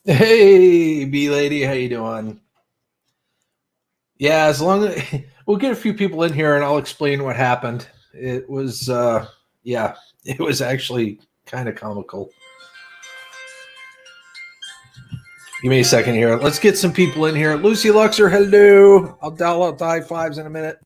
Hey, B lady, how you doing? Yeah, as long as we'll get a few people in here and I'll explain what happened. It was, yeah, it was actually kind of comical. Give me a second here. Let's get some people in here. Lucy Luxor, hello. I'll dial out the high fives in a minute.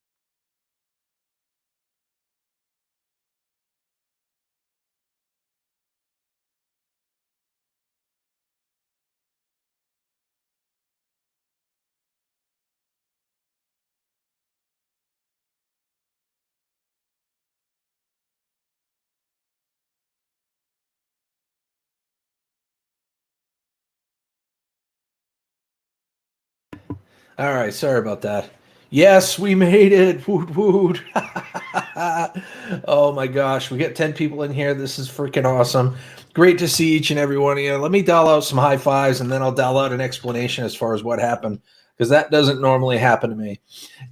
All right, sorry about that. Yes, we made it. Woot woot. Oh my gosh, we got 10 people in here. This is freaking awesome. Great to see each and every one of you. Let me dial out some high fives and then I'll dial out an explanation as far as what happened, because that doesn't normally happen to me.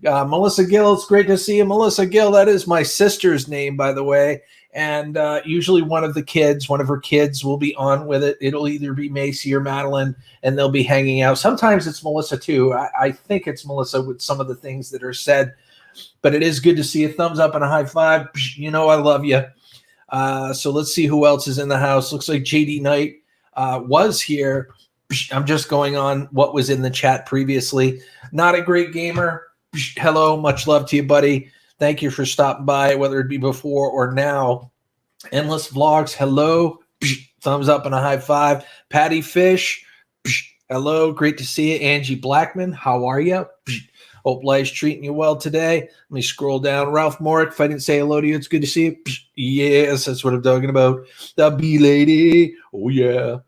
Melissa Gill, it's great to see you. Melissa Gill, that is my sister's name, by the way. And usually one of her kids will be on with it. It'll either be Macy or Madeline, and they'll be hanging out. Sometimes it's Melissa too. I think it's Melissa with some of the things that are said, but it is good to see you. Thumbs up and a high five. You know I love you. So let's see who else is in the house. Looks like JD Knight was here. I'm just going on what was in the chat previously. Not a great gamer. Hello, much love to you, buddy. Thank you for stopping by, whether it be before or now. Endless Vlogs, hello. Thumbs up and a high five. Patty Fish, hello. Great to see you. Angie Blackman, how are you? Hope life's treating you well today. Let me scroll down. Ralph Morick, if I didn't say hello to you, it's good to see you. Yes, that's what I'm talking about. The B lady. Oh, yeah.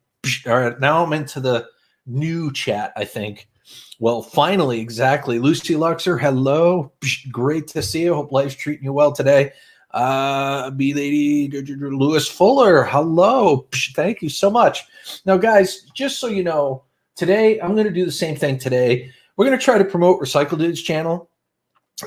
All right, now I'm into the new chat, I think. Well, finally, exactly. Lucy Luxor, hello. Great to see you. Hope life's treating you well today. B lady Lewis Fuller, hello. Thank you so much. Now, guys, just so you know, today I'm going to do the same thing today. We're going to try to promote Recycle Dude's channel,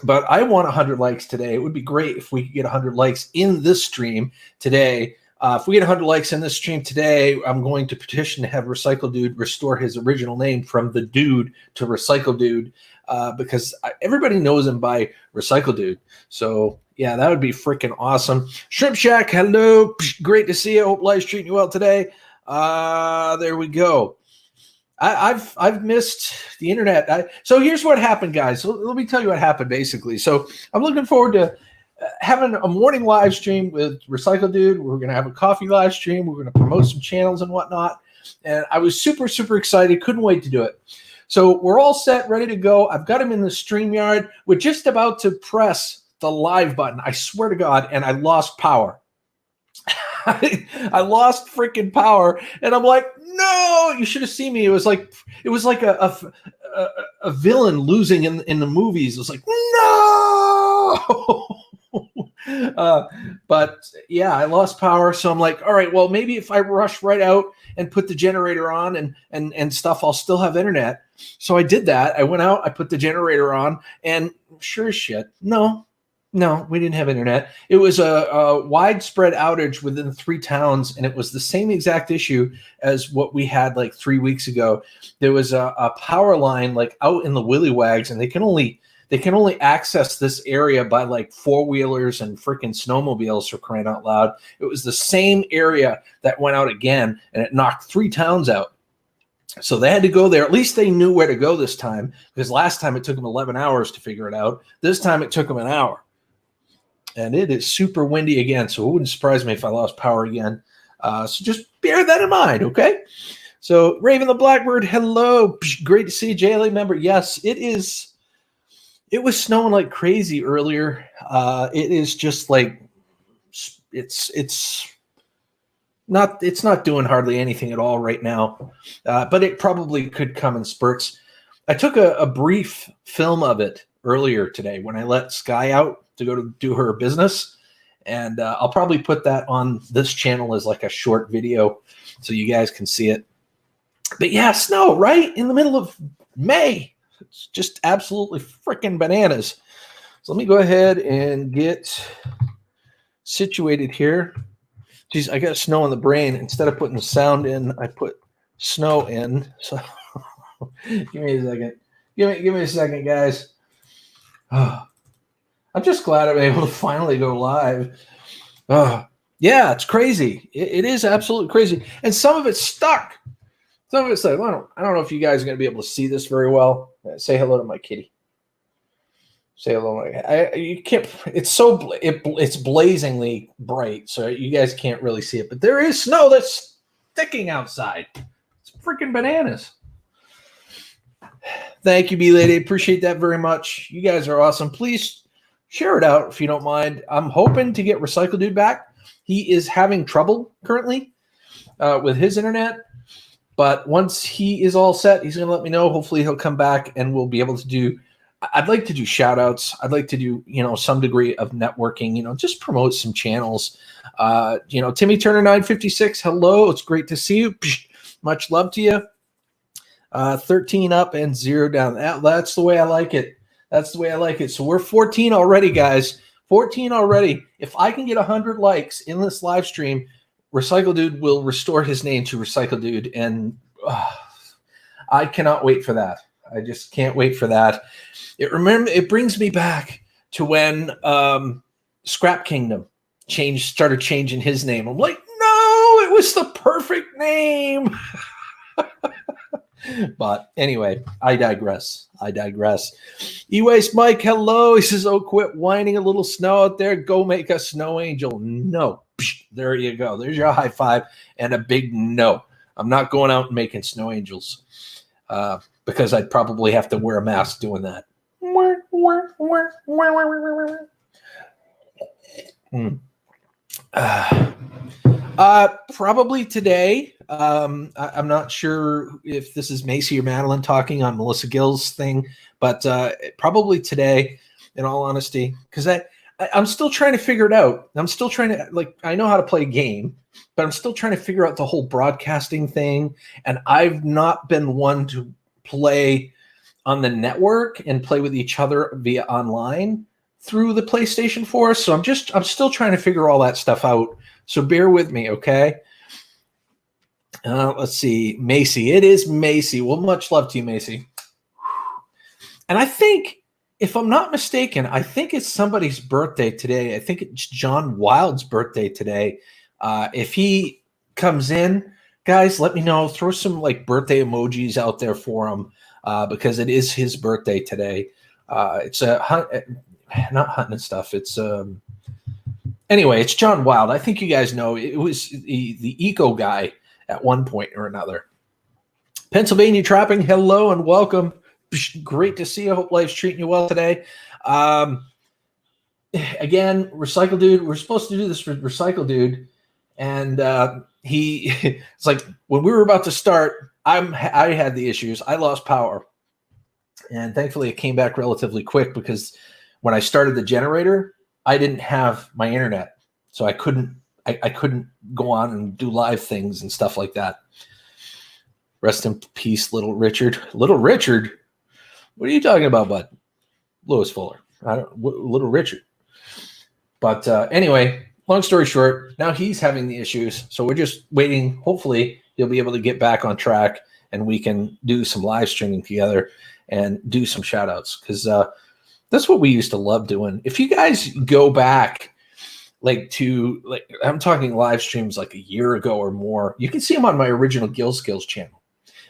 but I want 100 likes today. It would be great if we could get 100 likes in this stream today. If we get 100 likes in this stream today, I'm going to petition to have Recycle Dude restore his original name from The Dude to Recycle Dude, because everybody knows him by Recycle Dude. So, yeah, that would be freaking awesome. Shrimp Shack, hello. Great to see you. Hope life's treating you well today. There we go. I've missed the internet. So here's what happened, guys. So let me tell you what happened, basically. So I'm looking forward to having a morning live stream with Recycle Dude. We're going to have a coffee live stream. We're going to promote some channels and whatnot. And I was super, super excited. Couldn't wait to do it. So we're all set, ready to go. I've got him in the StreamYard. We're just about to press the live button. I swear to God. And I lost power. I lost freaking power. And I'm like, no, you should have seen me. It was like a villain losing in the movies. It was like, no. But yeah, I lost power. So I'm like, all right, well, maybe if I rush right out and put the generator on and stuff, I'll still have internet. So I did that. I went out, I put the generator on, and sure as shit, no, we didn't have internet. It was a widespread outage within 3 towns, and it was the same exact issue as what we had like 3 weeks ago. There was a power line like out in the Willy Wags, and they can only access this area by like 4-wheelers and freaking snowmobiles, for crying out loud. It was the same area that went out again, and it knocked 3 towns out. So they had to go there. At least they knew where to go this time, because last time it took them 11 hours to figure it out. This time it took them an hour. And it is super windy again, so it wouldn't surprise me if I lost power again. So just bear that in mind, okay? So Raven the Blackbird, hello. Great to see you, JLA member. Yes, it is. It was snowing like crazy earlier. It is just like it's not doing hardly anything at all right now, but it probably could come in spurts. I took a brief film of it earlier today when I let Sky out to go to do her business, and I'll probably put that on this channel as like a short video so you guys can see it. But yeah, snow right in the middle of May. It's just absolutely freaking bananas. So let me go ahead and get situated here. Geez, I got snow in the brain. Instead of putting sound in, I put snow in. So give me a second. Give me a second, guys. Oh, I'm just glad I'm able to finally go live. Yeah, it's crazy. It is absolutely crazy. And some of it's stuck. Some of it's like, I don't know if you guys are going to be able to see this very well. Say hello to my kitty. Say hello. You can't. It's blazingly bright, so you guys can't really see it. But there is snow that's sticking outside. It's freaking bananas. Thank you, B-Lady. Appreciate that very much. You guys are awesome. Please share it out if you don't mind. I'm hoping to get Recycle Dude back. He is having trouble currently with his internet. But once he is all set, he's going to let me know. Hopefully he'll come back and we'll be able to do – I'd like to do shout-outs. I'd like to do, some degree of networking, just promote some channels. Timmy Turner 956, hello. It's great to see you. Much love to you. 13 up and 0 down. That's the way I like it. That's the way I like it. So we're 14 already, guys. 14 already. If I can get 100 likes in this live stream, Recycle Dude will restore his name to Recycle Dude, and I cannot wait for that. I just can't wait for that. It brings me back to when Scrap Kingdom started changing his name. I'm like, no, it was the perfect name. But anyway, I digress. E-Waste Mike, hello. He says, oh, quit whining, a little snow out there. Go make a snow angel. No. There you go. There's your high five and a big no. I'm not going out and making snow angels because I'd probably have to wear a mask doing that. Probably today. I'm not sure if this is Macy or Madeline talking on Melissa Gill's thing, but probably today, in all honesty, because I'm still trying to figure it out. I'm still trying to, I know how to play a game, but I'm still trying to figure out the whole broadcasting thing. And I've not been one to play on the network and play with each other via online through the PlayStation 4. So I'm still trying to figure all that stuff out. So bear with me, okay? Let's see. Macy. It is Macy. Well, much love to you, Macy. And I think, if I'm not mistaken, I think it's somebody's birthday today. I think it's John Wild's birthday today. If he comes in, guys, let me know. Throw some birthday emojis out there for him because it is his birthday today. It's a not hunting and stuff. It's anyway, it's John Wild. I think you guys know it was the eco guy at one point or another. Pennsylvania Trapping, hello and welcome. Great to see you. Hope life's treating you well today. Again, Recycle Dude, we're supposed to do this with Recycle Dude. And it's like when we were about to start, I had the issues. I lost power. And thankfully it came back relatively quick because when I started the generator, I didn't have my internet. So I couldn't go on and do live things and stuff like that. Rest in peace, Little Richard. Little Richard? What are you talking about, bud? Lewis Fuller. Little Richard. But anyway, long story short, now he's having the issues. So we're just waiting. Hopefully he'll be able to get back on track and we can do some live streaming together and do some shout outs. Because that's what we used to love doing. If you guys go back I'm talking live streams like a year ago or more, you can see them on my original Skillz channel.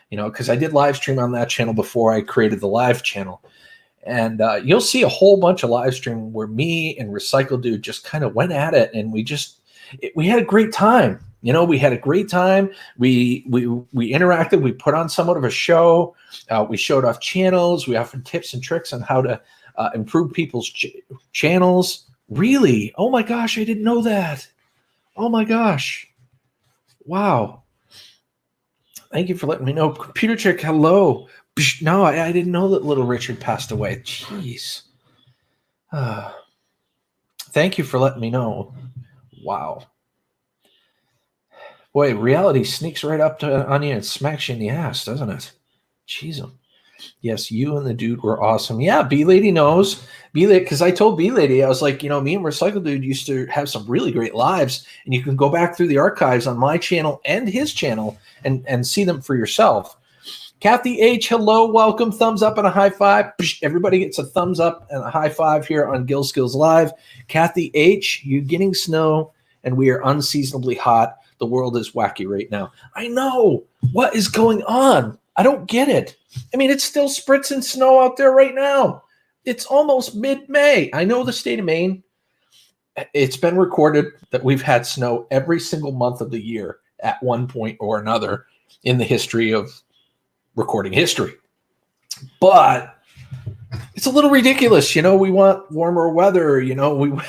Because I did live stream on that channel before I created the live channel. And you'll see a whole bunch of live stream where me and Recycle Dude just kind of went at it. And we had a great time. You know, we had a great time. We interacted. We put on somewhat of a show. We showed off channels. We offered tips and tricks on how to improve people's channels. Really? Oh my gosh, I didn't know that. Oh my gosh. Wow. Thank you for letting me know. Computer Chick, hello. No, I didn't know that little Richard passed away. Jeez. Thank you for letting me know. Wow. Boy, reality sneaks right up on you and smacks you in the ass, doesn't it? Jeez. Yes, you and the dude were awesome. Yeah, B-Lady knows. B-Lady, because I told B-Lady, I was like, you know, me and Recycle Dude used to have some really great lives, and you can go back through the archives on my channel and his channel and see them for yourself. Kathy H, hello, welcome, thumbs up and a high five. Everybody gets a thumbs up and a high five here on Skillz Live. Kathy H, you're getting snow, and we are unseasonably hot. The world is wacky right now. I know. What is going on? I don't get it. I mean, it's still spritzing snow out there right now. It's almost mid-May. I know the state of Maine. It's been recorded that we've had snow every single month of the year at one point or another in the history of recording history. But it's a little ridiculous. You know, we want warmer weather. You know,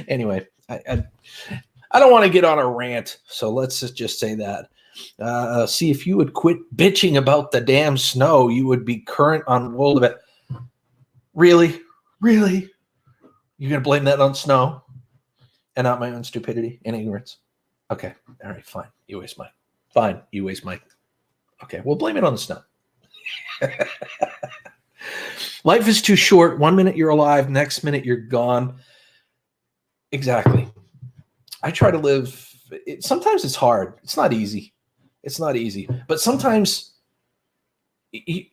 anyway, I don't want to get on a rant, so let's just say that. See, if you would quit bitching about the damn snow, you would be current on world event. Really? Really? You're going to blame that on snow and not my own stupidity and ignorance? Okay. All right, fine. You waste mine. Fine. You waste mine. Okay, we'll blame it on the snow. Life is too short. 1 minute you're alive, next minute you're gone. Exactly. I try to live. Sometimes it's hard. It's not easy. It's not easy. But sometimes, you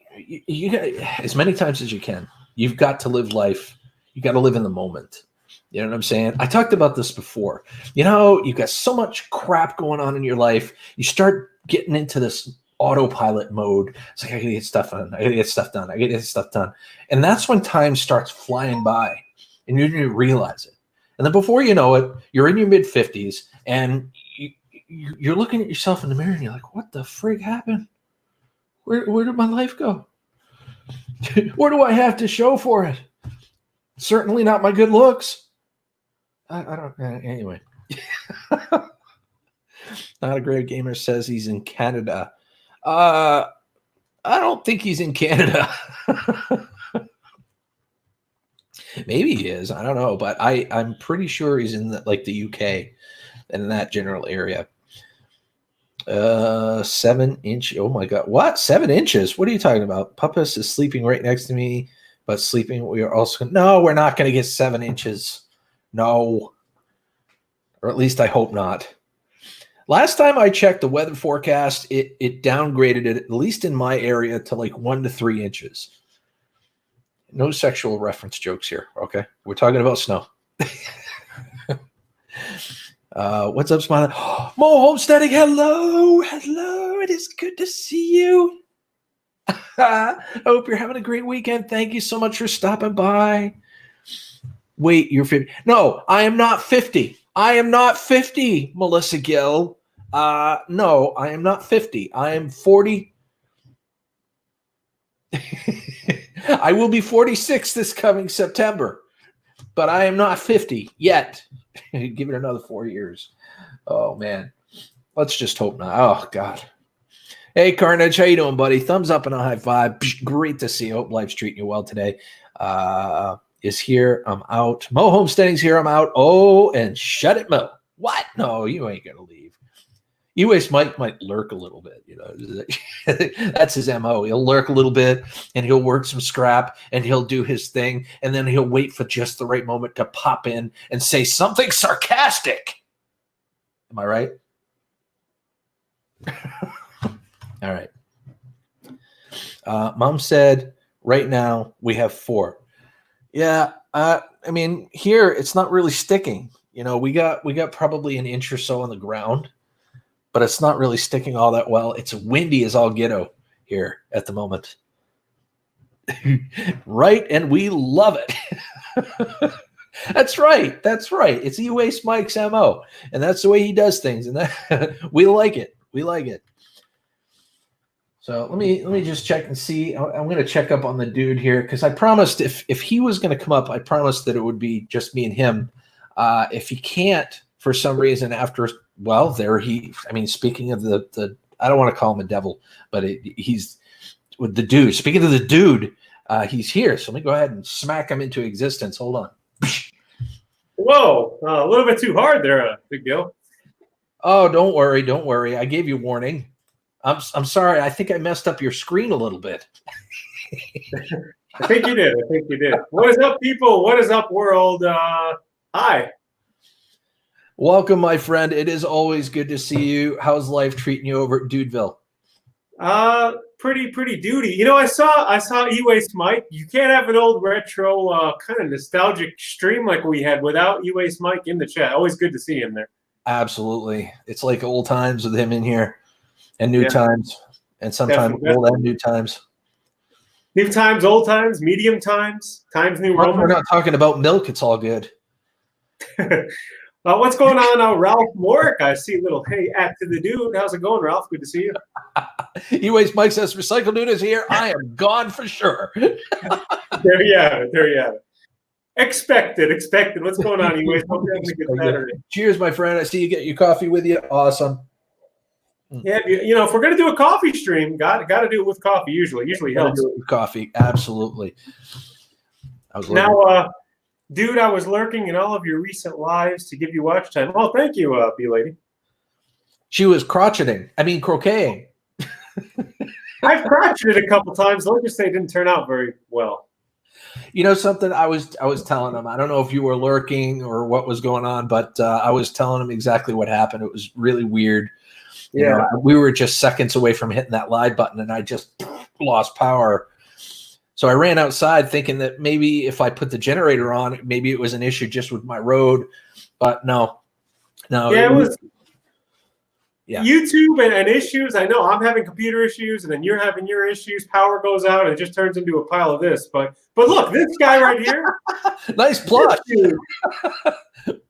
as many times as you can, you've got to live life. You got to live in the moment. You know what I'm saying? I talked about this before. You know, you've got so much crap going on in your life. You start getting into this autopilot mode. It's like, I gotta get stuff done. I gotta get stuff done. I gotta get stuff done. And that's when time starts flying by and you didn't realize it. And then before you know it, you're in your mid-50s and you're looking at yourself in the mirror and you're like, what the frig happened? Where did my life go? What do I have to show for it? Certainly not my good looks. I don't, anyway. Not a Great Gamer says he's in Canada. I don't think he's in Canada. Maybe he is. I don't know, but I'm pretty sure he's in the UK and in that general area. 7 inch. Oh my God. What? 7 inches? What are you talking about? Puppus is sleeping right next to me, but sleeping. We are also. No, we're not going to get 7 inches. No. Or at least I hope not. Last time I checked the weather forecast, it downgraded it, at least in my area, to like 1 to 3 inches. No sexual reference jokes here, okay? We're talking about snow. What's up, Smiley? Mo Homesteading, hello. Hello, it is good to see you. I hope you're having a great weekend. Thank you so much for stopping by. Wait, you're 50. No, I am not 50. I am not 50, Melissa Gill. No, I am not 50. I am 40. I will be 46 this coming September, but I am not 50 yet. Give it another 4 years. Oh, man. Let's just hope not. Oh, God. Hey, Carnage, how you doing, buddy? Thumbs up and a high five. Great to see you. Hope life's treating you well today. Is here. I'm out. Mo Homesteading's here. I'm out. Oh, and shut it, Mo. What? No, you ain't going to leave. U.S. Mike might lurk a little bit, you know. That's his MO. He'll lurk a little bit, and he'll work some scrap, and he'll do his thing, and then he'll wait for just the right moment to pop in and say something sarcastic. Am I right? All right. Mom said, right now we have 4. Yeah, I mean, here it's not really sticking. You know, we got probably an inch or so on the ground, but it's not really sticking all that well. It's windy as all get-o here at the moment. Right, and we love it. That's right. That's right. It's E-Waste Mike's MO. And that's the way he does things. And that we like it. We like it. So let me just check and see. I'm going to check up on the dude here because I promised if he was going to come up, I promised that it would be just me and him. If he can't for some reason after, well, there he. I mean, speaking of the I don't want to call him a devil, but he's with the dude. Speaking of the dude, he's here. So let me go ahead and smack him into existence. Hold on. Whoa, a little bit too hard there, Big Gil. Oh, don't worry, don't worry. I gave you warning. I'm sorry. I think I messed up your screen a little bit. I think you did. I think you did. What is up, people? What is up, world? Hi. Welcome, my friend. It is always good to see you. How's life treating you over at Dudeville? Pretty duty. You know, I saw E-Waste Mike. You can't have an old retro kind of nostalgic stream like we had without E-Waste Mike in the chat. Always good to see him there. Absolutely. It's like old times with him in here. And new times, and sometimes old and new times. New times, old times, medium times, times new Roman. We're not talking about milk. It's all good. What's going on, Ralph Morick? I see a little hey at to the dude. How's it going, Ralph? Good to see you. E-Waste Mike says, Recycle Dude is here. I am gone for sure. There you have it. There you have it. Expected. What's going on, E-Waste? Hope you're having a good Saturday. Cheers, my friend. I see you get your coffee with you. Awesome. Yeah, you know, if we're gonna do a coffee stream, got to do it with coffee. Usually helps. Do it with coffee, absolutely. Dude, I was lurking in all of your recent lives to give you watch time. Oh, thank you, B lady. She was crocheting. I mean, croqueting. I've crocheted a couple times. Let's just say it didn't turn out very well. You know something? I was telling him. I don't know if you were lurking or what was going on, but I was telling him exactly what happened. It was really weird. You know, we were just seconds away from hitting that live button, and I just lost power. So I ran outside thinking that maybe if I put the generator on, maybe it was an issue just with my road. But no. Yeah, it was YouTube and issues. I know I'm having computer issues, and then you're having your issues. Power goes out, and it just turns into a pile of this. But look, this guy right here. Nice plush.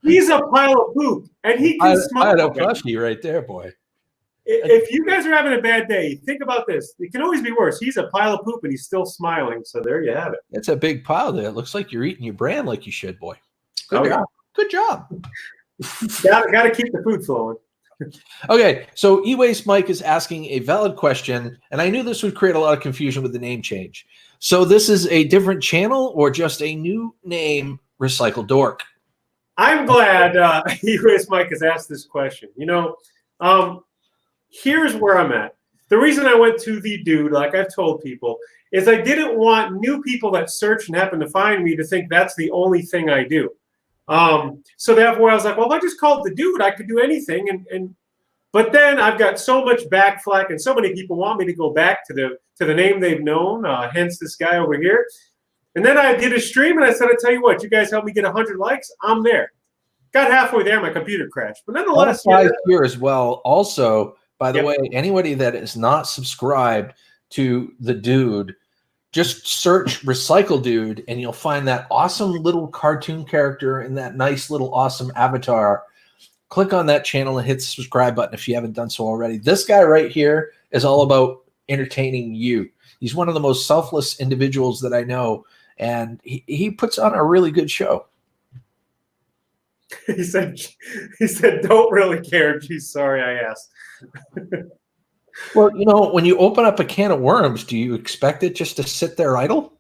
He's a pile of poop, and he can smoke. I had a plushie right there, boy. If you guys are having a bad day, think about this. It can always be worse. He's a pile of poop, and he's still smiling. So there you have it. It's a big pile there. It looks like you're eating your bran like you should, boy. Good job. Good job. Got to keep the food flowing. Okay, so E-Waste Mike is asking a valid question, and I knew this would create a lot of confusion with the name change. So this is a different channel or just a new name, Recycle Dork? I'm glad E-Waste Mike has asked this question. You know, here's where I'm at. The reason I went to the dude, like I've told people, is I didn't want new people that search and happen to find me to think that's the only thing I do. So therefore I was like, well, if I just called the dude, I could do anything. But then I've got so much back flack, and so many people want me to go back to the name they've known, hence this guy over here. And then I did a stream, and I said, I tell you what, you guys help me get 100 likes, I'm there. Got halfway there, my computer crashed. But nonetheless, here as well. Also, by the way, anybody that is not subscribed to the dude, just search Recycle Dude, and you'll find that awesome little cartoon character and that nice little awesome avatar. Click on that channel and hit the subscribe button if you haven't done so already. This guy right here is all about entertaining you. He's one of the most selfless individuals that I know, and he puts on a really good show. He said, don't really care. Geez, sorry I asked. Well, you know, when you open up a can of worms, do you expect it just to sit there idle?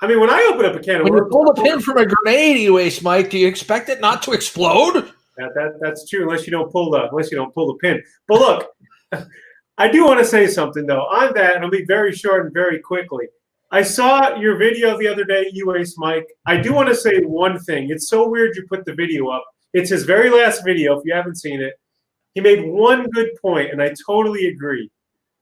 I mean, when I open up a can of worms, when you pull a pin from a grenade, E-Waste Mike, do you expect it not to explode? That's true, unless you don't pull the pin. But look, I do want to say something though on that, and I'll be very short and very quickly. I saw your video the other day, E-Waste Mike. I do want to say one thing. It's so weird you put the video up. It's his very last video. If you haven't seen it, he made one good point, and I totally agree.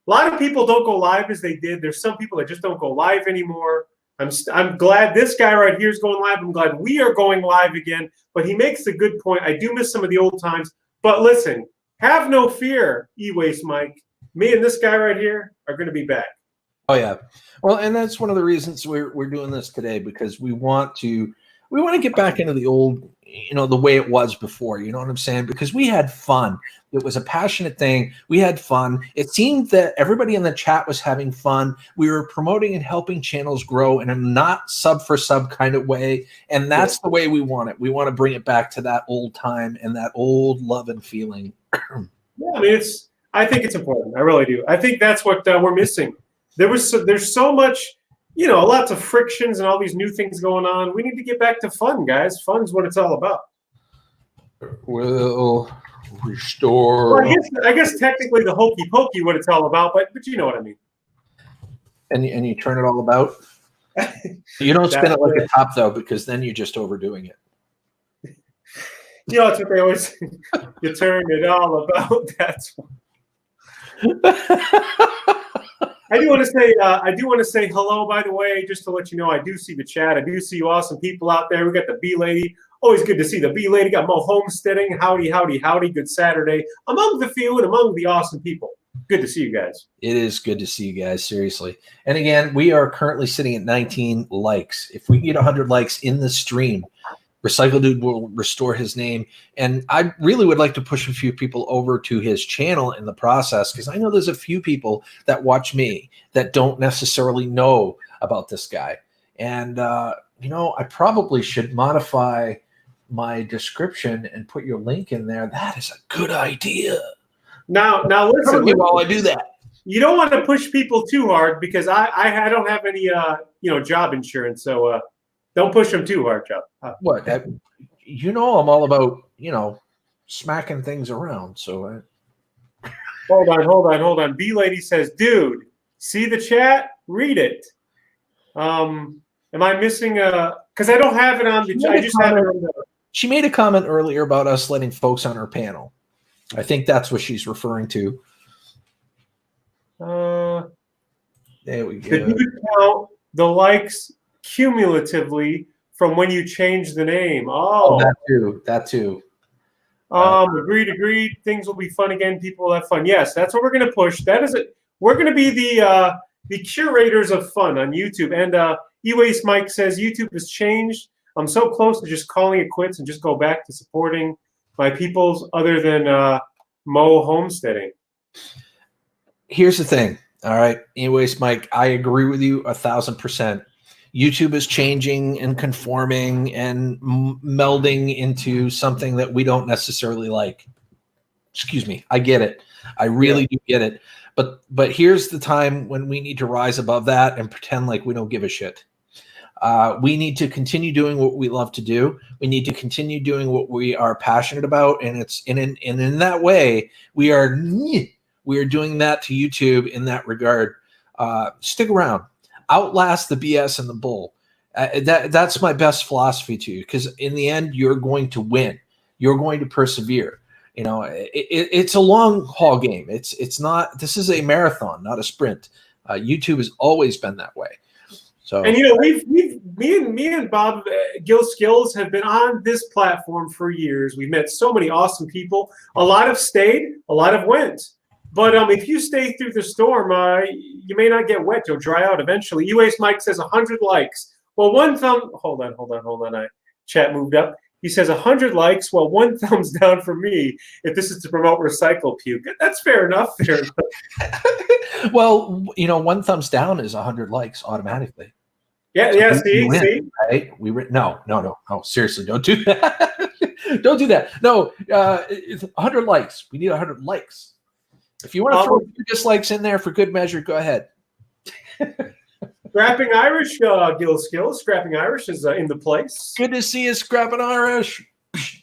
A lot of people don't go live as they did. There's some people that just don't go live anymore. I'm glad this guy right here is going live. I'm glad we are going live again. But he makes a good point. I do miss some of the old times. But listen, have no fear, E-Waste Mike. Me and this guy right here are going to be back. Oh, yeah. Well, and that's one of the reasons we're doing this today, because we want to We want to get back into the old, the way it was before. You know what I'm saying? Because we had fun. It was a passionate thing. We had fun. It seemed that everybody in the chat was having fun. We were promoting and helping channels grow in a not sub for sub kind of way. And that's the way we want it. We want to bring it back to that old time and that old love and feeling. Yeah, I mean, I think it's important. I really do. I think that's what we're missing. There's so much, lots of frictions and all these new things going on. We need to get back to fun, guys. Fun's what it's all about. Will restore. Well, I guess technically the hokey pokey what it's all about, but you know what I mean. And you turn it all about. You don't spin it like a top though, because then you're just overdoing it. That's what they always say. You turn it all about. That's what. I do want to say hello, by the way, just to let you know, I do see the chat. I do see you awesome people out there. We got the B Lady. Always good to see the B Lady. Got Mo Homesteading. Howdy, howdy, howdy. Good Saturday. Among the few and among the awesome people. Good to see you guys. It is good to see you guys, seriously. And again, we are currently sitting at 19 likes. If we get 100 likes in the stream, Recycle Dude will restore his name. And I really would like to push a few people over to his channel in the process, because I know there's a few people that watch me that don't necessarily know about this guy. And, I probably should modify my description and put your link in there. That is a good idea. Now listen. While I do that, you don't want to push people too hard, because I don't have any job insurance, so don't push them too hard, Joe. What? I'm all about, smacking things around. So hold on. B Lady says, dude, see the chat? Read it. Am I missing because I don't have it on the I just have it on the. She made a comment earlier about us letting folks on her panel. I think that's what she's referring to. There we go. Did you count the likes cumulatively from when you changed the name? Oh, that too. Agreed. Things will be fun again. People will have fun. Yes, that's what we're going to push. That is it. We're going to be the curators of fun on YouTube. And Ewace Mike says YouTube has changed. I'm so close to just calling it quits and just go back to supporting my peoples other than Mo Homesteading. Here's the thing. All right, Ewace Mike, I agree with you 1,000%. YouTube is changing and conforming and melding into something that we don't necessarily like. Excuse me. I get it. I really do get it. But here's the time when we need to rise above that and pretend like we don't give a shit. We need to continue doing what we love to do. We need to continue doing what we are passionate about, and in that way, we are doing that to YouTube in that regard. Stick around. Outlast the BS and the bull. That's my best philosophy to you, because in the end, you're going to win. You're going to persevere. It's a long haul game. It's not. This is a marathon, not a sprint. YouTube has always been that way. So, and me and Bob Gil Skills have been on this platform for years. We've met so many awesome people. A lot have stayed, a lot have went. But if you stay through the storm, you may not get wet. You'll dry out eventually. UAce Mike says 100 likes. Well, one thumb. Hold on. Chat moved up. He says 100 likes. Well, one thumbs down for me if this is to promote Recycle Puke. That's fair enough. Well, one thumbs down is 100 likes automatically. Yeah, so yeah. See, right? No. Seriously, don't do that. Don't do that. No, it's 100 likes. We need 100 likes. If you want to throw a few dislikes in there for good measure, go ahead. Scrapping Irish, Gil Skills. Scrapping Irish is in the place. Good to see you, Scrapping Irish.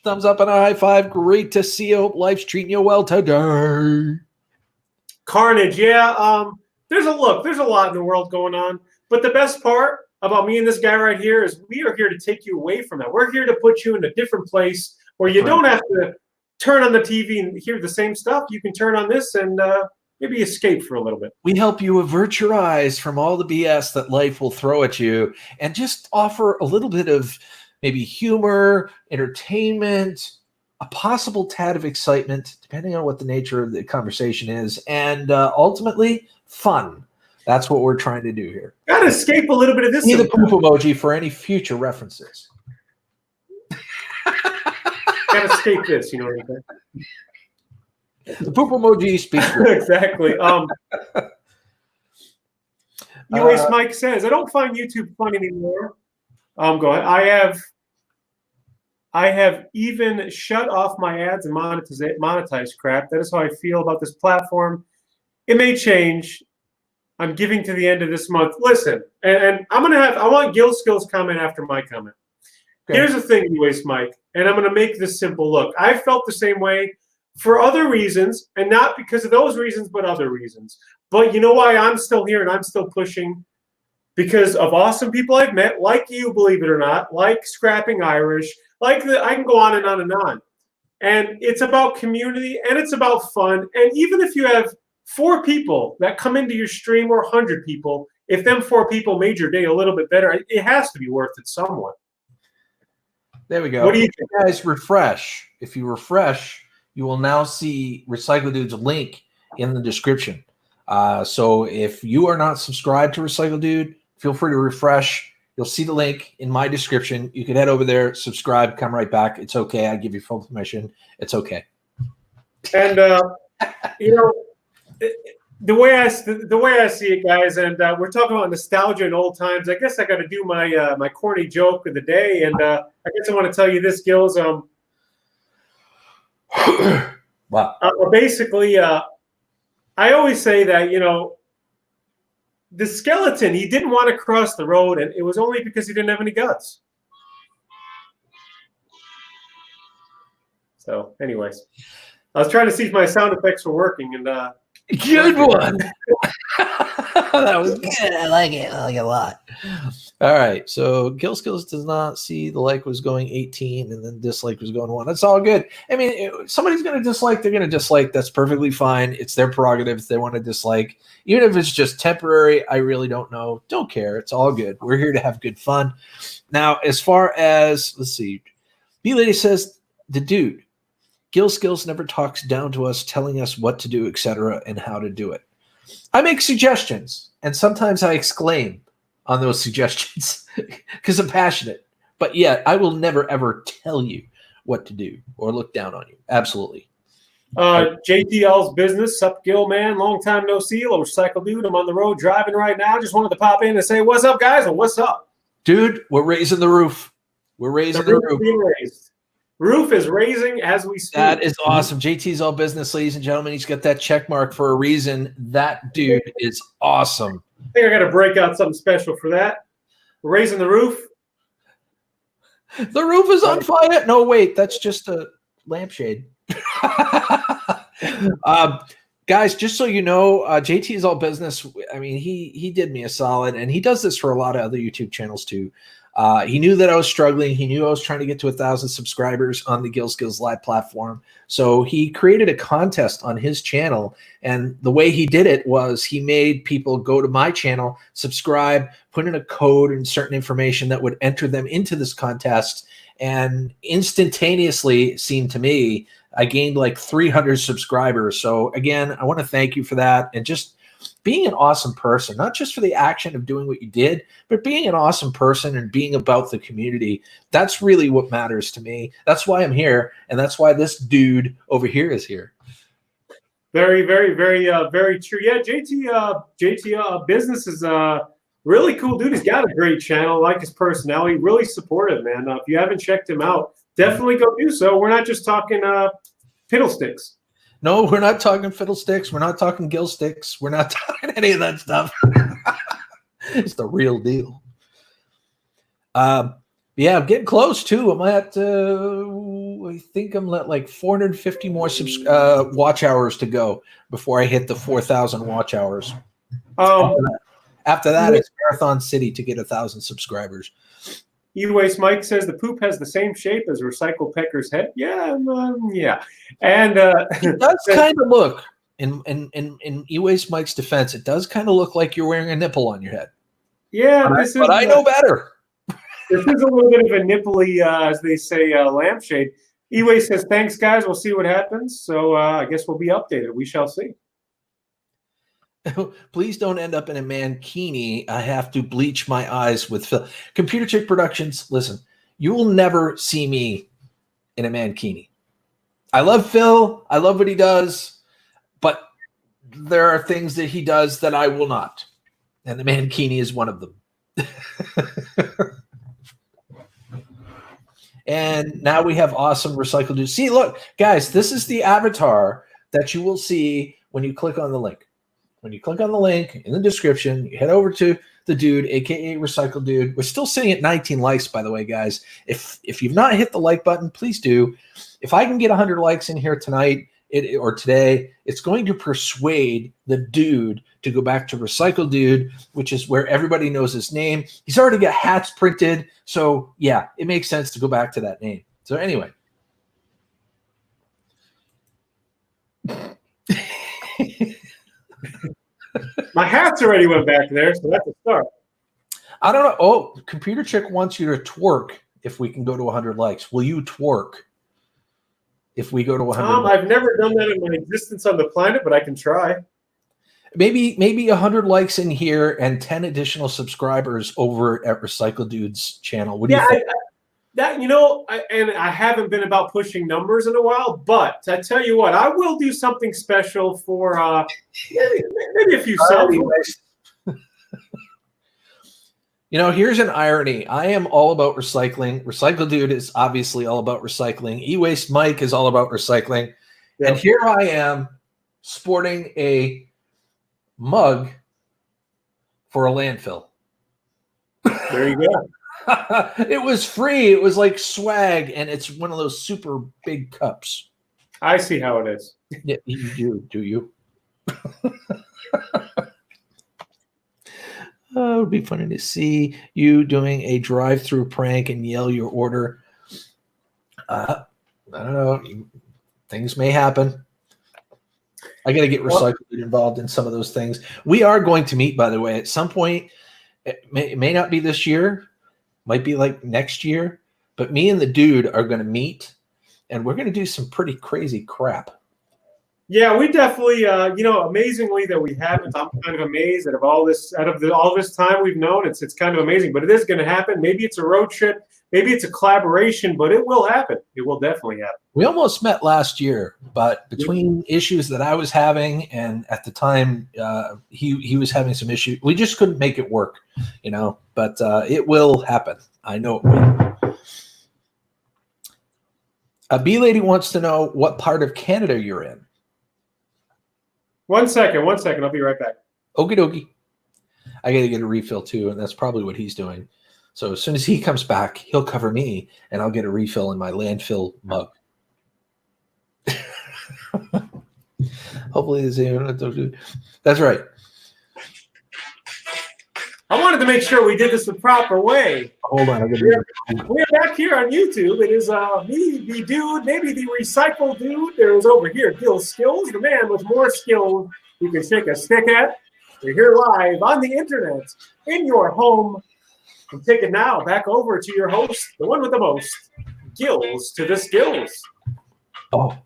Thumbs up and a high five. Great to see you. Hope life's treating you well today. Carnage, yeah. There's a lot in the world going on. But the best part about me and this guy right here is we are here to take you away from that. We're here to put you in a different place where you don't have to turn on the TV and hear the same stuff. You can turn on this and maybe escape for a little bit. We help you avert your eyes from all the BS that life will throw at you and just offer a little bit of maybe humor, entertainment, a possible tad of excitement, depending on what the nature of the conversation is, and ultimately fun. That's what we're trying to do here. Got to escape a little bit of this. Need the poop emoji for any future references. Can't escape this. You know what I'm saying? The poop emoji speaks. Exactly. U.S. Mike says, I don't find YouTube fun anymore. Go ahead. I have even shut off my ads and monetize crap. That is how I feel about this platform. It may change. I'm giving to the end of this month. Listen, and I want Gil Skillz comment after my comment. Okay. Here's the thing, U.S. Mike, and I'm going to make this simple. Look, I felt the same way for other reasons, and not because of those reasons, but other reasons. But you know why I'm still here and I'm still pushing? Because of awesome people I've met, like you, believe it or not, like Scrapping Irish, I can go on and on and on. And it's about community and it's about fun. And even if you have 4 people that come into your stream or 100 people, if them 4 people made your day a little bit better, it has to be worth it somewhat. There we go. What do you think? You guys refresh. If you refresh, you will now see Recycle Dude's link in the description. So if you are not subscribed to Recycle Dude, feel free to refresh. You'll see the link in my description. You can head over there, subscribe, come right back. It's okay. I give you full permission. It's okay. And you know, the way I see it, guys, and we're talking about nostalgia and old times. I guess I got to do my my corny joke of the day, and I guess I want to tell you this, Gills. Wow. Basically, I always say that, you know, the skeleton, he didn't want to cross the road, and it was only because he didn't have any guts. So, anyways, I was trying to see if my sound effects were working, and good one. That was good. I like it. I like it a lot. All right. So Gil Skillz does not see the like was going 18 and then dislike was going 1. That's all good. I mean, if somebody's going to dislike, they're going to dislike. That's perfectly fine. It's their prerogative if they want to dislike. Even if it's just temporary, I really don't know. Don't care. It's all good. We're here to have good fun. Now, as far as, let's see, B-Lady says, the dude, Gil Skillz never talks down to us, telling us what to do, etc., and how to do it. I make suggestions, and sometimes I exclaim on those suggestions because I'm passionate. But yet, I will never, ever tell you what to do or look down on you. Absolutely. JTL's business. Sup, Gil, man. Long time no see. Little Recycle Dude. I'm on the road driving right now. Just wanted to pop in and say, what's up, guys? And what's up? Dude, we're raising the roof. We're raising the roof. Being raised. Roof is raising as we speak. That is awesome. JT's all business, ladies and gentlemen. He's got that check mark for a reason. That dude is awesome. I think I got to break out something special for that. We're raising the roof. The roof is on fire. No, wait. That's just a lampshade. Guys, just so you know, JT is all business. I mean, he did me a solid, and he does this for a lot of other YouTube channels too. He knew that I was struggling. He knew I was trying to get to 1,000 subscribers on the Gil Skillz Live platform. So he created a contest on his channel. And the way he did it was he made people go to my channel, subscribe, put in a code and certain information that would enter them into this contest. And instantaneously, it seemed to me, I gained like 300 subscribers. So again, I want to thank you for that. And just being an awesome person, not just for the action of doing what you did, but being an awesome person and being about the community. That's really what matters to me. That's why I'm here. And that's why this dude over here is here. Very, very, very, very true. Yeah, JT business is really cool dude. He's got a great channel. I like his personality. Really supportive, man. If you haven't checked him out, definitely go do so. We're not just talking fiddlesticks. No, we're not talking fiddlesticks. We're not talking gill sticks. We're not talking any of that stuff. It's the real deal. Yeah, I'm getting close too. I'm at, I think I'm at like 450 more watch hours to go before I hit the 4,000 watch hours. After that, it's Marathon City to get 1,000 subscribers. E-Waste Mike says the poop has the same shape as Recycle Pecker's head. Yeah, yeah. And it does kind of look, in E-Waste Mike's defense, it does kind of look like you're wearing a nipple on your head. Yeah, but I know better. This is a little bit of a nipply, as they say, lampshade. E-Waste says, thanks, guys. We'll see what happens. So I guess we'll be updated. We shall see. Please don't end up in a mankini. I have to bleach my eyes with Phil. Computer Chick Productions, listen, you will never see me in a mankini. I love Phil. I love what he does, but there are things that he does that I will not. And the mankini is one of them. And now we have awesome recycled dudes. See, look, guys, this is the avatar that you will see when you click on the link. When you click on the link in the description, you head over to the dude, aka Recycle Dude. We're still sitting at 19 likes, by the way, guys. If you've not hit the like button, please do. If I can get 100 likes in here tonight or today, it's going to persuade the dude to go back to Recycle Dude, which is where everybody knows his name. He's already got hats printed, so yeah, it makes sense to go back to that name. So anyway. My hats already went back there, so that's a start. I don't know. Oh, Computer Chick wants you to twerk if we can go to 100 likes. Will you twerk if we go to 100 likes? I've never done that in my existence on the planet, but I can try. Maybe 100 likes in here and 10 additional subscribers over at Recycle Dude's channel. What do you think? I haven't been about pushing numbers in a while, but I tell you what, I will do something special for maybe a few subs. Here's an irony. I am all about recycling. Recycle Dude is obviously all about recycling. E-Waste Mike is all about recycling. Yep. And here I am sporting a mug for a landfill. There you go. It was free. It was like swag, and it's one of those super big cups. I see how it is. Yeah, you do you? It would be funny to see you doing a drive-through prank and yell your order. I don't know. Things may happen. I got to get Recycle involved in some of those things. We are going to meet, by the way, at some point. It may not be this year. Might be like next year. But me and the dude are going to meet, and we're going to do some pretty crazy crap. Yeah, we definitely, amazingly that we haven't. I'm kind of amazed that all this time we've known, it's kind of amazing. But it is going to happen. Maybe it's a road trip. Maybe it's a collaboration, but it will happen. It will definitely happen. We almost met last year, but between issues that I was having, and at the time he was having some issues, we just couldn't make it work, But it will happen. I know it will. A B lady wants to know what part of Canada you're in. One second. I'll be right back. Okie dokie. I got to get a refill too, and that's probably what he's doing. So as soon as he comes back, he'll cover me, and I'll get a refill in my landfill mug. Hopefully, that's right. I wanted to make sure we did this the proper way. Hold on. We're back here on YouTube. It is me, the dude, maybe the recycle dude. There's over here, Gil Skills, the man with more skills you can shake a stick at. We're here live on the internet, in your home. And take it now back over to your host, the one with the most, Gills to the Skills. Oh,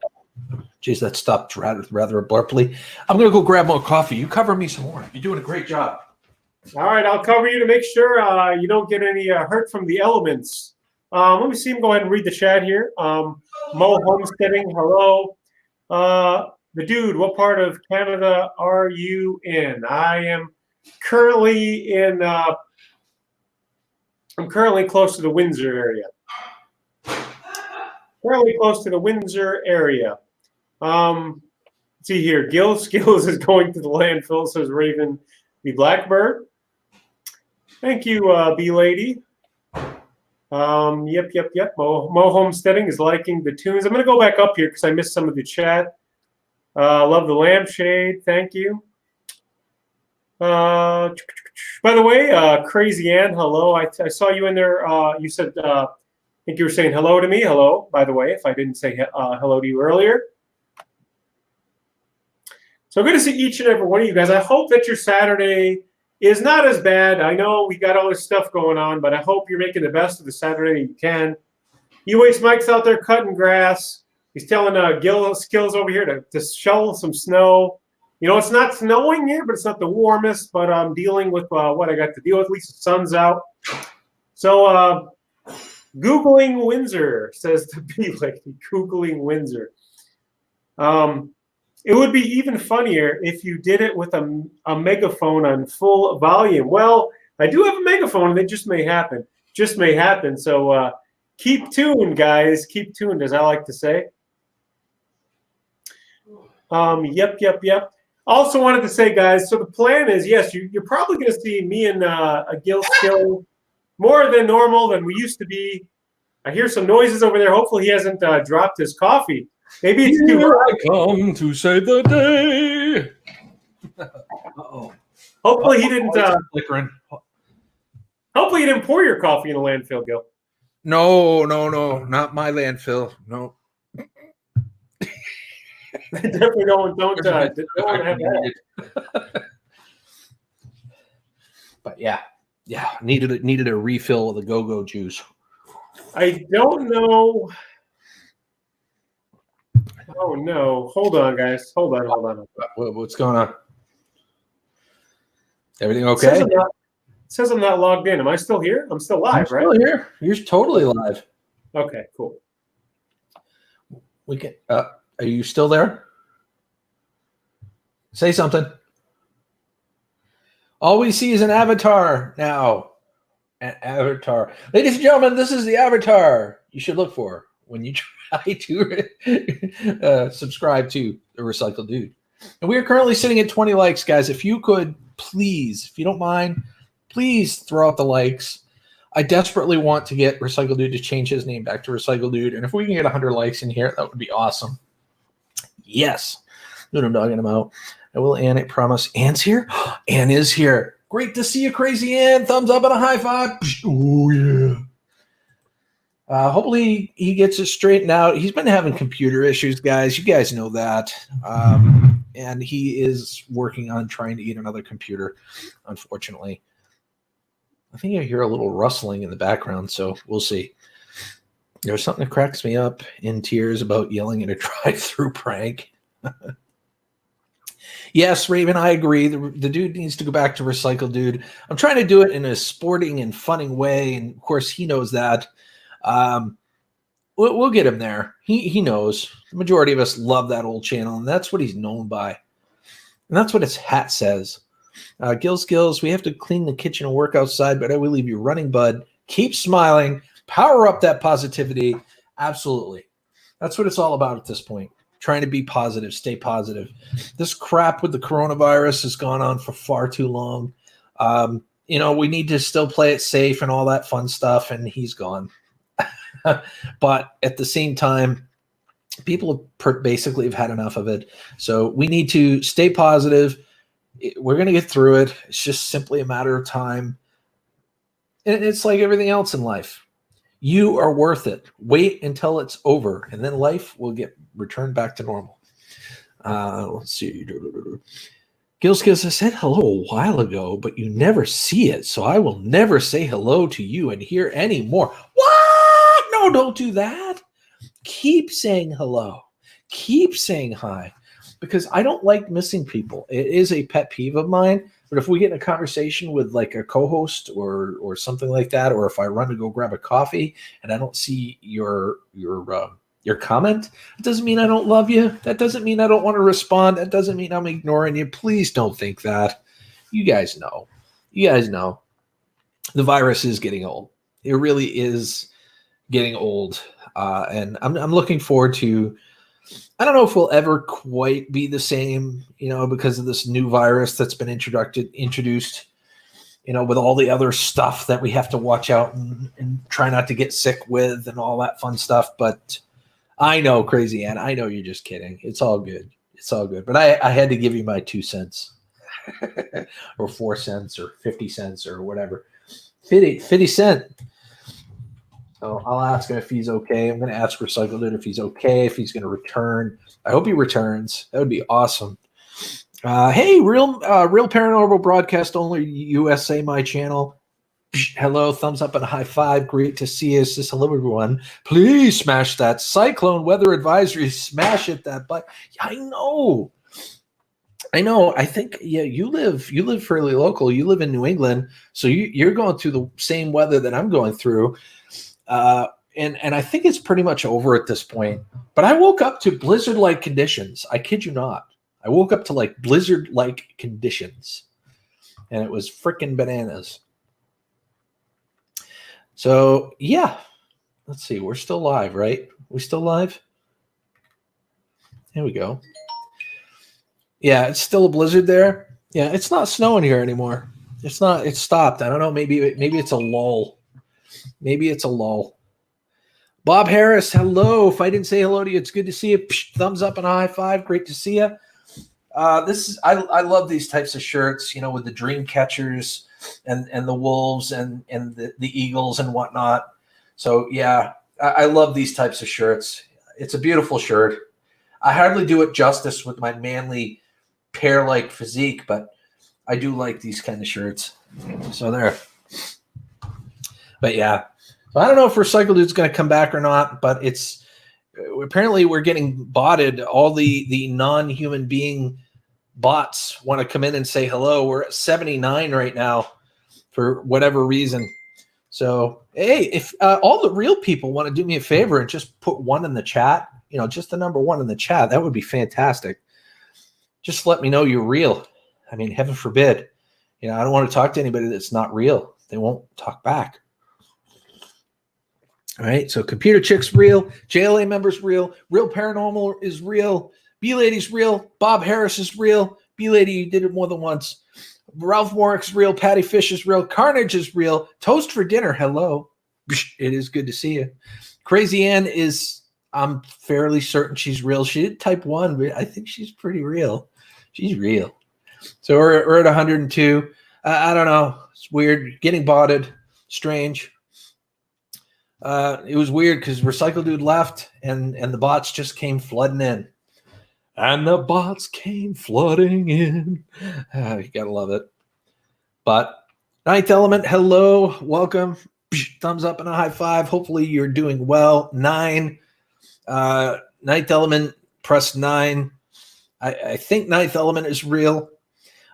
geez, that stopped rather abruptly. I'm going to go grab more coffee. You cover me some more. You're doing a great job. All right, I'll cover you to make sure you don't get any hurt from the elements. Let me see him go ahead and read the chat here. Mo Homesteading, hello. The dude, what part of Canada are you in? I am currently in... I'm currently close to the Windsor area. Let's see here. Skills is going to the landfill, says Raven the Blackbird. Thank you, B Lady. Yep. Mo Homesteading is liking the tunes. I'm going to go back up here because I missed some of the chat. Love the lampshade. Thank you. By the way, Crazy Ann, hello. I saw you in there. You said, I think you were saying hello to me. Hello, by the way, if I didn't say hello to you earlier. So good to see each and every one of you guys. I hope that your Saturday is not as bad. I know we got all this stuff going on, but I hope you're making the best of the Saturday you can. E-Waste Mike's out there cutting grass. He's telling Gil Skills over here to shovel some snow. It's not snowing here, but it's not the warmest. But I'm dealing with what I got to deal with. At least the sun's out. So Googling Windsor, says the bee lady. Googling Windsor. It would be even funnier if you did it with a megaphone on full volume. Well, I do have a megaphone, and it just may happen. Just may happen. So keep tuned, guys. Keep tuned, as I like to say. Yep. Also wanted to say, guys, so the plan is, yes, you're probably going to see me and a Gil Skill more than normal than we used to be. I hear some noises over there. Hopefully he hasn't dropped his coffee. Maybe it's too Here I come to save the day. Uh-oh. Hopefully he didn't. Flickering. Hopefully you didn't pour your coffee in a landfill, Gil. No, not my landfill. No. Definitely don't want to have that. But yeah, needed a refill of the go-go juice. I don't know. Oh no! Hold on, guys. Hold on. What's going on? Everything okay? It says I'm not logged in. Am I still here? I'm still live, right? Still here. You're totally live. Okay, cool. We can. Are you still there? Say something. All we see is an avatar now. An avatar. Ladies and gentlemen, this is the avatar you should look for when you try to subscribe to the Recycled Dude. And we are currently sitting at 20 likes, guys. If you could, please, if you don't mind, please throw out the likes. I desperately want to get Recycled Dude to change his name back to Recycled Dude. And if we can get 100 likes in here, that would be awesome. Yes. Dude, I'm dogging him out. I will, Ann, I promise. Ann's here? Ann is here. Great to see you, Crazy Ann. Thumbs up and a high five. Oh, yeah. Hopefully he gets it straightened out. He's been having computer issues, guys. You guys know that. And he is working on trying to get another computer, unfortunately. I think I hear a little rustling in the background, so we'll see. There's something that cracks me up in tears about yelling at a drive-through prank. Yes, Raven, I agree. The dude needs to go back to Recycle Dude. I'm trying to do it in a sporting and funning way, and of course he knows that. We'll get him there. He knows. The majority of us love that old channel, and that's what he's known by. And that's what his hat says. Skills, we have to clean the kitchen and work outside, but I will leave you running, bud. Keep smiling. Power up that positivity. Absolutely. That's what it's all about at this point. Trying to be positive, stay positive. This crap with the coronavirus has gone on for far too long. We need to still play it safe and all that fun stuff, and he's gone. But at the same time, people basically have had enough of it. So we need to stay positive. We're going to get through it. It's just simply a matter of time. And it's like everything else in life. You are worth it. Wait until it's over, and then life will get returned back to normal. Let's see. Skills, I said hello a while ago, but you never see it, so I will never say hello to you and here anymore. What? No, don't do that. Keep saying hello. Keep saying hi, because I don't like missing people. It is a pet peeve of mine. But if we get in a conversation with like a co-host or something like that, or if I run to go grab a coffee and I don't see your comment, it doesn't mean I don't love you. That doesn't mean I don't want to respond. That doesn't mean I'm ignoring you. Please don't think that. You guys know. You guys know. The virus is getting old. It really is getting old. And I'm looking forward to, I don't know if we'll ever quite be the same, because of this new virus that's been introduced, with all the other stuff that we have to watch out and try not to get sick with and all that fun stuff. But I know, Crazy Ann, I know you're just kidding. It's all good. It's all good. But I had to give you my 2 cents or 4 cents or 50 cents or whatever. 50 cent. So I'll ask him if he's okay. I'm going to ask Recycled It if he's okay, if he's going to return. I hope he returns. That would be awesome. Hey, real paranormal broadcast only USA, my channel. Hello, thumbs up and a high five. Great to see you. Says hello, everyone. Please smash that cyclone weather advisory. Smash it, that button. I know. I think you live fairly local. You live in New England, so you're going through the same weather that I'm going through. And I think it's pretty much over at this point. But I woke up to blizzard-like conditions. I kid you not. I woke up to like blizzard-like conditions, and it was freaking bananas. So yeah, let's see. We're still live, right? We still live? Here we go. Yeah, it's still a blizzard there. Yeah, it's not snowing here anymore. It's not. It stopped. I don't know. Maybe it's a lull. Maybe it's a lull. Bob Harris, hello. If I didn't say hello to you, it's good to see you. Psh, thumbs up and a high five. Great to see you. I love these types of shirts, you know, with the dream catchers and the wolves and the eagles and whatnot. So yeah, I love these types of shirts. It's a beautiful shirt. I hardly do it justice with my manly pear-like physique, but I do like these kind of shirts. So there. But yeah. So I don't know if Recycle Dude's going to come back or not, but it's apparently we're getting botted. All the non-human being bots want to come in and say hello. We're at 79 right now for whatever reason. So, hey, if all the real people want to do me a favor and just put one in the chat, you know, just the number one in the chat, that would be fantastic. Just let me know you're real. I mean, heaven forbid. You know, I don't want to talk to anybody that's not real. They won't talk back. All right, so Computer Chick's real, JLA member's real, Real Paranormal is real, B-Lady's real, Bob Harris is real, B-Lady, you did it more than once, Ralph Morrick's real, Patty Fish is real, Carnage is real, Toast for Dinner, hello, it is good to see you. Crazy Ann is, I'm fairly certain she's real. She did type 1, but I think she's pretty real. She's real. So we're at 102. I don't know. It's weird. Getting botted. Strange. It was weird because Recycle Dude left and the bots just came flooding in. And the bots came flooding in. You gotta love it. But Ninth Element, hello, welcome. Thumbs up and a high five. Hopefully you're doing well. 9. Ninth Element, press 9. I think Ninth Element is real.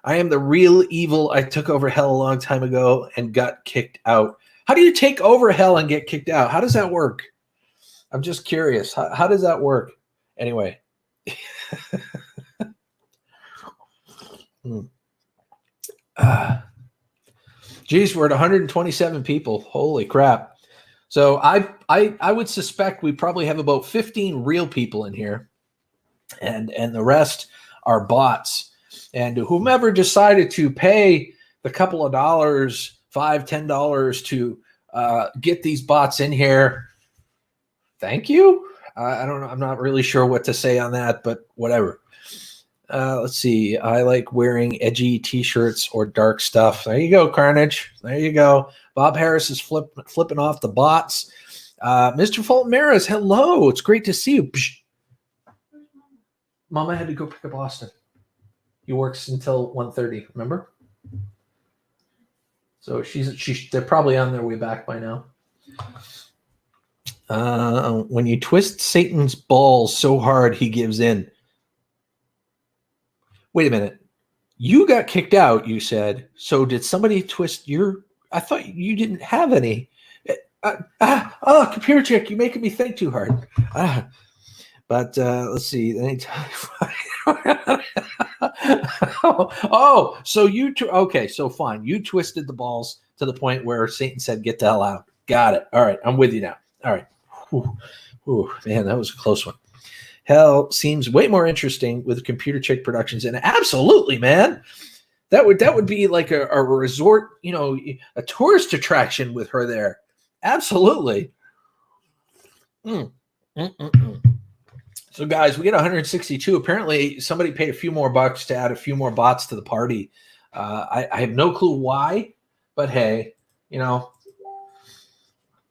I am the real evil. I took over hell a long time ago and got kicked out. How do you take over hell and get kicked out? How does that work? I'm just curious. How does that work? Anyway. Geez, we're at 127 people. Holy crap. So I would suspect we probably have about 15 real people in here. And the rest are bots. And whomever decided to pay the couple of dollars, $5, $10 to get these bots in here, thank you. I don't know. I'm not really sure what to say on that, but whatever. Let's see. I like wearing edgy T-shirts or dark stuff. There you go, Carnage. There you go. Bob Harris is flipping off the bots. Mr. Fulton Maris, hello. It's great to see you. Psh. Mama had to go pick up Austin. He works until 1:30, remember? So they're probably on their way back by now. When you twist Satan's balls so hard, he gives in. Wait a minute. You got kicked out, you said. So did somebody twist your... I thought you didn't have any. Computer Chick, you're making me think too hard. But let's see. Anytime. So you... okay, so fine. You twisted the balls to the point where Satan said, get the hell out. Got it. All right, I'm with you now. All right. Ooh, man, that was a close one. Hell seems way more interesting with Computer Chick Productions, and absolutely, man, that would be like a resort, you know, a tourist attraction with her there. Absolutely. So, guys, we get 162. Apparently, somebody paid a few more bucks to add a few more bots to the party. I have no clue why, but hey, you know.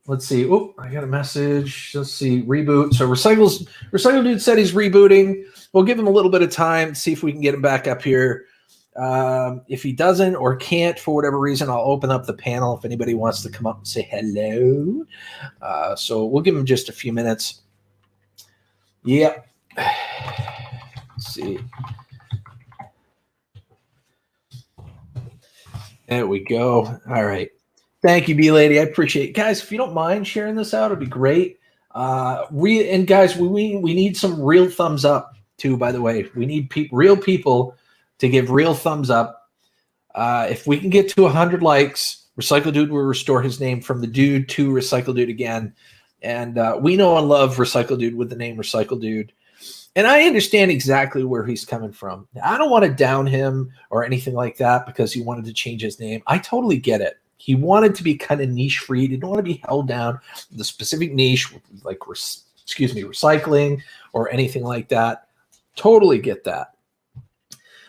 Let's see. Oh, I got a message. Let's see. Reboot. So Recycle Dude said he's rebooting. We'll give him a little bit of time, see if we can get him back up here. If he doesn't or can't for whatever reason, I'll open up the panel if anybody wants to come up and say hello. So we'll give him just a few minutes. Yep. Let's see. There we go. All right. Thank you, B Lady. I appreciate it. Guys, if you don't mind sharing this out, it'd be great. Guys, we need some real thumbs up too, by the way. We need real people to give real thumbs up. If we can get to 100 likes, Recycle Dude will restore his name from the dude to Recycle Dude again. And we know and love Recycle Dude with the name Recycle Dude. And I understand exactly where he's coming from. I don't want to down him or anything like that because he wanted to change his name. I totally get it. He wanted to be kind of niche free. He didn't want to be held down to the specific niche, like, recycling or anything like that. Totally get that.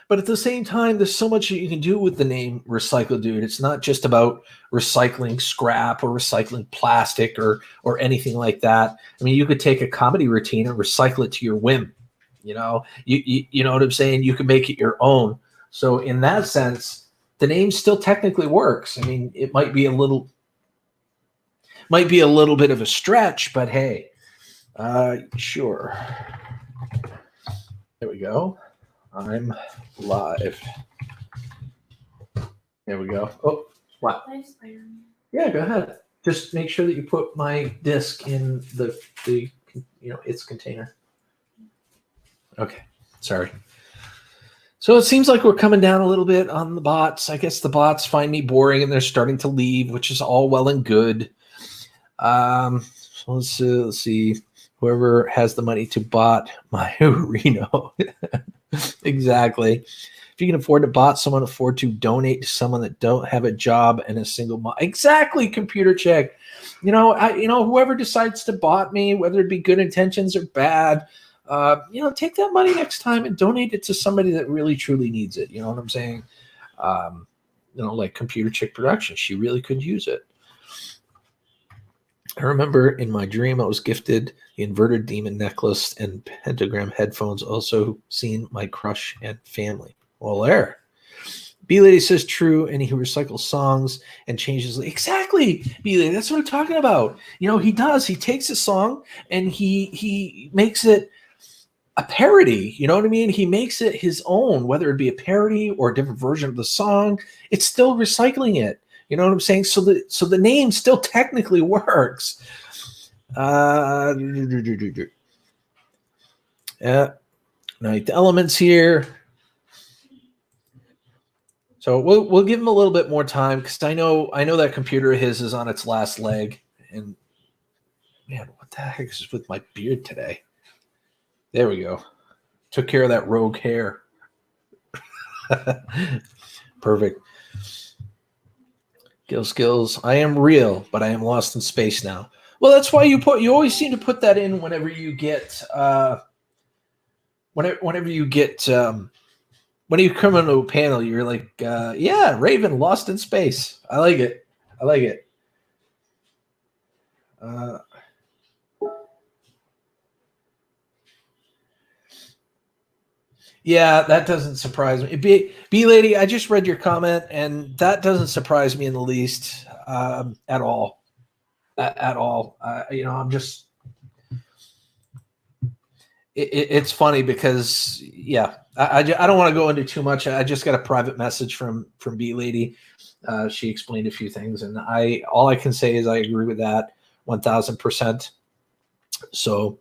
But at the same time, there's so much you can do with the name Recycle Dude. It's not just about recycling scrap or recycling plastic or anything like that. I mean, you could take a comedy routine and recycle it to your whim. You know what I'm saying? You can make it your own. So in that sense, the name still technically works. I mean, it might be a little bit of a stretch, but hey, sure. There we go. I'm live. There we go. Oh, what? Yeah, go ahead. Just make sure that you put my disc in the its container. Okay, sorry. So it seems like we're coming down a little bit on the bots. I guess the bots find me boring and they're starting to leave, which is all well and good. So let's see. Whoever has the money to bot my Reno. Exactly. If you can afford to bot someone, afford to donate to someone that don't have a job and a single mom. Exactly, Computer Check. Whoever decides to bot me, whether it be good intentions or bad, take that money next time and donate it to somebody that really truly needs it. You know what I'm saying? Like Computer Chick Production. She really could use it. I remember in my dream I was gifted the inverted demon necklace and pentagram headphones, also seen my crush and family. Well, there. B-Lady says true, and he recycles songs and changes. Exactly, B-Lady. That's what I'm talking about. He does. He takes a song and he makes it a parody. You know what I mean? He makes it his own, whether it be a parody or a different version of the song. It's still recycling it. You know what I'm saying? So the name still technically works. Yeah. Night Elements here. So we'll give him a little bit more time because I know that computer of his is on its last leg. And man, what the heck is with my beard today? There we go. Took care of that rogue hair. Perfect. Skills. I am real, but I am lost in space now. Well, that's why you always seem to put that in whenever you get when you come into a panel, you're like, yeah, Raven, lost in space. I like it. Yeah, that doesn't surprise me. B-Lady, I just read your comment, and that doesn't surprise me in the least at all. At all. I'm just... It's funny because, yeah, I don't want to go into too much. I just got a private message from B-Lady. She explained a few things, and all I can say is I agree with that 1,000%. So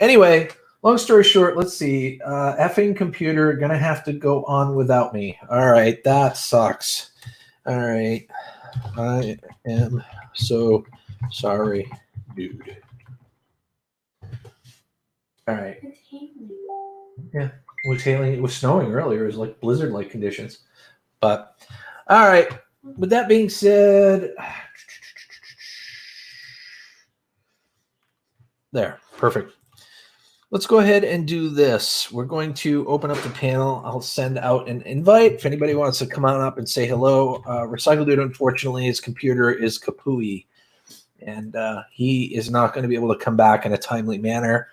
anyway... Long story short, let's see. Effing computer gonna have to go on without me. All right, that sucks. All right, I am so sorry, dude. All right. Yeah, it was hailing. It was snowing earlier. It was like blizzard-like conditions. But all right. With that being said, there, perfect. Let's go ahead and do this. We're going to open up the panel. I'll send out an invite if anybody wants to come on up and say hello. Recycle Dude, unfortunately, his computer is kapooey, and he is not going to be able to come back in a timely manner.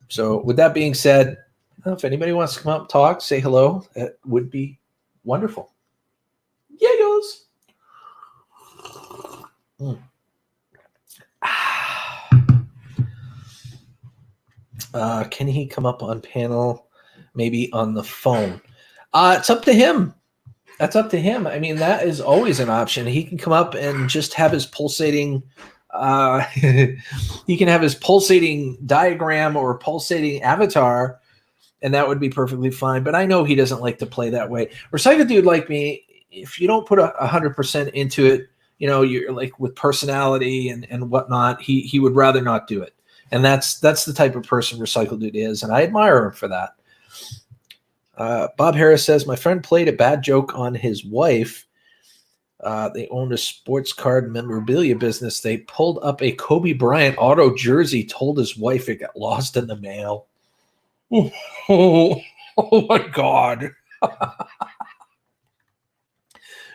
So with that being said, if anybody wants to come up, talk, say hello, it would be wonderful. Yeah, goes. Can he come up on panel? Maybe on the phone. It's up to him. That's up to him. I mean, that is always an option. He can come up and just have his pulsating. He can have his pulsating diagram or pulsating avatar, and that would be perfectly fine. But I know he doesn't like to play that way. Recycle dude like me, if you don't put 100% into it, you know, you're like with personality and whatnot, he would rather not do it. And that's the type of person Recycle dude is, and I admire him for that. Bob Harris says, my friend played a bad joke on his wife. They owned a sports card memorabilia business. They pulled up a Kobe Bryant auto jersey, told his wife it got lost in the mail. Oh my God.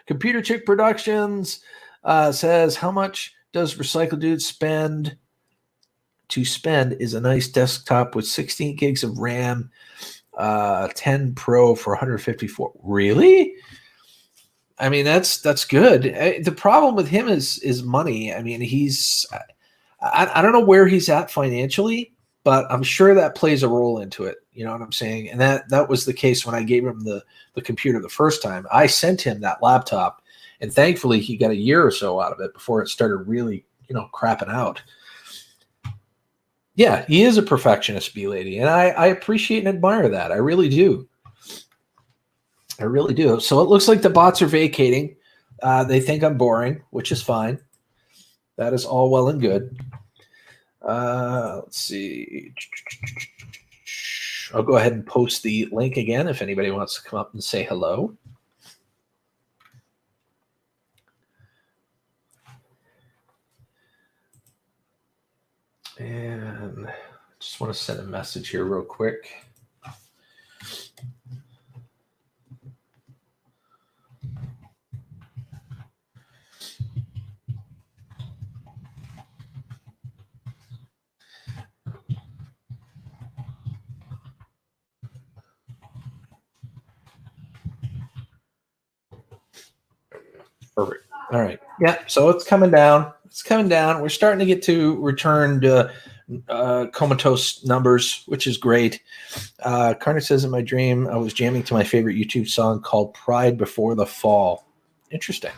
Computer Chick Productions says, how much does Recycle Dude spend? To spend is a nice desktop with 16 gigs of RAM, 10 Pro for 154. Really? I mean, that's good. The problem with him is money. I mean, I don't know where he's at financially, but I'm sure that plays a role into it. You know what I'm saying? And that was the case when I gave him the computer the first time. I sent him that laptop, and thankfully he got a year or so out of it before it started really, crapping out. Yeah, he is a perfectionist, B-Lady, and I appreciate and admire that. I really do. I really do. So it looks like the bots are vacating. They think I'm boring, which is fine. That is all well and good. Let's see. I'll go ahead and post the link again if anybody wants to come up and say hello. And I just want to send a message here real quick. Perfect. All right. Yeah. So it's coming down. It's coming down. We're starting to get to returned comatose numbers, which is great. Carter says, in my dream, I was jamming to my favorite YouTube song called Pride Before the Fall. Interesting.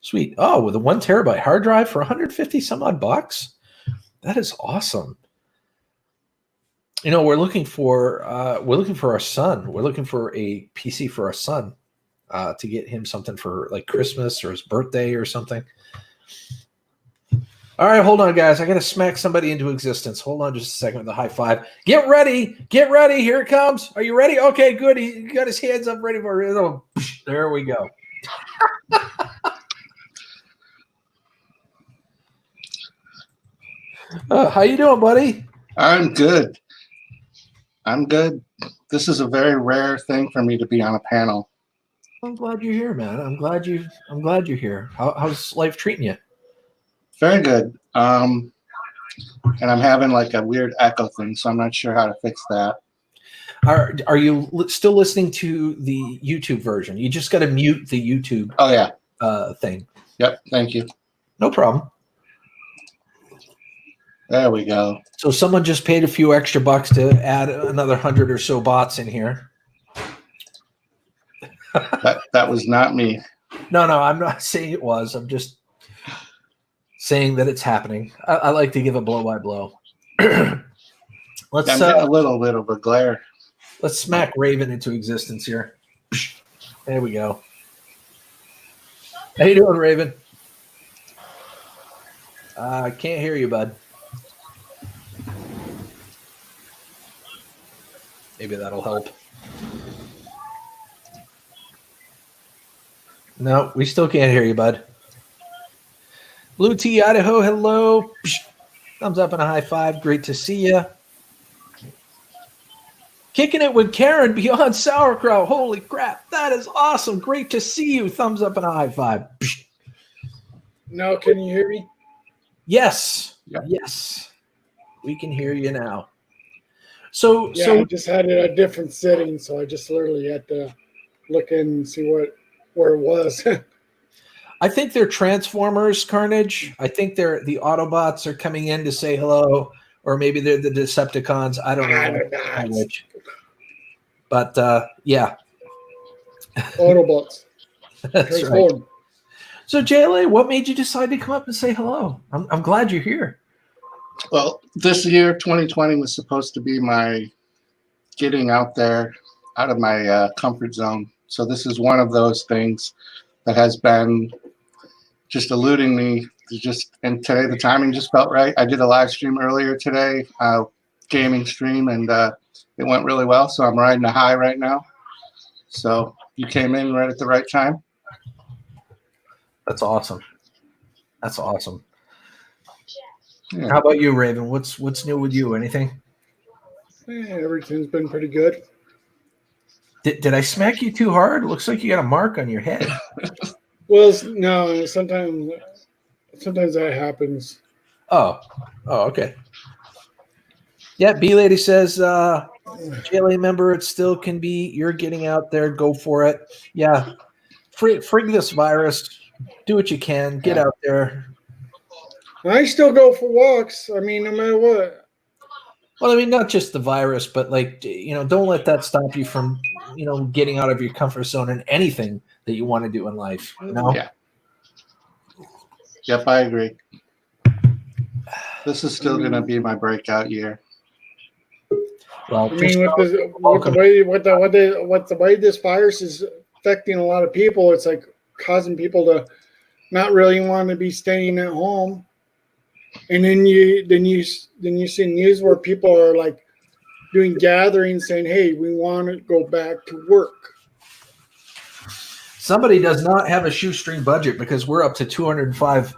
Sweet. Oh, with a 1 terabyte hard drive for 150 some odd bucks. That is awesome. We're looking for our son. We're looking for a PC for our son. To get him something for like Christmas or his birthday or something. All right, hold on, guys. I got to smack somebody into existence. Hold on just a second with the high five. Get ready. Get ready. Here it comes. Are you ready? Okay, good. He got his hands up ready for it. Oh, there we go. How you doing, buddy? I'm good. This is a very rare thing for me to be on a panel. I'm glad you're here, man. I'm glad you're here. How's life treating you? Very good. And I'm having like a weird echo thing, so I'm not sure how to fix that. Are you still listening to the YouTube version? You just got to mute the YouTube. Oh yeah. Thing. Yep. Thank you. No problem. There we go. So someone just paid a few extra bucks to add another 100 or so bots in here. That was not me. No, I'm not saying it was. I'm just saying that it's happening. I like to give a blow by blow. Let's I'm getting a little bit of a glare. Let's smack Raven into existence here. There we go. How you doing, Raven? I can't hear you, bud. Maybe that'll help. No, we still can't hear you, bud. Blue Tea Idaho, hello. Thumbs up and a high five. Great to see you. Kicking it with Karen beyond sauerkraut. Holy crap. That is awesome. Great to see you. Thumbs up and a high five. Now, can you hear me? Yes. Yep. Yes. We can hear you now. So I just had it at a different setting, so I just literally had to look in and see where it was. I think they're Transformers, Carnage. I think the Autobots are coming in to say hello, or maybe they're the Decepticons. I don't know which. But yeah. Autobots. That's right. Transform. So, JLA, what made you decide to come up and say hello? I'm glad you're here. Well, this year, 2020, was supposed to be my getting out there, out of my comfort zone. So this is one of those things that has been just eluding me. And today the timing just felt right. I did a live stream earlier today, gaming stream, and it went really well. So I'm riding a high right now. So you came in right at the right time. That's awesome. That's awesome. Yeah. How about you, Raven? What's new with you? Anything? Everything's been pretty good. Did I smack you too hard? Looks like you got a mark on your head. Well, no, sometimes that happens. Oh, okay. Yeah, B Lady says, JLA member, it still can be. You're getting out there. Go for it. Yeah. Frig this virus. Do what you can. Get out there. I still go for walks. I mean, no matter what. Well, I mean, not just the virus, but don't let that stop you from, getting out of your comfort zone and anything that you want to do in life. Yeah. Yep, I agree. This is still going to be my breakout year. Well, I mean, with the way this virus is affecting a lot of people, it's like causing people to not really want to be staying at home. And then you see news where people are like doing gatherings saying, "Hey, we want to go back to work." Somebody does not have a shoestring budget because we're up to 205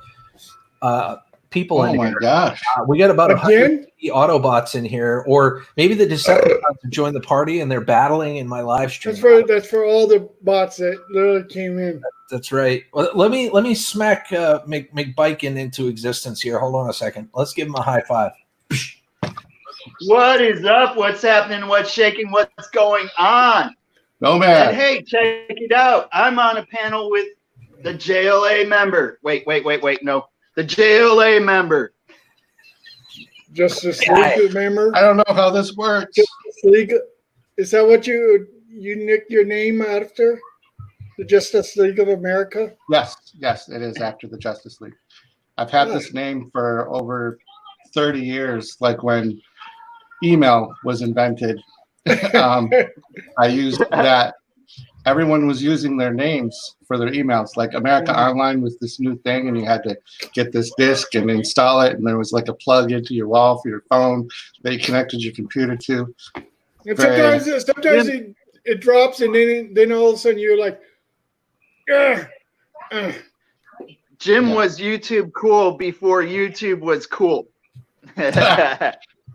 people in here. Oh my gosh! We got about 150 Autobots in here, or maybe the Decepticons have joined the party and they're battling in my live stream. That's for all the bots that literally came in. That's right. Well, let me smack McBiken into existence here. Hold on a second. Let's give him a high five. What is up? What's happening? What's shaking? What's going on? No man. And hey, check it out. I'm on a panel with the JLA member. Wait. No, the JLA member. Justice League member. I don't know how this works. Justice League. Is that what you nicked your name after? The Justice League of America? Yes, it is after the Justice League. I've had this name for over 30 years, like when email was invented. I used that. Everyone was using their names for their emails. Like America Online was this new thing, and you had to get this disk and install it, and there was like a plug into your wall for your phone that you connected your computer to. And sometimes it drops, and then all of a sudden you're like, Jim was YouTube cool before YouTube was cool.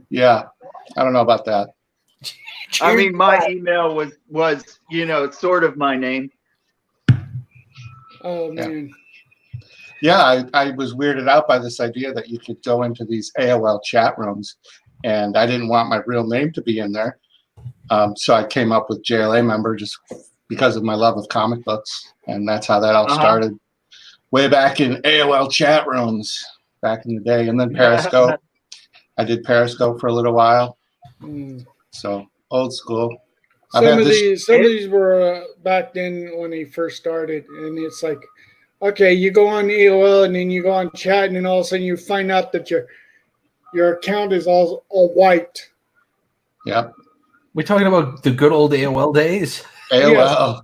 Yeah, I don't know about that. I mean, my email was sort of my name. Oh man. Yeah, I was weirded out by this idea that you could go into these AOL chat rooms, and I didn't want my real name to be in there. So I came up with JLA member just because of my love of comic books, and that's how that all started. Way back in AOL chat rooms back in the day, and then Periscope. I did Periscope for a little while. So old school. Some of these were back then when they first started, and it's like, okay, you go on AOL and then you go on chat, and then all of a sudden you find out that your account is all wiped. Yep. We're talking about the good old AOL days. AOL, yes.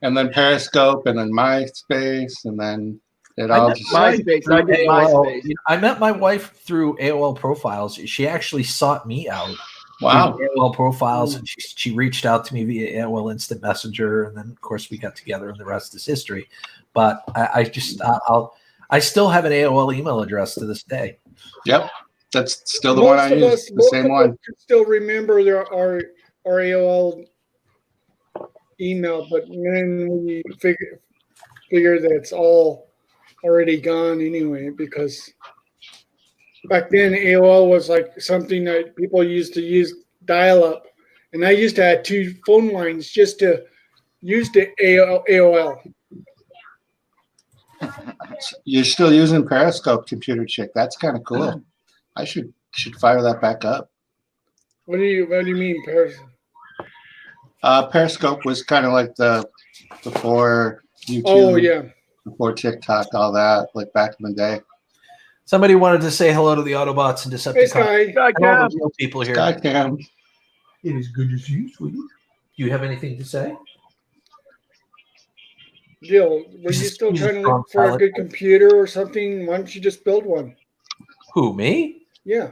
And then Periscope, and then MySpace, and then it all just MySpace. I did MySpace. I met my wife through AOL profiles. She actually sought me out. Wow. AOL profiles, and she reached out to me via AOL Instant Messenger, and then of course we got together, and the rest is history. But I still have an AOL email address to this day. Yep, that's still the one I use. The same one. I still remember our AOL email, but then we figure that it's all already gone anyway, because back then AOL was like something that people used to use dial-up, and I used to have 2 phone lines just to use the AOL. You're still using Periscope, computer chick. That's kind of cool. I should fire that back up. What do you mean, Periscope? Periscope was kind of like the before YouTube. Oh yeah. Before TikTok, all that, like back in the day. Somebody wanted to say hello to the Autobots and Hey, Decepticons Sky. and all the real people here. Skycam. It is good to see you, sweetie. Do you have anything to say? Jill, were He's you a- still he's a trying to strong look for a pilot. good computer or something? Why don't you just build one? Who, me? Yeah.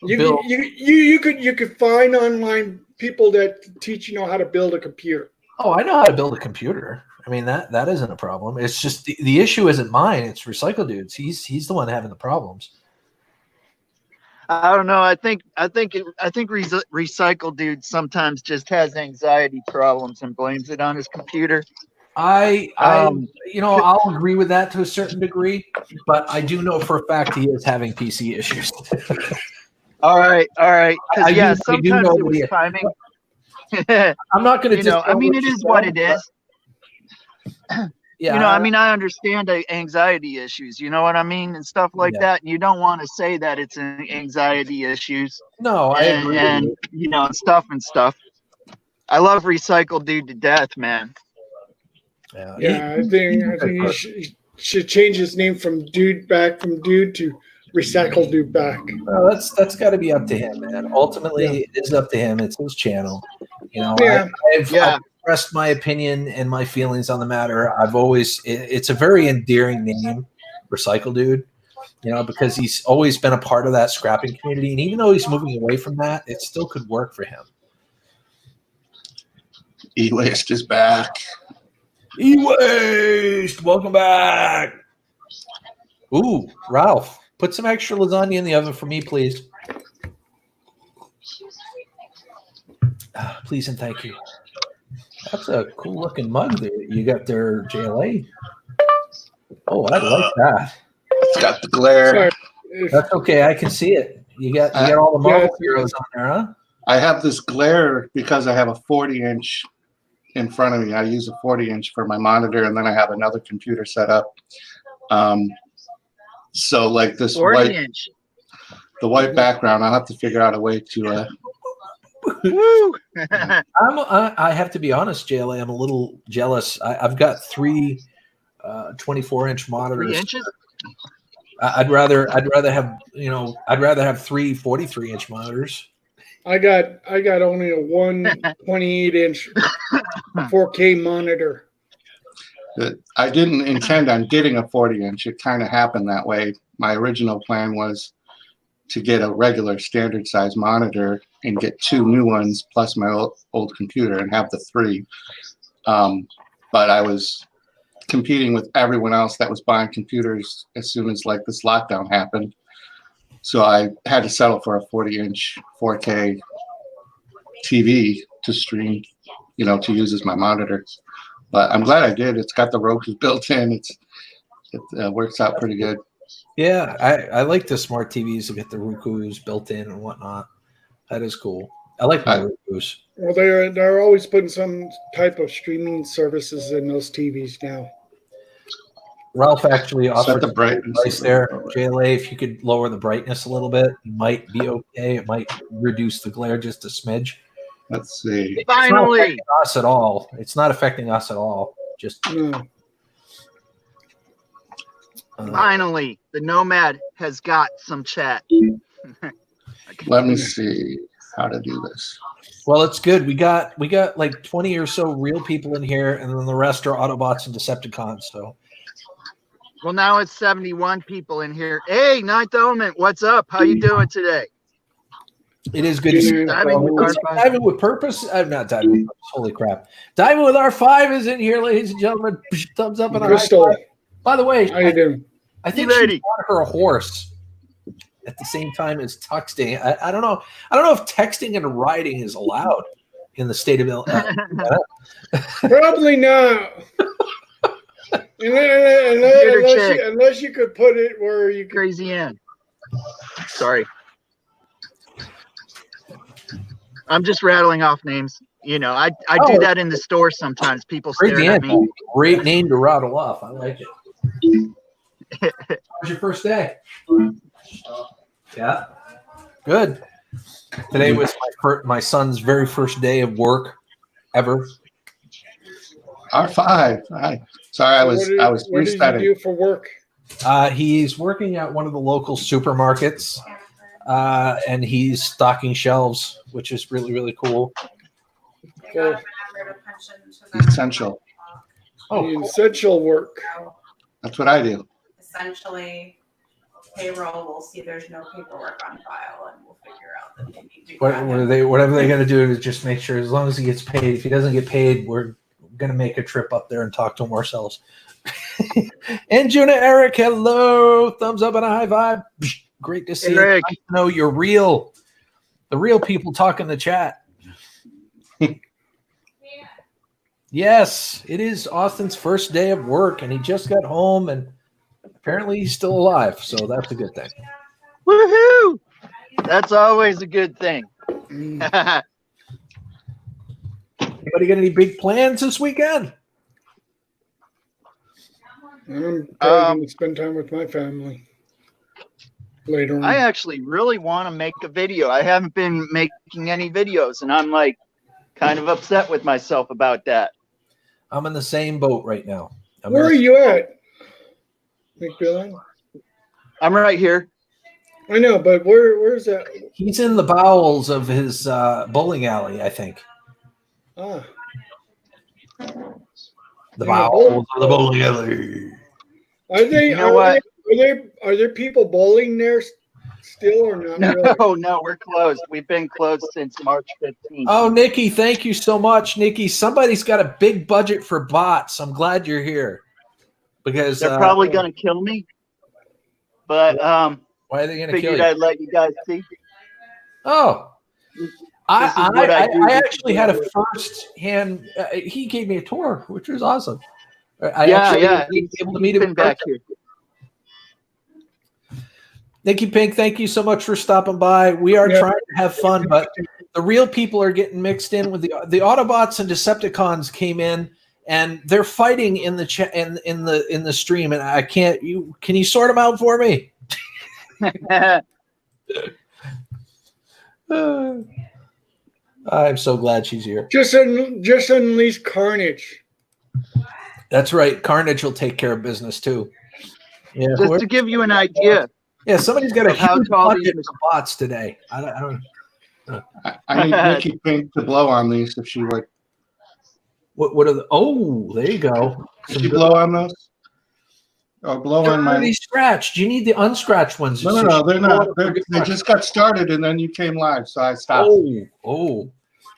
Bill. You could find online people that teach you how to build a computer. Oh, I know how to build a computer. I mean, that isn't a problem. It's just the issue isn't mine. It's Recycle Dude's. He's the one having the problems. I don't know. I think Recycle Dude sometimes just has anxiety problems and blames it on his computer. I'll agree with that to a certain degree, but I do know for a fact he is having PC issues. All right. Because I do sometimes know it was that he- timing. I'm not going to. I mean, it is what it is. Yeah, I understand anxiety issues, you know what I mean, and stuff like that. And you don't want to say that it's an anxiety issues. No, I agree. And stuff. I love Recycle Dude to death, man. Yeah, I think he should change his name from Dude to Recycle Dude back. Well, that's got to be up to him, man. Ultimately, it is up to him. It's his channel. I've expressed my opinion and my feelings on the matter. It's a very endearing name, Recycle Dude, because he's always been a part of that scrapping community. And even though he's moving away from that, it still could work for him. E-Waste is back. E-Waste, welcome back. Ooh, Ralph, put some extra lasagna in the oven for me, please. Please and thank you. That's a cool looking mug there. You got their JLA. Oh, I like that. It's got the glare. Sorry. That's okay. I can see it. You got all the Marvel heroes on there, huh? I have this glare because I have a 40-inch in front of me. I use a 40-inch for my monitor, and then I have another computer set up. So like this 40-inch. The white background, I'll have to figure out a way to. Woo! I have to be honest, JLA. I'm a little jealous. I've got three 24-inch monitors. 3 inches? I'd rather have three 43-inch monitors. I got only a 128-inch 4K monitor. I didn't intend on getting a 40-inch. It kind of happened that way. My original plan was to get a regular standard size monitor and get 2 new ones plus my old computer and have the 3. But I was competing with everyone else that was buying computers as soon as like this lockdown happened. So I had to settle for a 40-inch 4K TV to stream, to use as my monitor. But I'm glad I did. It's got the Roku built in. It works out pretty good. Yeah, I like the smart TVs that get the Roku's built in and whatnot. That is cool. I like my Roku's. Well, they're always putting some type of streaming services in those TVs now. Ralph actually offered the brightness there, JLA. If you could lower the brightness a little bit, it might be okay. It might reduce the glare just a smidge. Let's see. Finally, it's not affecting us at all. It's not affecting us at all. Just finally, the Nomad has got some chat. Let me see how to do this. Well, it's good. We got like 20 or so real people in here, and then the rest are Autobots and Decepticons. So. Well, now it's 71 people in here. Hey, Ninth Element, what's up? How you doing today? It is good to see you. Diving with Purpose? I'm not diving with Purpose. Holy crap. Diving with R5 is in here, ladies and gentlemen. Thumbs up and a high five. By the way, how you doing? I think she bought her a horse at the same time as texting. I don't know. I don't know if texting and riding is allowed in the state of Illinois. Probably not. Unless you could put it where you could. Crazy Ann. Sorry. I'm just rattling off names. I do that in the store sometimes. People stare at me. Great name to rattle off. I like it. How was your first day? Yeah. Good. Today was my son's very first day of work ever. R5. Sorry, I was what does he resetting. do for work? He's working at one of the local supermarkets, and he's stocking shelves, which is really, really cool. Cool. Essential. Oh, Essential work. That's what I do. Essentially, payroll will see there's no paperwork on file, and we'll figure out that they need to. whatever they got to do to just make sure, as long as he gets paid. If he doesn't get paid, we're gonna make a trip up there and talk to him ourselves. And Juna Eric, hello, thumbs up and a high vibe. Great to see you. Eric. Nice to know you're real. The real people talk in the chat. Yes, it is Austin's first day of work, and he just got home, and apparently he's still alive, so that's a good thing. Woohoo! That's always a good thing. Anybody got any big plans this weekend? I'm probably going to spend time with my family later on. I actually really want to make a video. I haven't been making any videos, and I'm like kind of upset with myself about that. I'm in the same boat right now. Where are you at, McBillan? I'm right here. I know, but where's that? He's in the bowels of his bowling alley, I think. Ah, The bowels of the bowling alley. are they? You know what? Are there people bowling there still or not? No, really? no, we're closed. We've been closed since March 15th. Oh, Nikki, thank you so much, Nikki. Somebody's got a big budget for bots. I'm glad you're here because They're probably going to kill me, but why are they going to kill figured you? I'd let you guys see. Oh, what I do. I actually had a first-hand. He gave me a tour, which was awesome. I Yeah, was able to meet he's him been back here. Nikki Pink, thank you so much for stopping by. We are trying to have fun, but the real people are getting mixed in with the Autobots and Decepticons came in, and they're fighting in the chat in the stream, and I can't. Can you sort them out for me? I'm so glad she's here. Just unleash carnage. That's right. Carnage will take care of business too. Yeah, Just to give you an idea. yeah. Somebody's got a How huge tall budget these- for bots today. I don't. I need Nikki Pink to blow on these if she would. What are the? Oh, there you go. Could you blow on those? Or blow They're on my. already scratched. You need the unscratched ones. No, they're not. They just got started and then you came live, so I stopped. Oh,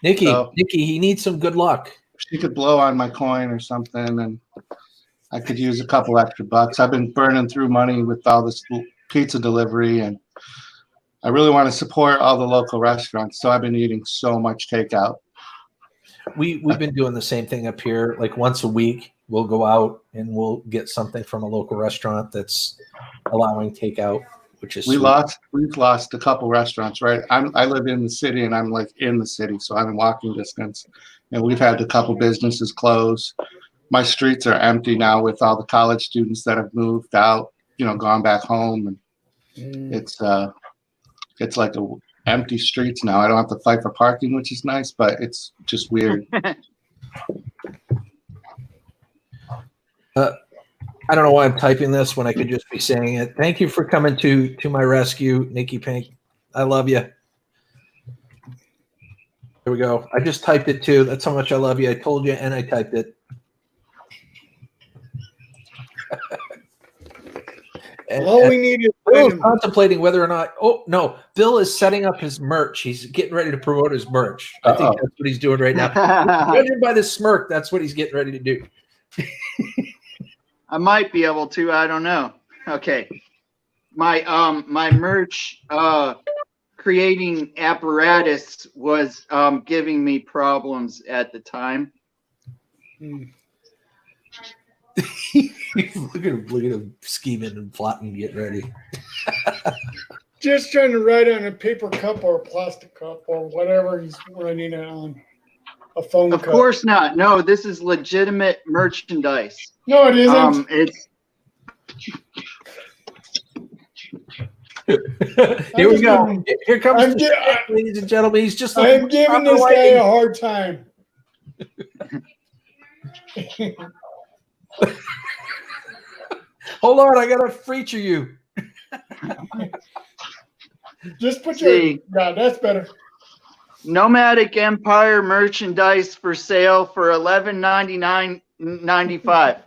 Nikki, So- Nikki, he needs some good luck. She could blow on my coin or something, and I could use a couple extra bucks. I've been burning through money with all this pizza delivery, and I really want to support all the local restaurants. So I've been eating so much takeout. We've been doing the same thing up here. Like once a week, we'll go out and we'll get something from a local restaurant that's allowing takeout, which is We've sweet. lost a couple restaurants, right? I live in the city, and I'm like in the city, so I'm in walking distance. And we've had a couple businesses close. My streets are empty now with all the college students that have moved out, gone back home, and it's like empty streets now. I don't have to fight for parking, which is nice, but it's just weird. I don't know why I'm typing this when I could just be saying it. Thank you for coming to my rescue, Nikki Pink. I love you. There we go. I just typed it too. That's how much I love you. I told you, and I typed it. All we need is Bill's contemplating whether or not. Oh no, Bill is setting up his merch. He's getting ready to promote his merch. I think that's what he's doing right now. Judging by the smirk, that's what he's getting ready to do. I might be able to. I don't know. Okay. My merch creating apparatus was giving me problems at the time. Look at him scheming and plotting, getting ready. just trying to write on a paper cup or a plastic cup or whatever he's writing it on. A phone Of cup. course not. No, this is legitimate merchandise. No, it isn't. It's Here we go. Here comes ladies and gentlemen. He's just. I'm giving this guy a hard time. Hold on, I gotta feature you. Just put your. See. Yeah, that's better. Nomadic Empire merchandise for sale for $11.99.95.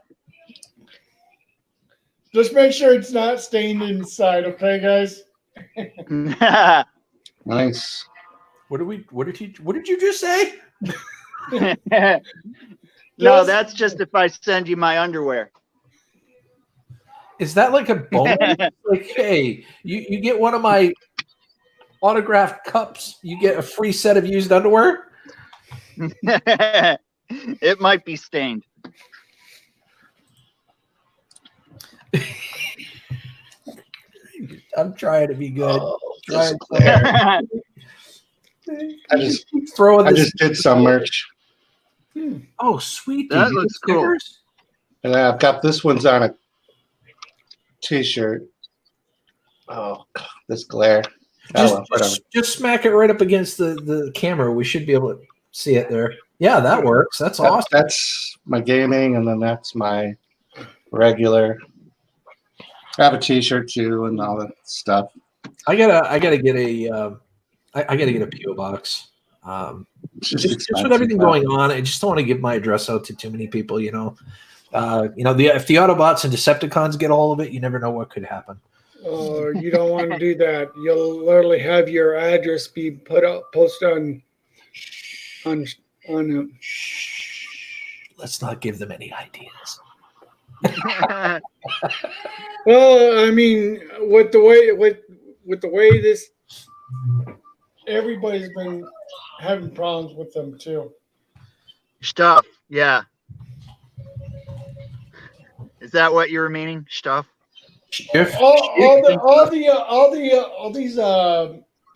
Just make sure it's not stained inside, okay, guys? Nice. What did you just say? No, that's just if I send you my underwear. Is that like a bonus? Like, hey, you get one of my autographed cups, you get a free set of used underwear? It might be stained. I'm trying to be good. This Trying glare. I just throwing I this. just did some merch. Oh, sweet. That dude. You looks get stickers? And I've got this one's on a t-shirt. Oh, this glare. Just smack it right up against the camera. We should be able to see it there. Yeah, that works. That's awesome. That's my gaming, and then that's my regular. I have a t-shirt too, and all that stuff. I gotta get a PO box. It's Just with everything going on, I just don't want to give my address out to too many people. If the Autobots and Decepticons get all of it, you never know what could happen. You don't want to do that. You'll literally have your address be posted on. Let's not give them any ideas. Well, I mean, with the way this, everybody's been having problems with them too. Stuff, yeah. Is that what you were meaning? Stuff? All these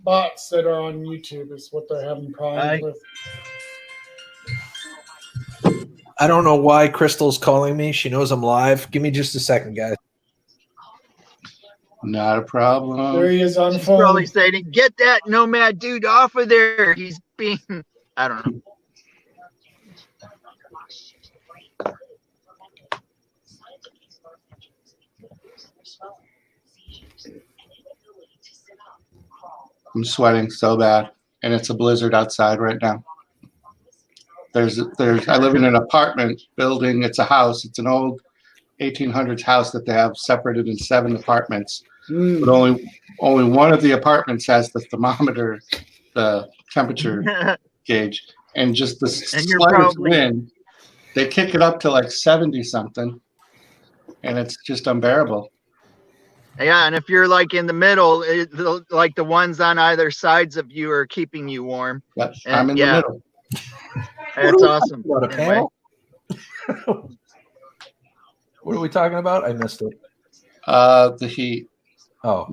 bots that are on YouTube is what they're having problems with. I don't know why Crystal's calling me. She knows I'm live. Give me just a second, guys. Not a problem. There he is on the She's phone. probably saying, "Get that nomad dude off of there. He's being," I don't know. I'm sweating so bad, and it's a blizzard outside right now. I live in an apartment building. It's a house. It's an old 1800s house that they have separated in 7 apartments. But only one of the apartments has the thermometer, the temperature gauge, and just the slightest wind, they kick it up to like 70 something, and it's just unbearable. Yeah, and if you're like in the middle, like the ones on either sides of you are keeping you warm. But I'm in the middle. That's awesome. What, a panel? What are we talking about? I missed it. The heat. Oh,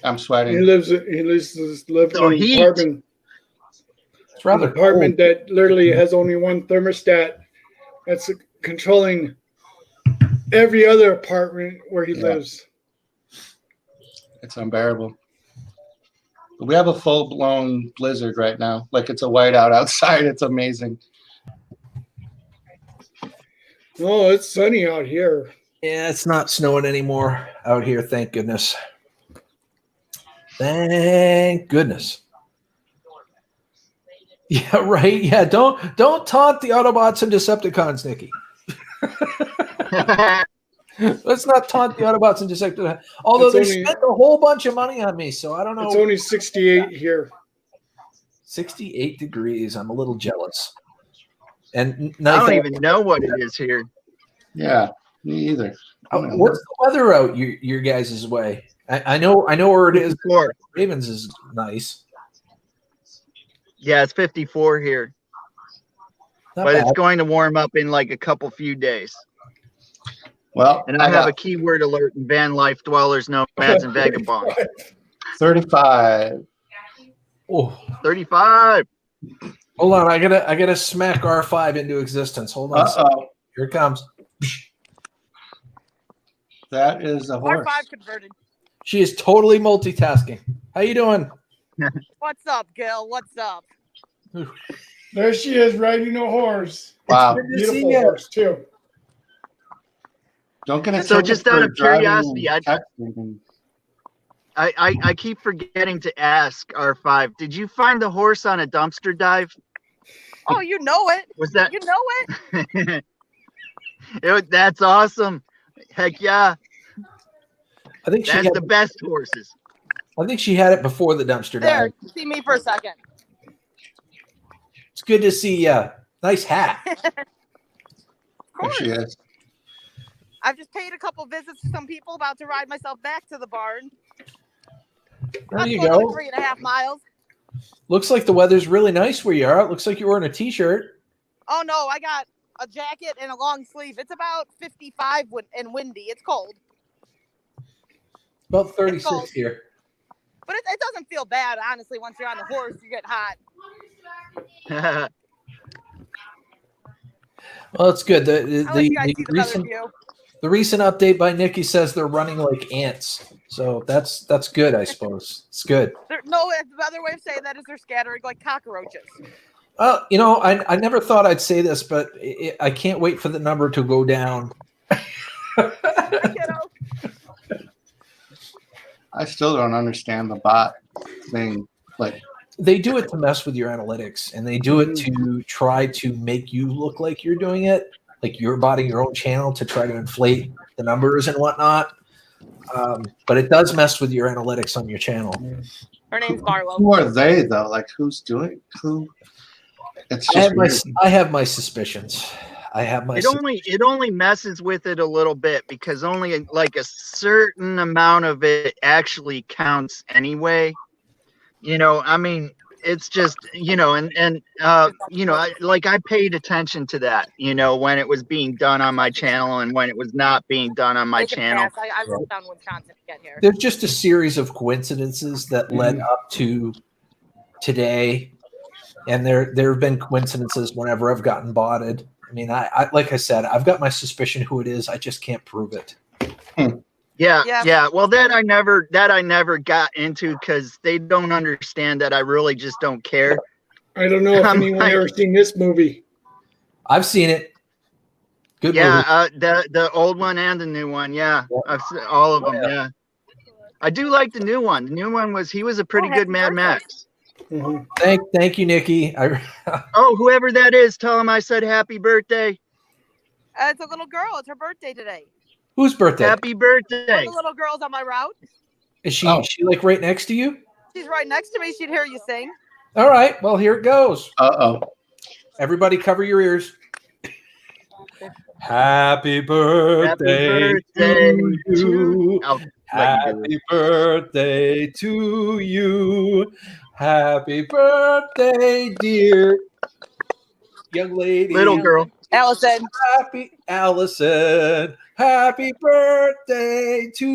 I'm sweating. He lives in an apartment. it's rather An apartment that literally has only one thermostat that's controlling every other apartment where he lives. It's unbearable. We have a full-blown blizzard right now. Like it's a whiteout outside. It's amazing. Oh, it's sunny out here. Yeah, it's not snowing anymore out here. Thank goodness. Thank goodness. Yeah, right. Yeah, don't taunt the Autobots and Decepticons, Nikki. Let's not taunt the Autobots and Decepticons. Although they spent a whole bunch of money on me, so I don't know. It's only 68 here. 68 degrees. I'm a little jealous. And I don't even know what it is here. Yeah, me either. What's the weather out your guys' way? I know where it is. Ravens is nice. Yeah, it's 54 here. But it's going to warm up in like a couple few days. Well, and I have a keyword alert in van life dwellers, nomads, and vagabonds. 35. Oh, 35. Hold on, I gotta smack R5 into existence. Hold on. Here it comes. That is a horse. R5 converted. She is totally multitasking. How you doing? What's up, Gil? What's up? There she is riding a horse. Wow. Good to see Beautiful ya. horse too. Don't get a So ticket just for out of driving curiosity, and texting. I keep forgetting to ask R5. Did you find the horse on a dumpster dive? Oh, you know it. Was that? You know it. That's awesome. Heck yeah. I think she That's had, the best horses. I think she had it before the dumpster There, dive. see me for a second. It's good to see ya. Nice hat. There she is. I've just paid a couple visits to some people, about to ride myself back to the barn. There That's you going go. 3.5 miles. Looks like the weather's really nice where you are. It looks like you're wearing a t-shirt. Oh no, I got a jacket and a long sleeve. It's about 55 and windy. It's cold, About 36 cold. here. but it doesn't feel bad, honestly. Once you're on the horse, you get hot. Well, it's good. I'll let you guys see the better recent, view. the recent update by Nikki says they're running like ants. So that's good, I suppose. It's good. No, the other way of saying that is they're scattering like cockroaches. You know, I never thought I'd say this, but I can't wait for the number to go down. You know? I still don't understand the bot thing. Like, They do it to mess with your analytics, and they do it to try to make you look like you're doing it, like you're botting your own channel to try to inflate the numbers and whatnot. But it does mess with your analytics on your channel. Her name's Barlow. who are they though? Like, who's doing who? It's I just have my weird. I have my suspicions. I have my It only messes with it a little bit because only like a certain amount of it actually counts anyway. You know, I mean, it's just, you know, and you know, I paid attention to that, you know, when it was being done on my channel and when it was not being done on my They can channel. pass. I wrote down Wisconsin to get here. There's just a series of coincidences that led up to today, and there have been coincidences whenever I've gotten botted. I mean, I like I said, I've got my suspicion who it is. I just can't prove it. Yeah, Yeah. yeah. Well, that I never got into because they don't understand that I really just don't care. I don't know if I'm anyone like- ever seen this movie. I've seen it. Good Yeah, movie. the old one and the new one. Yeah, Yeah. I've seen all of them. Yeah. Yeah, I do like the new one. The new one he was a pretty good happy Mad birthday. Max. Mhm. Thank you, Nikki. Oh, whoever that is, tell him I said happy birthday. It's a little girl. It's her birthday today. Whose birthday? Happy One birthday. of the little girls on my route. Is she? Oh. She like right next to you? She's right next to me. She'd hear you sing. All right. Well, here it goes. Uh-oh. Everybody, cover your ears. Happy birthday, birthday to to- you. I'll let you do it. Happy birthday to you. Happy birthday, dear young lady. Little girl. Allison. Happy Allison. Happy birthday to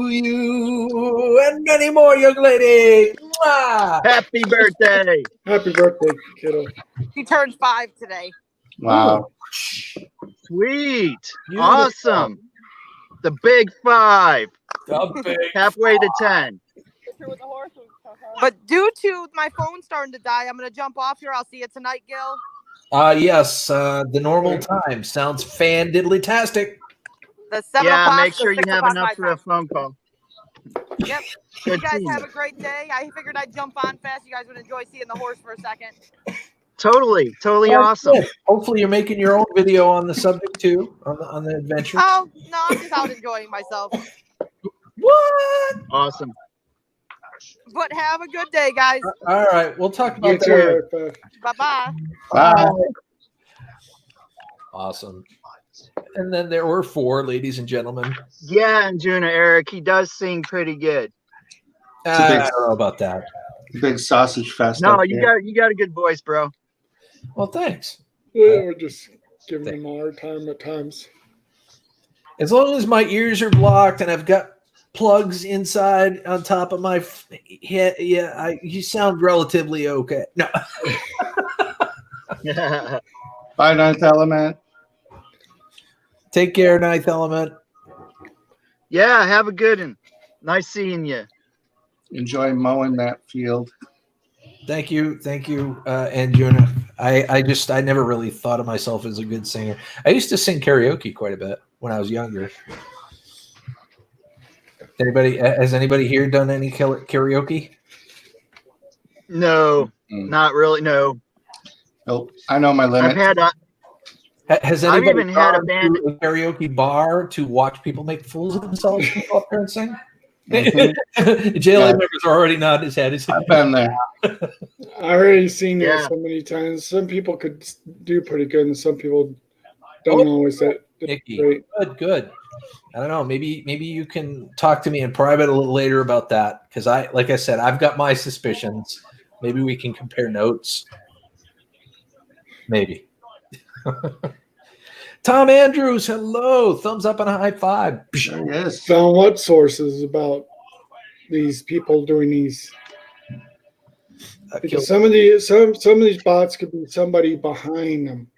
you. And many more, young lady. Mwah! Happy birthday. Happy birthday, kiddo. She turned 5 today. Wow. Sweet. Beautiful. Awesome. The big 5. The big Halfway to 10. But due to my phone starting to die, I'm going to jump off here. I'll see you tonight, Gil. Yes, the normal time sounds fan-diddly-tastic. The 7 Yeah, o'clock. make to sure you 6 have o'clock enough my for a time. phone call. Yep. You Good guys seeing have you. a great day. I figured I'd jump on fast. You guys would enjoy seeing the horse for a second. Totally Oh, awesome. good. Hopefully, you're making your own video on the subject too, on the adventure. Oh, no, I'm just out enjoying myself. What? Awesome. But have a good day, guys. All right, we'll talk You about that. too, Eric. Bye-bye. Bye. Awesome. And then there were 4, ladies and gentlemen. Yeah, and Juna, Eric, he does sing pretty good. a big- I don't know about that. Big sausage fest. No, up you there. got a good voice, bro. Well, thanks. We're just giving them a hard time at times. As long as my ears are blocked and I've got plugs inside on top of my head, yeah, you sound relatively okay. No, Bye, Ninth Element. take care, Ninth Element. Yeah, have a good one. Nice seeing you. Enjoy mowing that field. Thank you, and Juna. I never really thought of myself as a good singer. I used to sing karaoke quite a bit when I was younger. Has anybody here done any karaoke? No, not really. No. Nope. I know my limit. Has I've anybody even had a band to a karaoke bar to watch people make fools of themselves and go up there and sing? JLA members are already nodding his head. I've been there. I already seen that so many times. Some people could do pretty good, and some people don't always. Nikki, good. I don't know. Maybe you can talk to me in private a little later about that, because like I said, I've got my suspicions. Maybe we can compare notes. Maybe. Tom Andrews, hello. Thumbs up and a high five. Yes. Found what sources about these people doing these? Because some of these bots could be somebody behind them.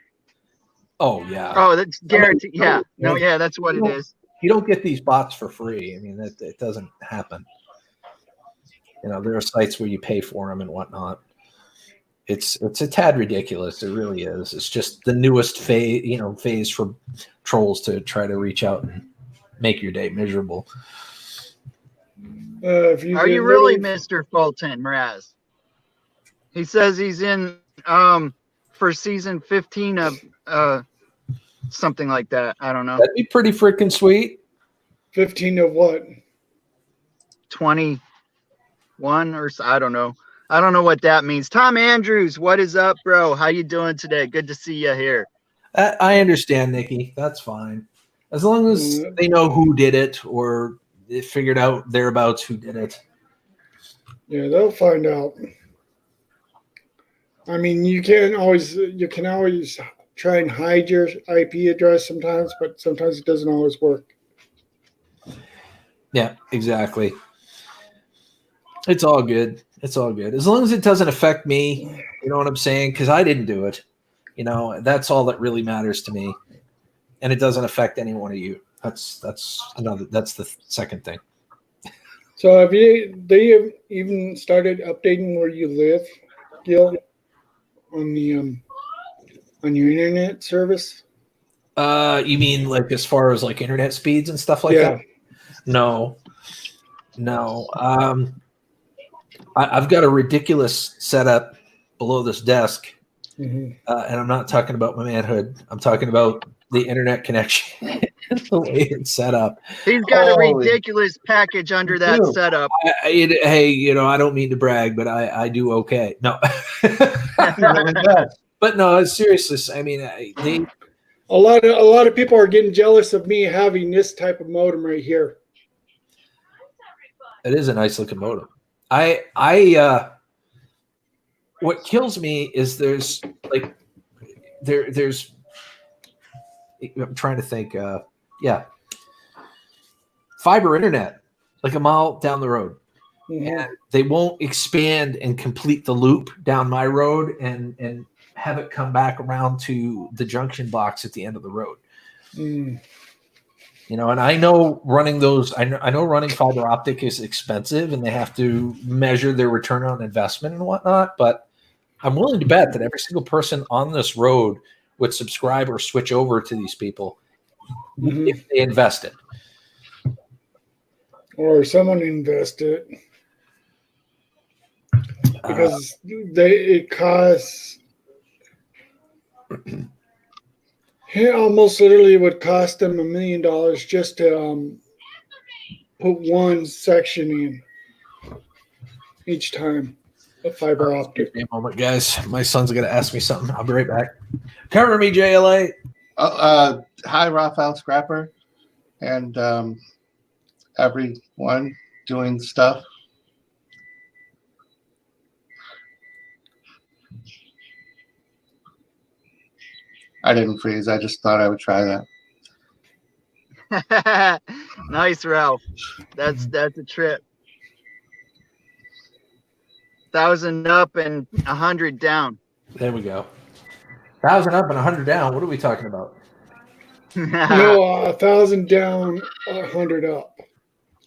Oh yeah. Oh, that's guaranteed. Yeah. No, yeah, that's what it is. You don't get these bots for free. I mean, it doesn't happen. There are sites where you pay for them and whatnot. It's a tad ridiculous. It really is. It's just the newest phase for trolls to try to reach out and make your day miserable. Are you really Mr. Fulton, Mraz? He says he's in for season 15 of something like that. I don't know. That'd be pretty freaking sweet. 15 of what? 21 or I don't know. I don't know what that means. Tom Andrews, what is up, bro? How you doing today? Good to see you here. I understand, Nikki. That's fine. As long as they know who did it or they figured out thereabouts who did it. Yeah, they'll find out. I mean, you can always try and hide your IP address sometimes, but sometimes it doesn't always work. Yeah, exactly. It's all good. It's all good. As long as it doesn't affect me, you know what I'm saying? Because I didn't do it. That's all that really matters to me. And it doesn't affect any one of you. That's the second thing. So have they even started updating where you live, Gil, on your internet service? You mean like as far as like internet speeds and stuff like that? No. I've got a ridiculous setup below this desk, and I'm not talking about my manhood. I'm talking about the internet connection, the way it's set up. He's got a ridiculous package under that setup. Hey, I don't mean to brag, but I do okay. No, but no, seriously. I mean, a lot of people are getting jealous of me having this type of modem right here. It is a nice looking modem. What kills me is there's I'm trying to think. Fiber internet, like a mile down the road, and they won't expand and complete the loop down my road and have it come back around to the junction box at the end of the road. And I know running those. I know running fiber optic is expensive, and they have to measure their return on investment and whatnot. But I'm willing to bet that every single person on this road would subscribe or switch over to these people if they invested, or someone invested, because it costs. It almost literally would cost them $1 million just to put one section in each time, a fiber optic. Give me a moment, guys. My son's going to ask me something. I'll be right back. Cover me, JLA. Hi, Raphael Scrapper, and everyone doing stuff. I didn't freeze. I just thought I would try that. Nice, Ralph. That's a trip. 1,000 up and 100 down. There we go. 1,000 up and 100 down. What are we talking about? No, 1,000 down, 100 up.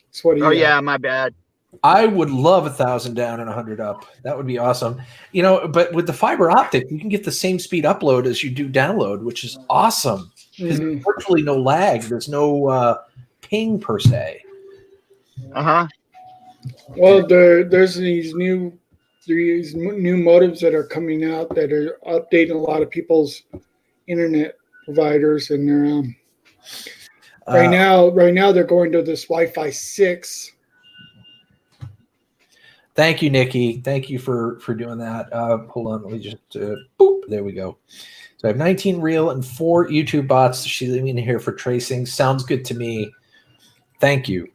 That's what he. Oh yeah, my bad. I would love 1,000 down and 100 up. That would be awesome. You know, but with the fiber optic, you can get the same speed upload as you do download, which is awesome. Because there's virtually no lag. There's no ping per se. Uh-huh. Well, there's these new modems that are coming out that are updating a lot of people's internet providers, and they're right now they're going to this Wi-Fi 6. Thank you, Nikki. Thank you for doing that. Hold on, let me just boop. There we go. So I have 19 real and 4 YouTube bots. She's leaving here for tracing. Sounds good to me. Thank you.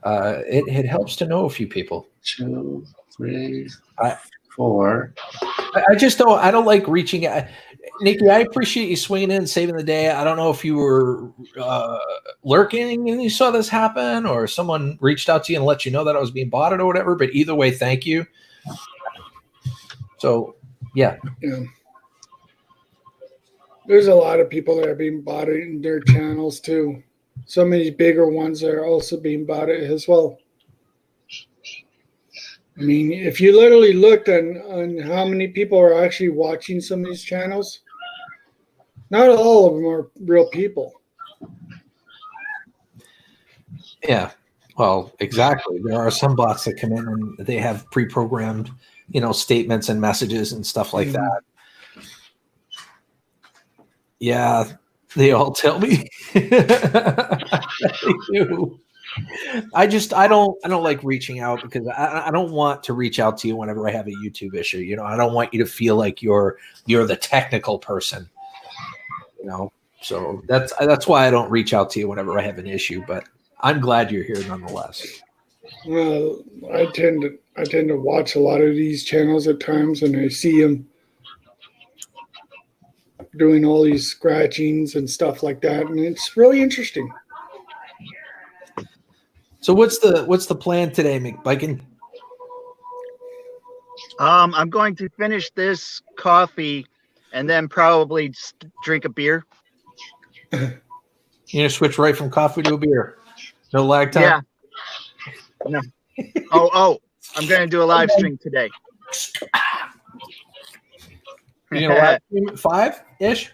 It helps to know a few people. 2, 3, 4. I just don't. I don't like reaching out. Nikki, I appreciate you swinging in and saving the day. I don't know if you were lurking and you saw this happen, or someone reached out to you and let you know that I was being botted or whatever. But either way, thank you. So, yeah. There's a lot of people that are being botted in their channels too. Some of these bigger ones are also being botted as well. I mean, if you literally looked on how many people are actually watching some of these channels, not all of them are real people. Yeah, well, exactly. There are some bots that come in and they have pre-programmed, statements and messages and stuff like that. Yeah, they all tell me. They do. I don't like reaching out because I don't want to reach out to you whenever I have a YouTube issue. I don't want you to feel like you're the technical person. So that's why I don't reach out to you whenever I have an issue. But I'm glad you're here nonetheless. Well, I tend to watch a lot of these channels at times, and I see them doing all these scratchings and stuff like that, and it's really interesting. So what's the plan today, McBikin? I'm going to finish this coffee and then probably drink a beer. You're gonna switch right from coffee to a beer. No lag time. Yeah. No. Oh, I'm gonna do a live stream today. You're gonna live stream at 5-ish?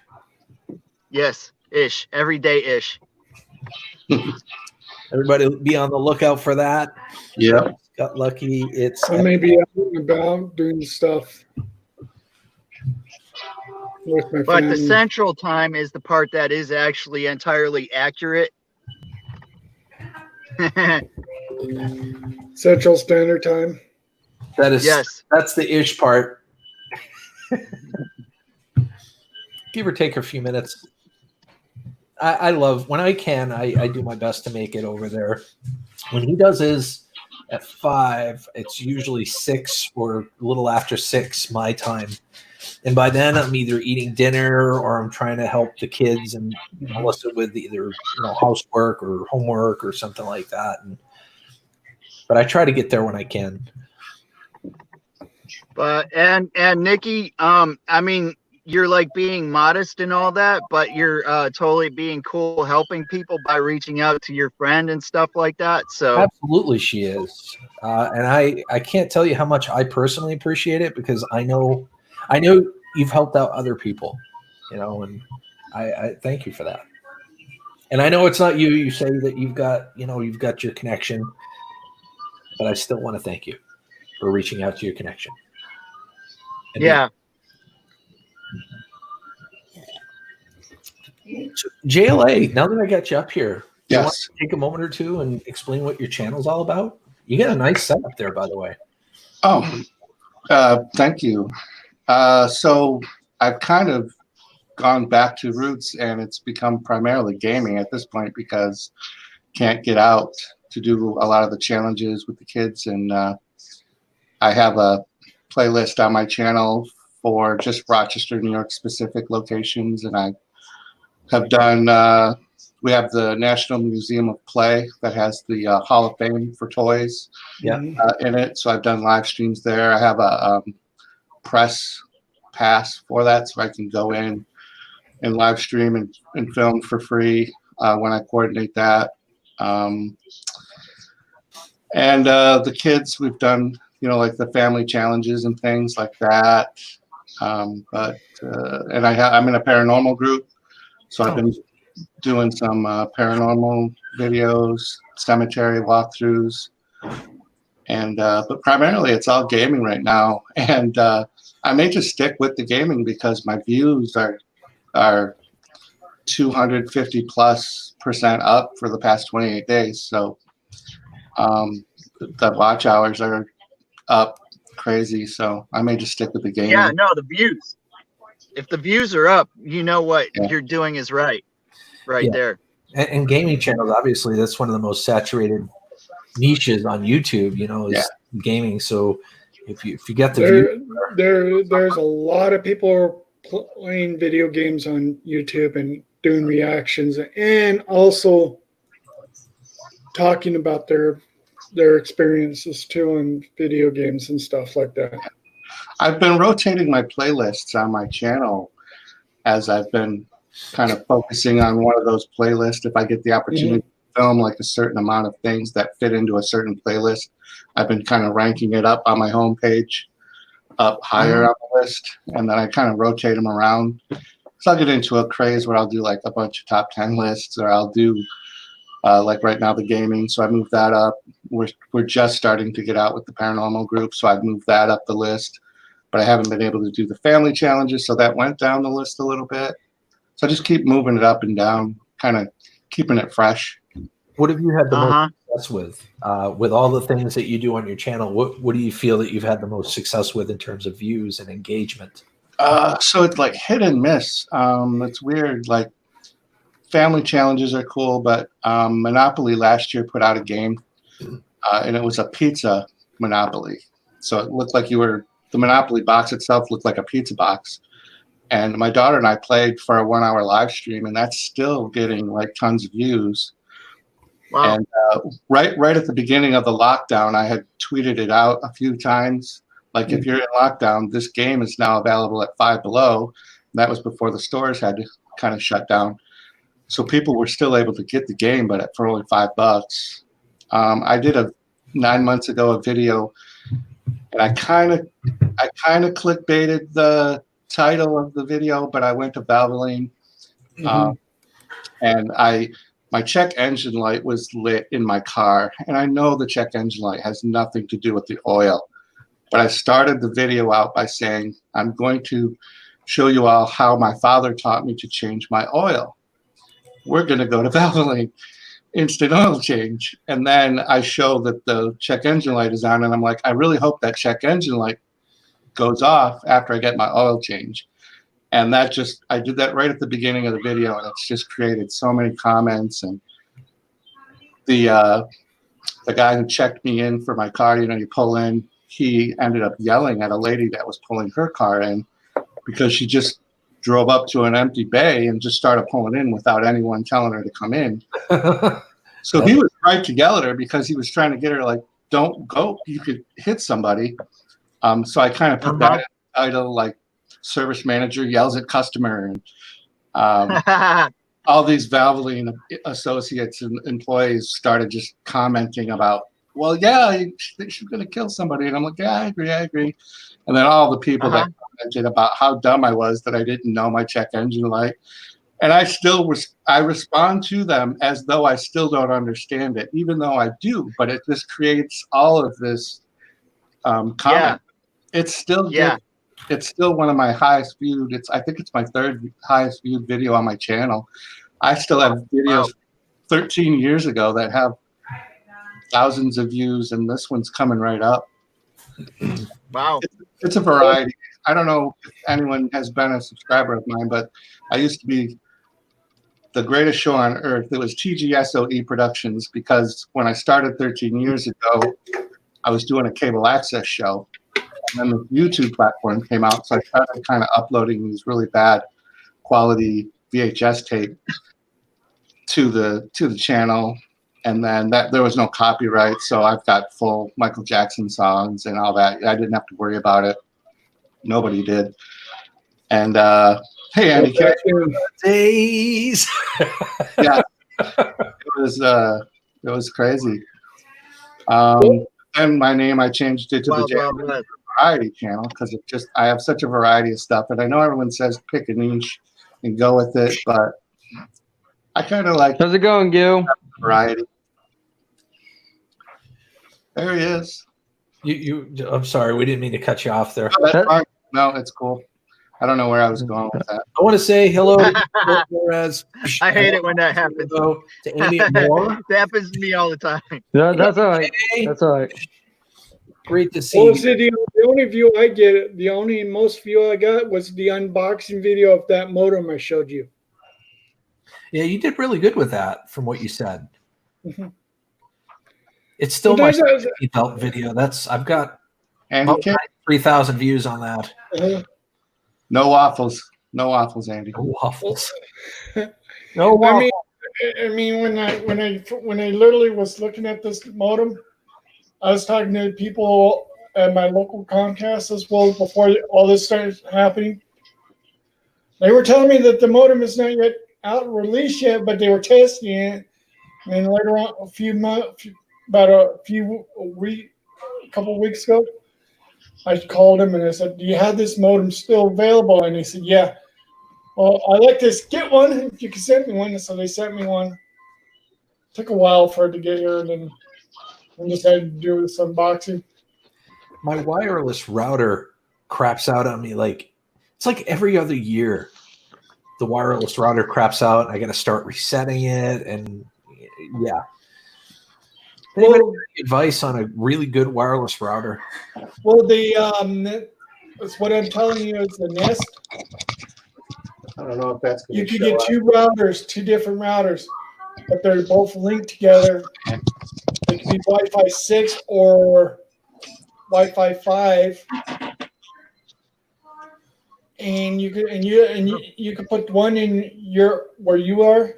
Yes, ish. Every day ish. Everybody be on the lookout for that. Yeah. Got lucky. I may be out and about doing stuff with my But family. the central time is the part that is actually entirely accurate. Central Standard Time. That is, yes. That's the ish part. Give or take a few minutes. I love when I can. I do my best to make it over there. When he does his at 5, it's usually 6 or a little after 6 my time, and by then I'm either eating dinner or I'm trying to help the kids and Melissa with either housework or homework or something like that. But I try to get there when I can. But and Nikki, I mean, you're like being modest and all that, but you're totally being cool, helping people by reaching out to your friend and stuff like that. So absolutely, she is, and I can't tell you how much I personally appreciate it, because I know you've helped out other people, and I thank you for that. And I know it's not you. You say that you've got your connection, but I still want to thank you for reaching out to your connection. And yeah. So JLA, now that I got you up here, Yes. you want to take a moment or two and explain what your channel's all about? You got a nice setup there, by the way. Oh, thank you. So I've kind of gone back to roots, and it's become primarily gaming at this point because can't get out to do a lot of the challenges with the kids. And I have a playlist on my channel for just Rochester, New York specific locations. And I have done, we have the National Museum of Play that has the Hall of Fame for toys in it. So I've done live streams there. I have a press pass for that, so I can go in and live stream and film for free when I coordinate that. And the kids, we've done, you know, like the family challenges and things like that. And I'm in a paranormal group, so I've been doing some paranormal videos, cemetery walkthroughs, and but primarily it's all gaming right now. And I may just stick with the gaming because my views are 250+% up for the past 28 days. So the watch hours are up crazy. So I may just stick with the gaming. Yeah, no, the views. If the views are up, you know what you're doing is right there. And gaming channels, obviously, that's one of the most saturated niches on YouTube, you know, is gaming. So if you get the there's a lot of people playing video games on YouTube and doing reactions and also talking about their experiences too in video games and stuff like that. I've been rotating my playlists on my channel as I've been kind of focusing on one of those playlists. If I get the opportunity to film like a certain amount of things that fit into a certain playlist, I've been kind of ranking it up on my homepage, up higher on the list, and then I kind of rotate them around. So I'll get into a craze where I'll do like a bunch of top 10 lists, or I'll do like right now the gaming. So I moved that up. We're just starting to get out with the paranormal group, so I've moved that up the list. But I haven't been able to do the family challenges, so that went down the list a little bit. So I just keep moving it up and down, kind of keeping it fresh. What have you had the most success with all the things that you do on your channel? What do you feel that you've had the most success with in terms of views and engagement? So it's like hit and miss. It's weird. Like family challenges are cool, but Monopoly last year put out a game, and it was a pizza Monopoly. So it looked like the Monopoly box itself looked like a pizza box. And my daughter and I played for a 1-hour live stream, and that's still getting like tons of views. Wow. And right at the beginning of the lockdown, I had tweeted it out a few times. Like, if you're in lockdown, this game is now available at $5 below. That was before the stores had to kind of shut down. So people were still able to get the game, but for only $5. I did 9 months ago a video, and I kind of clickbaited the title of the video, but I went to Valvoline, and my check engine light was lit in my car, and I know the check engine light has nothing to do with the oil, but I started the video out by saying, I'm going to show you all how my father taught me to change my oil. We're going to go to Valvoline instant oil change. And then I show that the check engine light is on, and I'm like, I really hope that check engine light goes off after I get my oil change. And I did that right at the beginning of the video, and it's just created so many comments. And the guy who checked me in for my car, you pull in, he ended up yelling at a lady that was pulling her car in because she just drove up to an empty bay and just started pulling in without anyone telling her to come in. So he was right to yell at her because he was trying to get her like, don't go, you could hit somebody. So I kind of put that title, like, service manager yells at customer, and all these Valvoline associates and employees started just commenting about, well, yeah, she's going to kill somebody. And I'm like, yeah, I agree. And then all the people that commented about how dumb I was that I didn't know my check engine light. And I respond to them as though I still don't understand it, even though I do. But it just creates all of this comment. Yeah. It's still good. It's still one of my highest viewed. I think it's my third highest viewed video on my channel. I still have videos 13 years ago that have thousands of views, and this one's coming right up. Wow. It's a variety. I don't know if anyone has been a subscriber of mine, but I used to be the greatest show on earth. It was TGSOE Productions, because when I started 13 years ago, I was doing a cable access show. And then the YouTube platform came out, so I started kind of uploading these really bad quality VHS tape to the channel, and then there was no copyright, so I've got full Michael Jackson songs and all that. I didn't have to worry about it. Nobody did. And hey, Andy, days. Yeah, it was crazy. And my name, I changed it to Wild, the Wild West. Variety channel because I have such a variety of stuff. And I know everyone says pick a niche and go with it, but I kind of like How's it going, Gil? variety. There he is. I'm sorry, we didn't mean to cut you off there. Oh, that's fine. No, it's cool. I don't know where I was going with that. I want to say hello to Perez. I hate it when that happens. Hello to Amy Moore. That happens to me all the time. That's all right. That's all right. Great to see Well, you. see, the only view I get, the only most view I got was the unboxing video of that modem I showed you. Yeah, you did really good with that from what you said. Mm-hmm. It's still Well, my there's belt video. I've got And about 3,000 views on that. no waffles. No waffles, Andy. No waffles. No waffles. I mean, when I literally was looking at this modem, I was talking to people at my local Comcast as well before all this started happening. They were telling me that the modem is not yet out released yet, but they were testing it. And later on, a couple of weeks ago, I called him and I said, "Do you have this modem still available?" And he said, "Yeah." Well, I like this. Get one if you can send me one. So they sent me one. Took a while for it to get here, and then I decided to do this unboxing. My wireless router craps out on me it's like every other year. The wireless router craps out. I got to start resetting it, and yeah. Anybody got any advice on a really good wireless router? Well, that's what I'm telling you is the Nest. I don't know if that's going You to can get two different routers, but they're both linked together. They can be Wi-Fi 6 or Wi-Fi 5, and you can put one in where you are,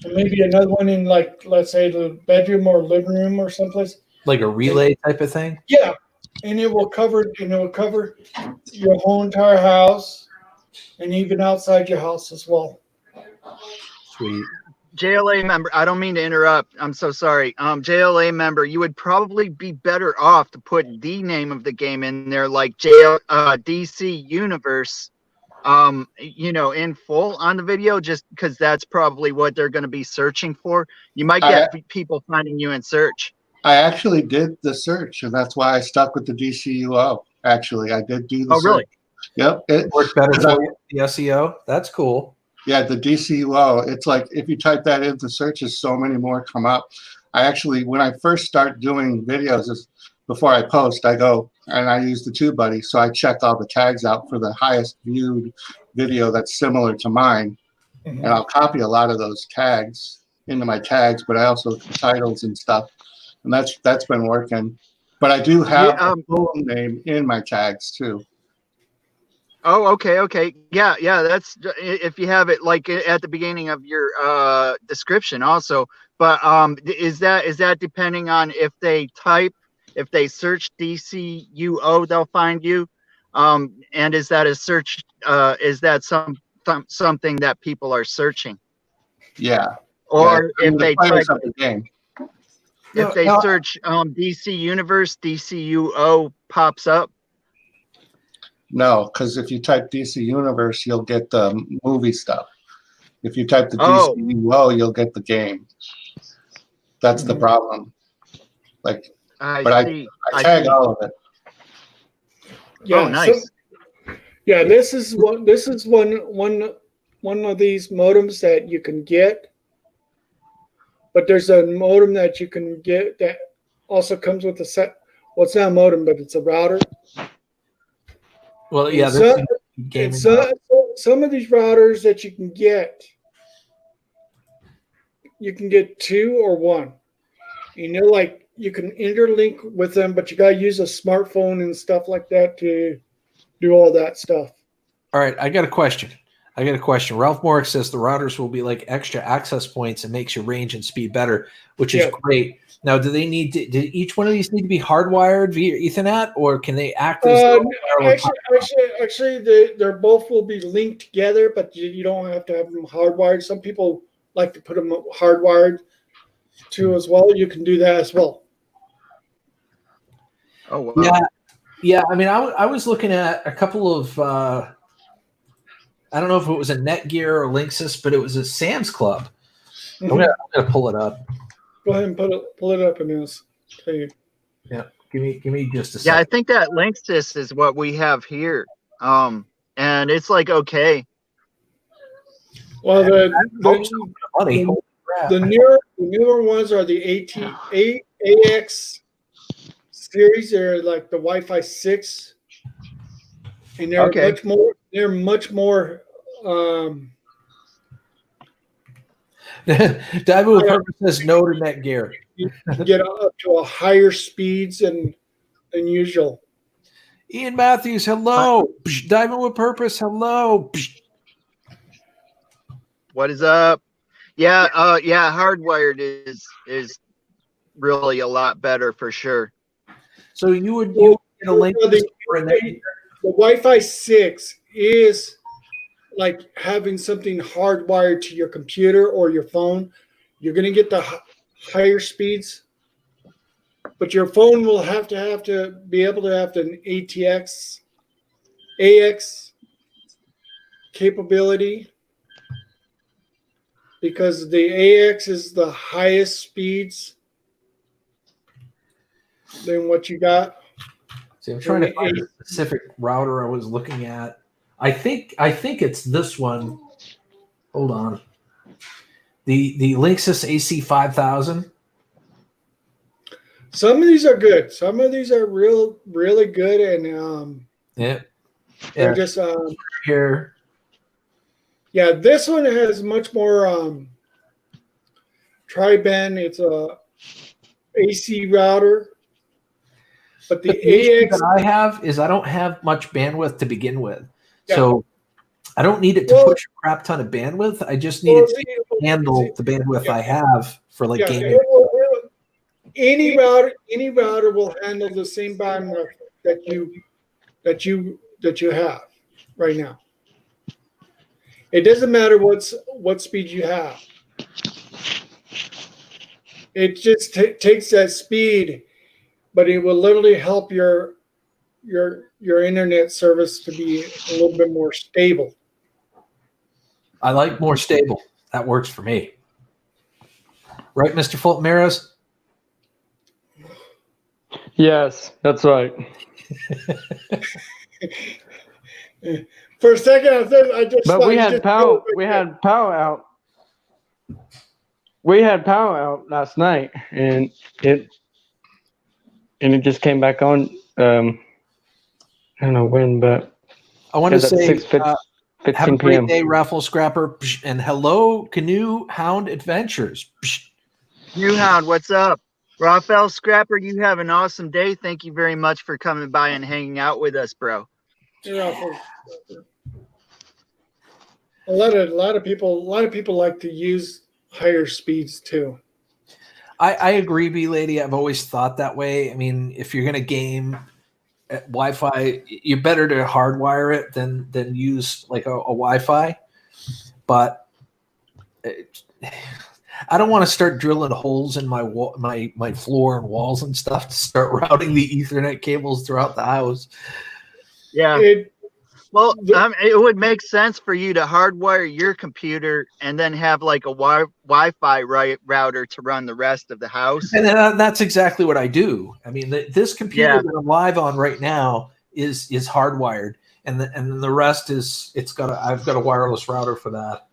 and maybe another one in, like, let's say the bedroom or living room or someplace. Like a relay type of thing? Yeah, and it will cover your whole entire house, and even outside your house as well. Sweet. JLA member, I don't mean to interrupt. I'm so sorry. JLA member, you would probably be better off to put the name of the game in there, like DC Universe, in full on the video, just because that's probably what they're going to be searching for. You might get people finding you in search. I actually did the search, and that's why I stuck with the DCUO. Actually, I did do the search. Really? Yep. It worked better for the SEO. That's cool. Yeah, the DCUO, it's like if you type that into searches, so many more come up. I actually, when I first start doing videos, before I post, I go and I use the TubeBuddy. So I check all the tags out for the highest viewed video that's similar to mine. Mm-hmm. And I'll copy a lot of those tags into my tags, but I also titles and stuff. And that's been working. But I do have a full name in my tags too. Oh, okay. Yeah. That's if you have it like at the beginning of your description also. But is that depending on if they search DCUO, they'll find you? And is that a search? Is that something that people are searching? Yeah. Or if they type the game. If they search DC Universe, DCUO pops up. No, because if you type DC Universe, you'll get the movie stuff. If you type the DCUO, you'll get the game. That's the problem. Like, I tag all of it. Yeah, nice. This is one of these modems that you can get. But there's a modem that you can get that also comes with a set. Well, it's not a modem, but it's a router. Well, yeah. Some of these routers that you can get two or one. Like you can interlink with them, but you got to use a smartphone and stuff like that to do all that stuff. All right, I got a question. Ralph Morrick says the routers will be like extra access points and makes your range and speed better, which is great. Now, do each one of these need to be hardwired via Ethernet, or can they act as actually, they're both will be linked together, but you don't have to have them hardwired. Some people like to put them hardwired too as well. You can do that as well. Oh wow. Yeah. I mean, I was looking at a couple of. I don't know if it was a Netgear or Linksys, but it was a Sam's Club. I'm gonna pull it up. Go ahead and pull it up, and I'll tell you. Yeah, give me just a Yeah, I second. think that Linksys is what we have here. And it's like okay. Well, Money. the newer ones are the AX series. They're like the Wi-Fi 6, and they're Okay. much more. They're much more. Diamond with Purpose says no to Netgear. You get up to a higher speeds than usual. Ian Matthews, hello. Diamond with Purpose, hello. What is up? Yeah, hardwired is really a lot better for sure. So you would get a link for a Netgear? The Wi-Fi 6 is like having something hardwired to your computer or your phone. You're going to get the higher speeds, but your phone will have to be able to have an AX capability, because the AX is the highest speeds than what you got. See, I'm trying to find a specific router I was looking at. I think it's this one. Hold on. The Linksys AC5000. Some of these are good. Some of these are really good, and they're just here. Yeah, this one has much more tri-band. It's a AC router, but the issue AX that I have is I don't have much bandwidth to begin with. Yeah. So I don't need it to push a crap ton of bandwidth. I just need it to handle the bandwidth I have for like gaming. Any router will handle the same bandwidth that you have right now. It doesn't matter what speed you have. It just takes that speed, but it will literally help your internet service to be a little bit more stable. I like more stable. That works for me. Right, Mr. Fulton Maros? Yes, that's right. For a second, I just. But we had power. We had power out. We had power out last night, and it just came back on. I don't know when, but I want to say, 6:15 have a great p.m. day, Raffle Scrapper, and hello, Canoe Hound Adventures. Canoe Hound, what's up? Raphael Scrapper, you have an awesome day. Thank you very much for coming by and hanging out with us, bro. Yeah, a lot of people like to use higher speeds too. I agree, B Lady. I've always thought that way. I mean, if you're gonna game at Wi-Fi, you're better to hardwire it than use like a Wi-Fi. But I don't want to start drilling holes in my floor and walls and stuff to start routing the Ethernet cables throughout the house. Yeah. It would make sense for you to hardwire your computer and then have like a Wi-Fi router to run the rest of the house. And that's exactly what I do. I mean, this computer that I'm live on right now is hardwired, and the rest is I've got a wireless router for that.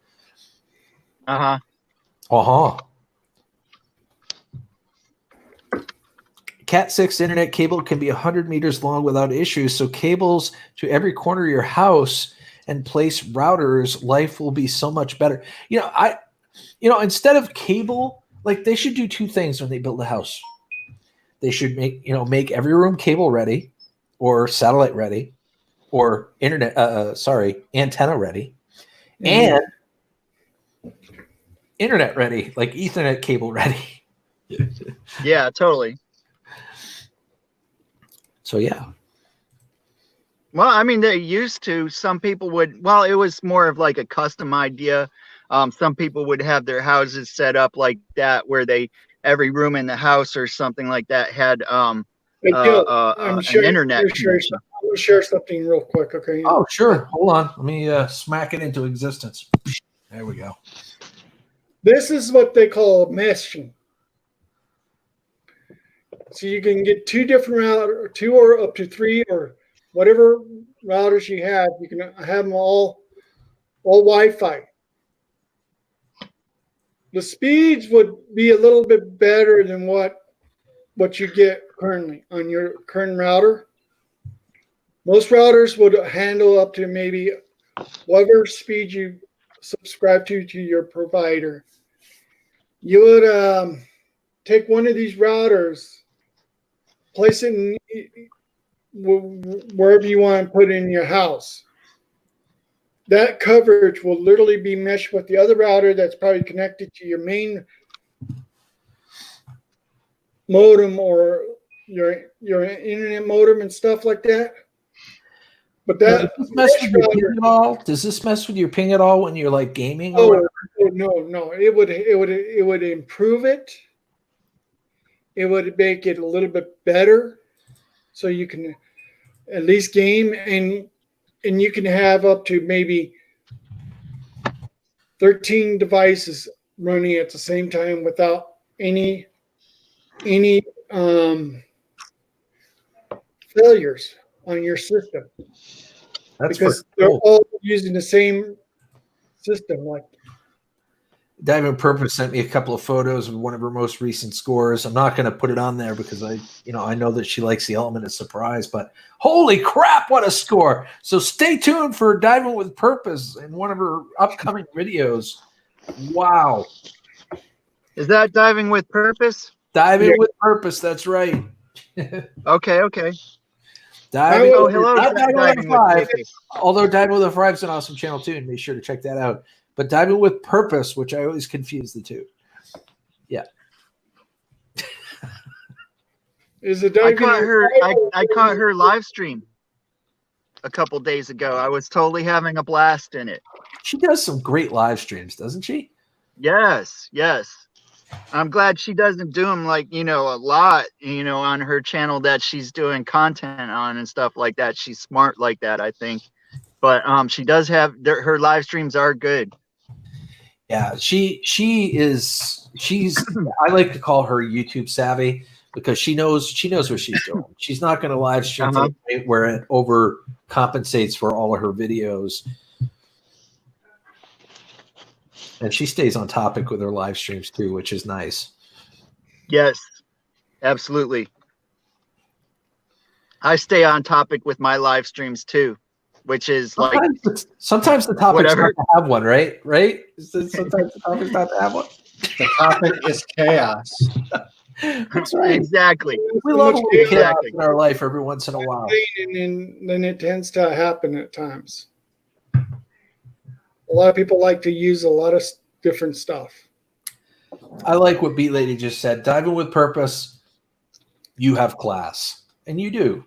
Cat 6 internet cable can be 100 meters long without issues. So cables to every corner of your house and place routers, life will be so much better. Instead of cable, like they should do two things when they build a house. They should make every room cable ready, or satellite ready, or antenna ready, and internet ready, like Ethernet cable ready. Yeah, totally. So yeah. Well, I mean, they used to. Some people would. Well, it was more of like a custom idea. Some people would have their houses set up like that, where every room in the house or something like that had Hey, Gil, an internet connection. I'm going to share something real quick, okay? Oh, sure. Hold on. Let me smack it into existence. There we go. This is what they call meshing. So you can get two different routers, 2 or up to 3 or whatever routers you have. You can have them all Wi-Fi. The speeds would be a little bit better than what you get currently on your current router. Most routers would handle up to maybe whatever speed you subscribe to your provider. You would take one of these routers, place it in wherever you want to put it in your house. That coverage will literally be meshed with the other router that's probably connected to your main modem or your internet modem and stuff like that. But that does this mess with your ping at all? Does this mess with your ping at all when you're like gaming? No. It would improve it. It would make it a little bit better, so you can at least game and you can have up to maybe 13 devices running at the same time without any failures on your system. That's because cool. they're all using the same system. Like Diamond Purpose sent me a couple of photos of one of her most recent scores. I'm not going to put it on there because I know that she likes the element of surprise, but holy crap, what a score. So stay tuned for Diamond with Purpose in one of her upcoming videos. Wow. Is that Diving with Purpose? Diving with Purpose, that's right. Okay. Diving, hello, Diving with Purpose. Although Diving with a Five is an awesome channel too, and make sure to check that out. But Diving with Purpose, which I always confuse the two. Yeah. Is it I caught her live stream a couple days ago. I was totally having a blast in it. She does some great live streams, doesn't she? Yes. I'm glad she doesn't do them like, a lot, on her channel that she's doing content on and stuff like that. She's smart like that, I think. But she does have her live streams are good. Yeah, she's I like to call her YouTube savvy because she knows what she's doing. She's not going to live stream to the point where it overcompensates for all of her videos. And she stays on topic with her live streams too, which is nice. Yes, absolutely. I stay on topic with my live streams too, which is sometimes the topic's not to have one, right? Sometimes the topic's not to have one. The topic is chaos. That's right. Exactly. We love chaos in our life every once in a while. And then it tends to happen at times. A lot of people like to use a lot of different stuff. I like what Beat Lady just said. Diving with Purpose, you have class. And you do.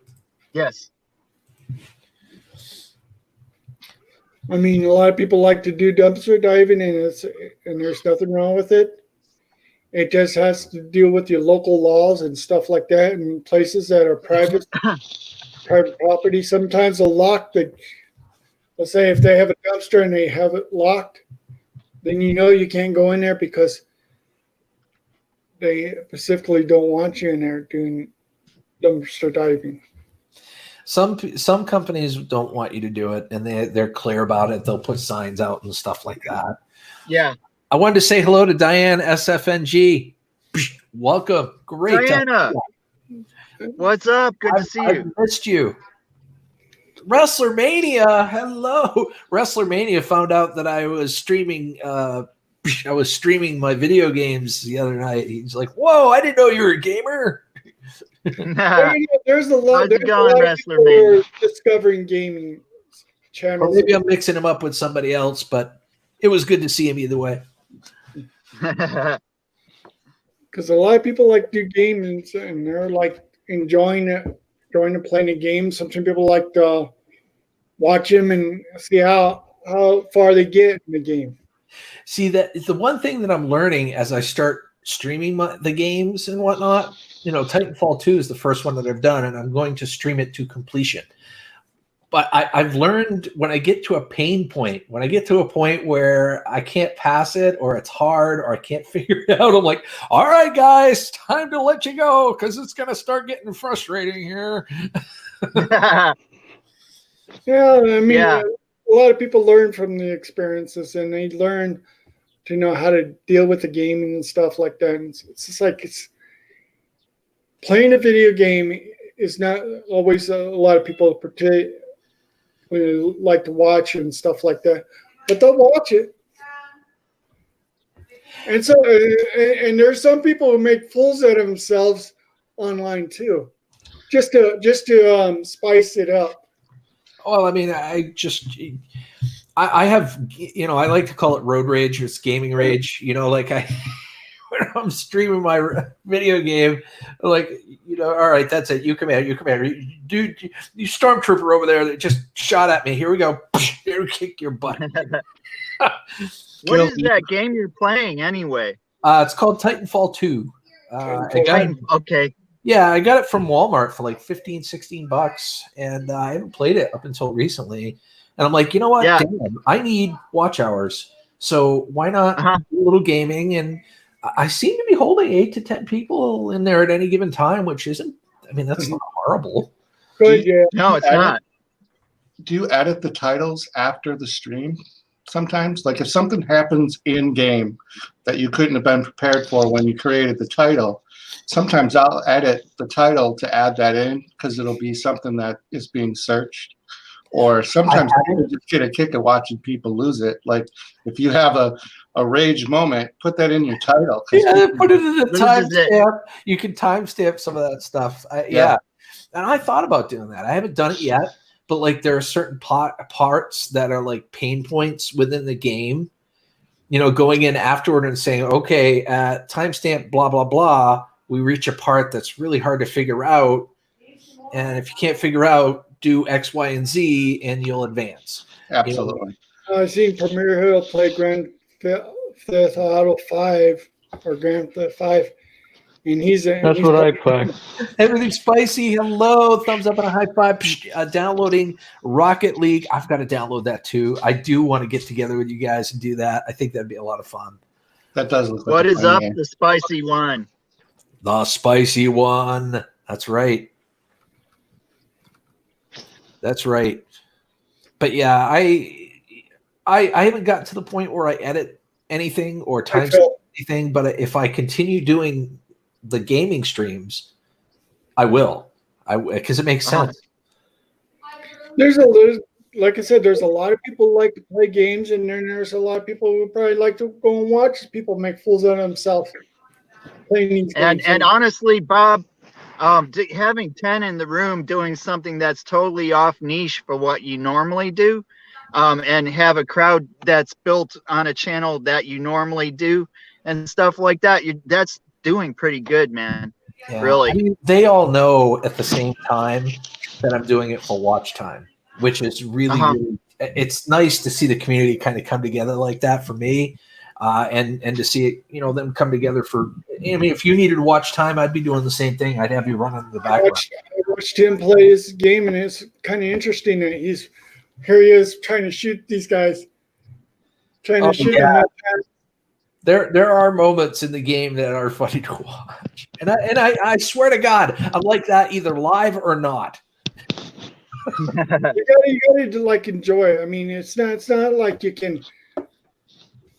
Yes. I mean, a lot of people like to do dumpster diving, and there's nothing wrong with it. It just has to deal with your local laws and stuff like that, and places that are private property. Sometimes they'll lock let's say if they have a dumpster and they have it locked, then you can't go in there because they specifically don't want you in there doing dumpster diving. Some companies don't want you to do it, and they're clear about it. They'll put signs out and stuff like that. Yeah. I wanted to say hello to Diane SFNG. Welcome. Great. Diana. What's up? Good to see you. I missed you. Wrestler Mania, hello. Wrestler Mania found out that I was streaming. I was streaming my video games the other night. He's like, "Whoa, I didn't know you were a gamer." There's a lot. There's a lot of people discovering gaming channels. Or maybe I'm mixing him up with somebody else, but it was good to see him either way. Because a lot of people like do games and they're like enjoying it. Going to playing a game. Some people like to watch them and see how far they get in the game. See, that the one thing that I'm learning as I start streaming the games and whatnot Titanfall 2 is the first one that I've done, and I'm going to stream it to completion. But I've learned when I get to a pain point, when I get to a point where I can't pass it or it's hard or I can't figure it out, I'm like, all right, guys, time to let you go because it's going to start getting frustrating here. Yeah, I mean, Yeah. a lot of people learn from the experiences, and they learn to know how to deal with the gaming and stuff like that. And it's just like playing a video game is not always a lot of people like to watch and stuff like that, but they'll watch it. And so, and there's some people who make fools out of themselves online too, just to spice it up. Well, I mean, I have, I like to call it road rage. It's gaming rage. When I'm streaming my video game, like, all right, that's it. You come here. Dude, you stormtrooper over there that just shot at me. Here we go. Here, kick your butt. What is that game you're playing anyway? It's called Titanfall 2. Okay. Yeah, I got it from Walmart for like $15-16, and I haven't played it up until recently. And I'm like, you know what? Yeah. Damn, I need watch hours. So why not do a little gaming? And I seem to be holding 8 to 10 people in there at any given time, which isn't, that's not horrible. Good, yeah. No, it's not. Do you edit the titles after the stream sometimes? Like if something happens in game that you couldn't have been prepared for when you created the title, sometimes I'll edit the title to add that in because it'll be something that is being searched. Or sometimes people just get a kick at watching people lose it. Like if you have a rage moment, put that in your title. Yeah, put it in the timestamp. You can timestamp some of that stuff. Yeah. And I thought about doing that. I haven't done it yet, but like there are certain parts that are like pain points within the game. Going in afterward and saying, okay, at timestamp blah blah blah, we reach a part that's really hard to figure out, and if you can't figure out, do X, Y, and Z, and you'll advance. Absolutely. I've seen Premier Hill play Grand Theft Auto 5 or Grand Theft 5, and That's what I play. Everything's spicy. Hello, thumbs up and a high five. Downloading Rocket League. I've got to download that too. I do want to get together with you guys and do that. I think that'd be a lot of fun. That does look like What a is fun up, game. the spicy one? The spicy one. That's right. That's right. But yeah, I haven't gotten to the point where I edit anything or timestamp anything, but if I continue doing the gaming streams, I will. Because it makes sense. Like I said, there's a lot of people who like to play games, and then there's a lot of people who probably like to go and watch people make fools out of themselves playing these games. And honestly, Bob, having 10 in the room doing something that's totally off niche for what you normally do, and have a crowd that's built on a channel that you normally do and stuff like that, that's doing pretty good, man. Yeah. Really. I mean, they all know at the same time that I'm doing it for watch time, which is really, really, it's nice to see the community kind of come together like that for me. And to see it, them come together for. I mean, if you needed watch time, I'd be doing the same thing. I'd have you running in the background. I watched him play his game, and it's kind of interesting that he is trying to shoot these guys, trying to shoot them. There are moments in the game that are funny to watch, and I swear to God, I'm like that either live or not. You gotta like enjoy it. I mean, it's not like you can.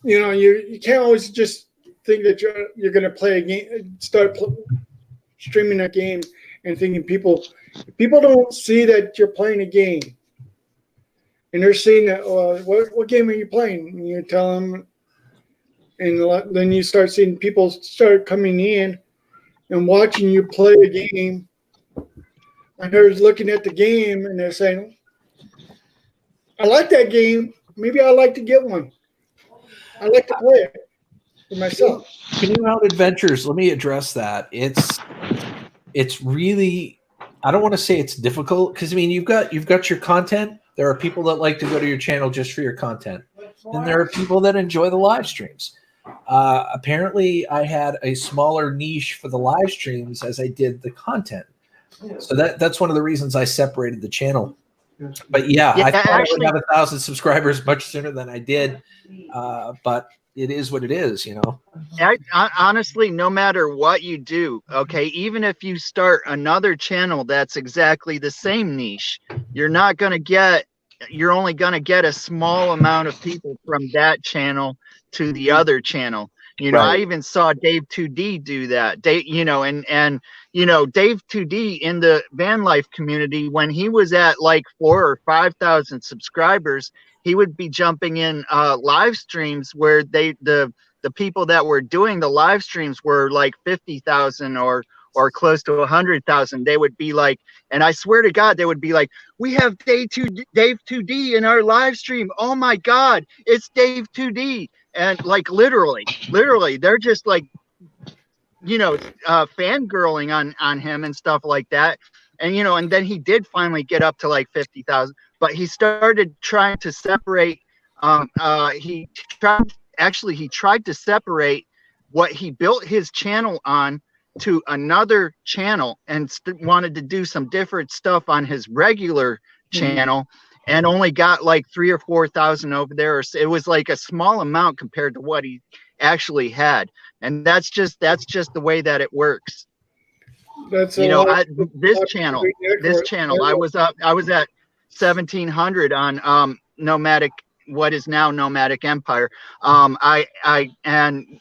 You can't always just think that you're going to play a game, streaming a game, and thinking people don't see that you're playing a game, and they're seeing that. What game are you playing? And you tell them, and then you start seeing people start coming in and watching you play a game, and they're looking at the game and they're saying, "I like that game. Maybe I'd like to get one. I like to play it for myself." Canoe Out Adventures, let me address that. It's really, I don't want to say it's difficult, because I mean you've got your content. There are people that like to go to your channel just for your content, and there are people that enjoy the live streams. apparently I had a smaller niche for the live streams as I did the content. So that's one of the reasons I separated the channel. But yeah, I thought I would have 1,000 subscribers much sooner than I did. But it is what it is, you know. Honestly, no matter what you do, okay, even if you start another channel that's exactly the same niche, you're not going to get, you're only going to get a small amount of people from that channel to the other channel. You know, I even saw Dave 2D do that. Dave, you know, and you know, Dave 2D in the van life community, when he was at like 4,000 or 5,000 subscribers, he would be jumping in live streams where the people that were doing the live streams were like 50,000 or close to 100,000. They would be like, and I swear to God, they would be like, we have Dave 2D in our live stream. Oh my God, it's Dave 2D. And like literally, they're just like, you know, fangirling on him and stuff like that. And, you know, and then he did finally get up to like 50,000, but he started trying to separate. He tried to separate what he built his channel on to another channel and wanted to do some different stuff on his regular channel. And only got like 3,000 or 4,000 over there. It was like a small amount compared to what he actually had, and that's just the way that it works. That's, you know, this channel, I was at 1,700 on Nomadic, what is now Nomadic Empire. And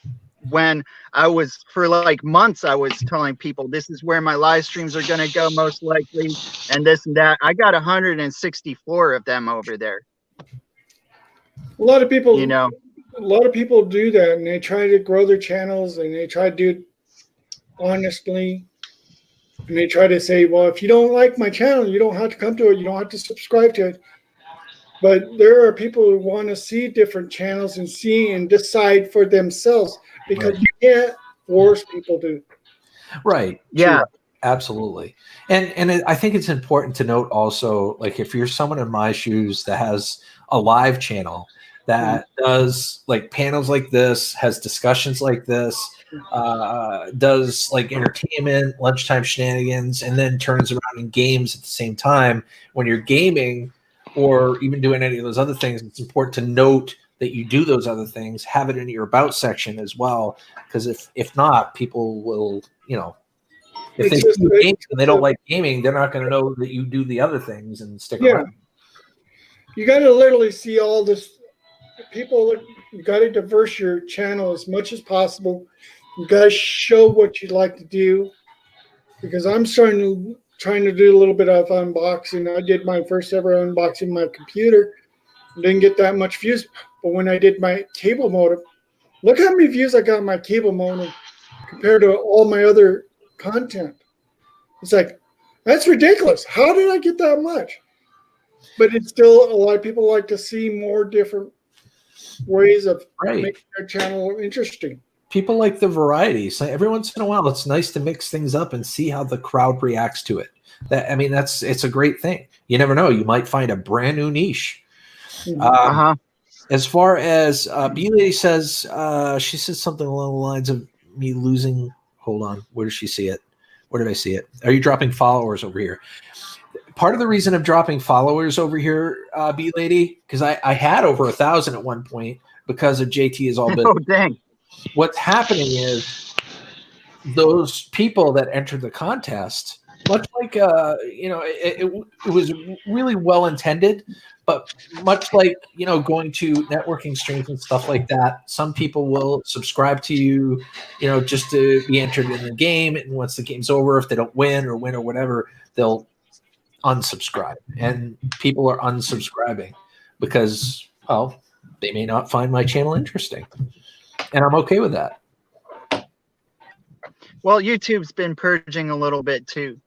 when I was, for like months, I was telling people this is where my live streams are going to go most likely, and this and that. I got 164 of them over there. A lot of people, you know, a lot of people do that, and they try to grow their channels, and they try to do it honestly, and they try to say, well, if you don't like my channel, you don't have to come to it, you don't have to subscribe to it. But there are people who want to see different channels and see and decide for themselves, because you can't force people to. Right. Yeah. True. Absolutely. And I think it's important to note also, like if you're someone in my shoes that has a live channel that does like panels like this, has discussions like this, does like entertainment, lunchtime shenanigans, and then turns around in games at the same time, when you're gaming or even doing any of those other things, it's important to note that you do those other things, have it in your about section as well, because if not, people will, you know, if they do games and they don't like gaming, they're not going to know that you do the other things and stick around. You got to literally see all this. People, you got to diverse your channel as much as possible. You got to show what you'd like to do, because I'm trying to do a little bit of unboxing. I did my first ever unboxing of my computer. Didn't get that much views, but when I did my cable modem, look how many views I got on my cable modem compared to all my other content. It's like, that's ridiculous. How did I get that much? But it's still, a lot of people like to see more different ways of making their channel interesting. People like the variety. So every once in a while, it's nice to mix things up and see how the crowd reacts to it. That, I mean, it's a great thing. You never know. You might find a brand new niche. As far as B Lady says, she says something along the lines of me losing. Hold on. Where does she see it? Where did I see it? Are you dropping followers over here? Part of the reason of dropping followers over here, B Lady, because I had over 1,000 at one point because of JT is all business. Oh, dang. What's happening is those people that entered the contest, much like you know, it was really well intended, but much like, you know, going to networking streams and stuff like that, some people will subscribe to you, you know, just to be entered in the game, and once the game's over, if they don't win or whatever, they'll unsubscribe, and people are unsubscribing because, well, they may not find my channel interesting, and I'm okay with that. Well, YouTube's been purging a little bit too,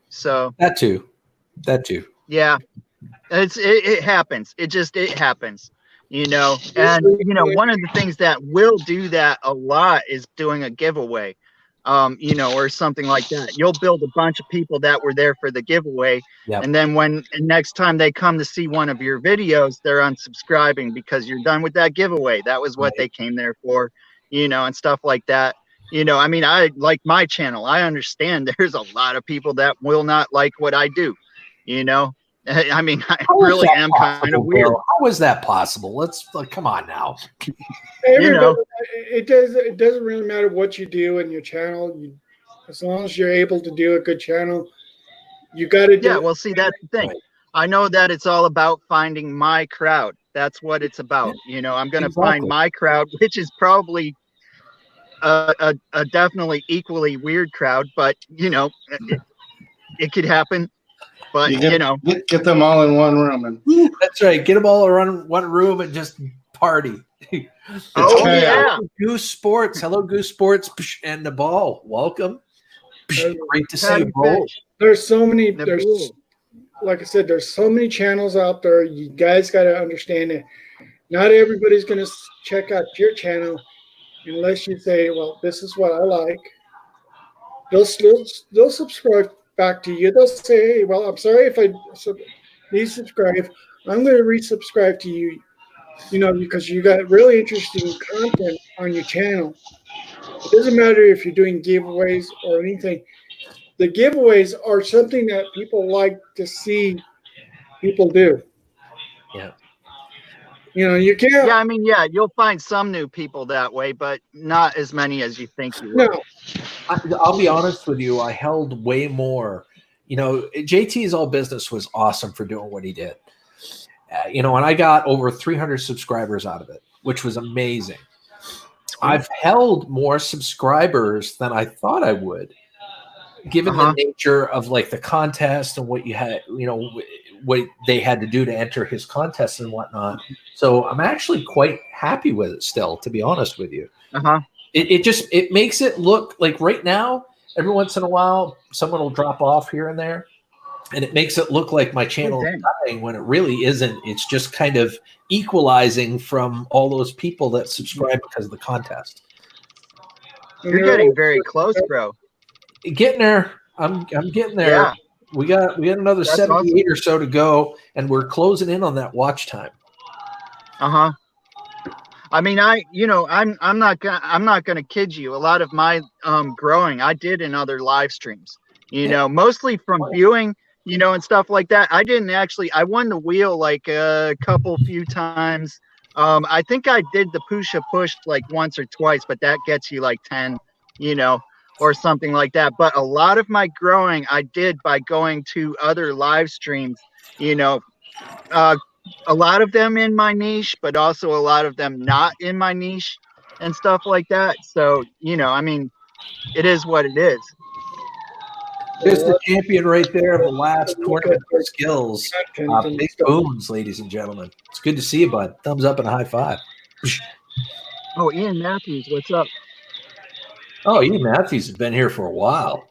so that too. Yeah, it happens. It happens, you know. And you know, one of the things that will do that a lot is doing a giveaway. you know, or something like that. You'll build a bunch of people that were there for the giveaway. Yep. And then next time they come to see one of your videos, they're unsubscribing because you're done with that giveaway. That was what they came there for, you know, and stuff like that. You know, I mean, I like my channel. I understand there's a lot of people that will not like what I do, you know. I mean, I really am kind of weird. How is that possible? Let's come on now. You know, it doesn't really matter what you do in your channel. As long as you're able to do a good channel, you got to do. Yeah, well, see, that's the thing. I know that it's all about finding my crowd. That's what it's about. You know, I'm going to find my crowd, which is probably a definitely equally weird crowd, but you know, it could happen. But you know, get them all in one room, and that's right. Get them all around one room and just party. Oh yeah, Goose Sports. Hello, Goose Sports, and the ball. Welcome. Great to see you both. There's so many. Like I said, there's so many channels out there. You guys got to understand it. Not everybody's going to check out your channel unless you say, "Well, this is what I like." They'll subscribe back to you. They'll say, "Hey, well, I'm sorry if I desubscribe. I'm going to resubscribe to you, you know, because you got really interesting content on your channel." It doesn't matter if you're doing giveaways or anything. The giveaways are something that people like to see people do. Yeah. You know, you can't. Yeah, I mean, yeah, you'll find some new people that way, but not as many as you think you will. No. I'll be honest with you. I held way more. You know, JT's All Business was awesome for doing what he did. You know, and I got over 300 subscribers out of it, which was amazing. I've held more subscribers than I thought I would, given the nature of like the contest and what you had, you know, what they had to do to enter his contest and whatnot. So I'm actually quite happy with it still, to be honest with you. It makes it look like right now, every once in a while, someone will drop off here and there, and it makes it look like my channel is dying when it really isn't. It's just kind of equalizing from all those people that subscribe because of the contest. You're getting very close, bro. Getting there. I'm getting there. Yeah. We got another 78 or so to go, and we're closing in on that watch time. I mean, I'm not gonna kid you. A lot of my growing I did in other live streams. You know, mostly from viewing, you know, and stuff like that. I won the wheel like a few times. I think I did the push like once or twice, but that gets you like 10, you know, or something like that. But a lot of my growing I did by going to other live streams, you know, a lot of them in my niche, but also a lot of them not in my niche and stuff like that. So, you know, I mean, it is what it is. There's the champion right there of the last Tournament of Skillz. Big Boones, ladies and gentlemen. It's good to see you, bud. Thumbs up and a high five. Oh, Ian Matthews, what's up? Oh, Ian Matthews has been here for a while.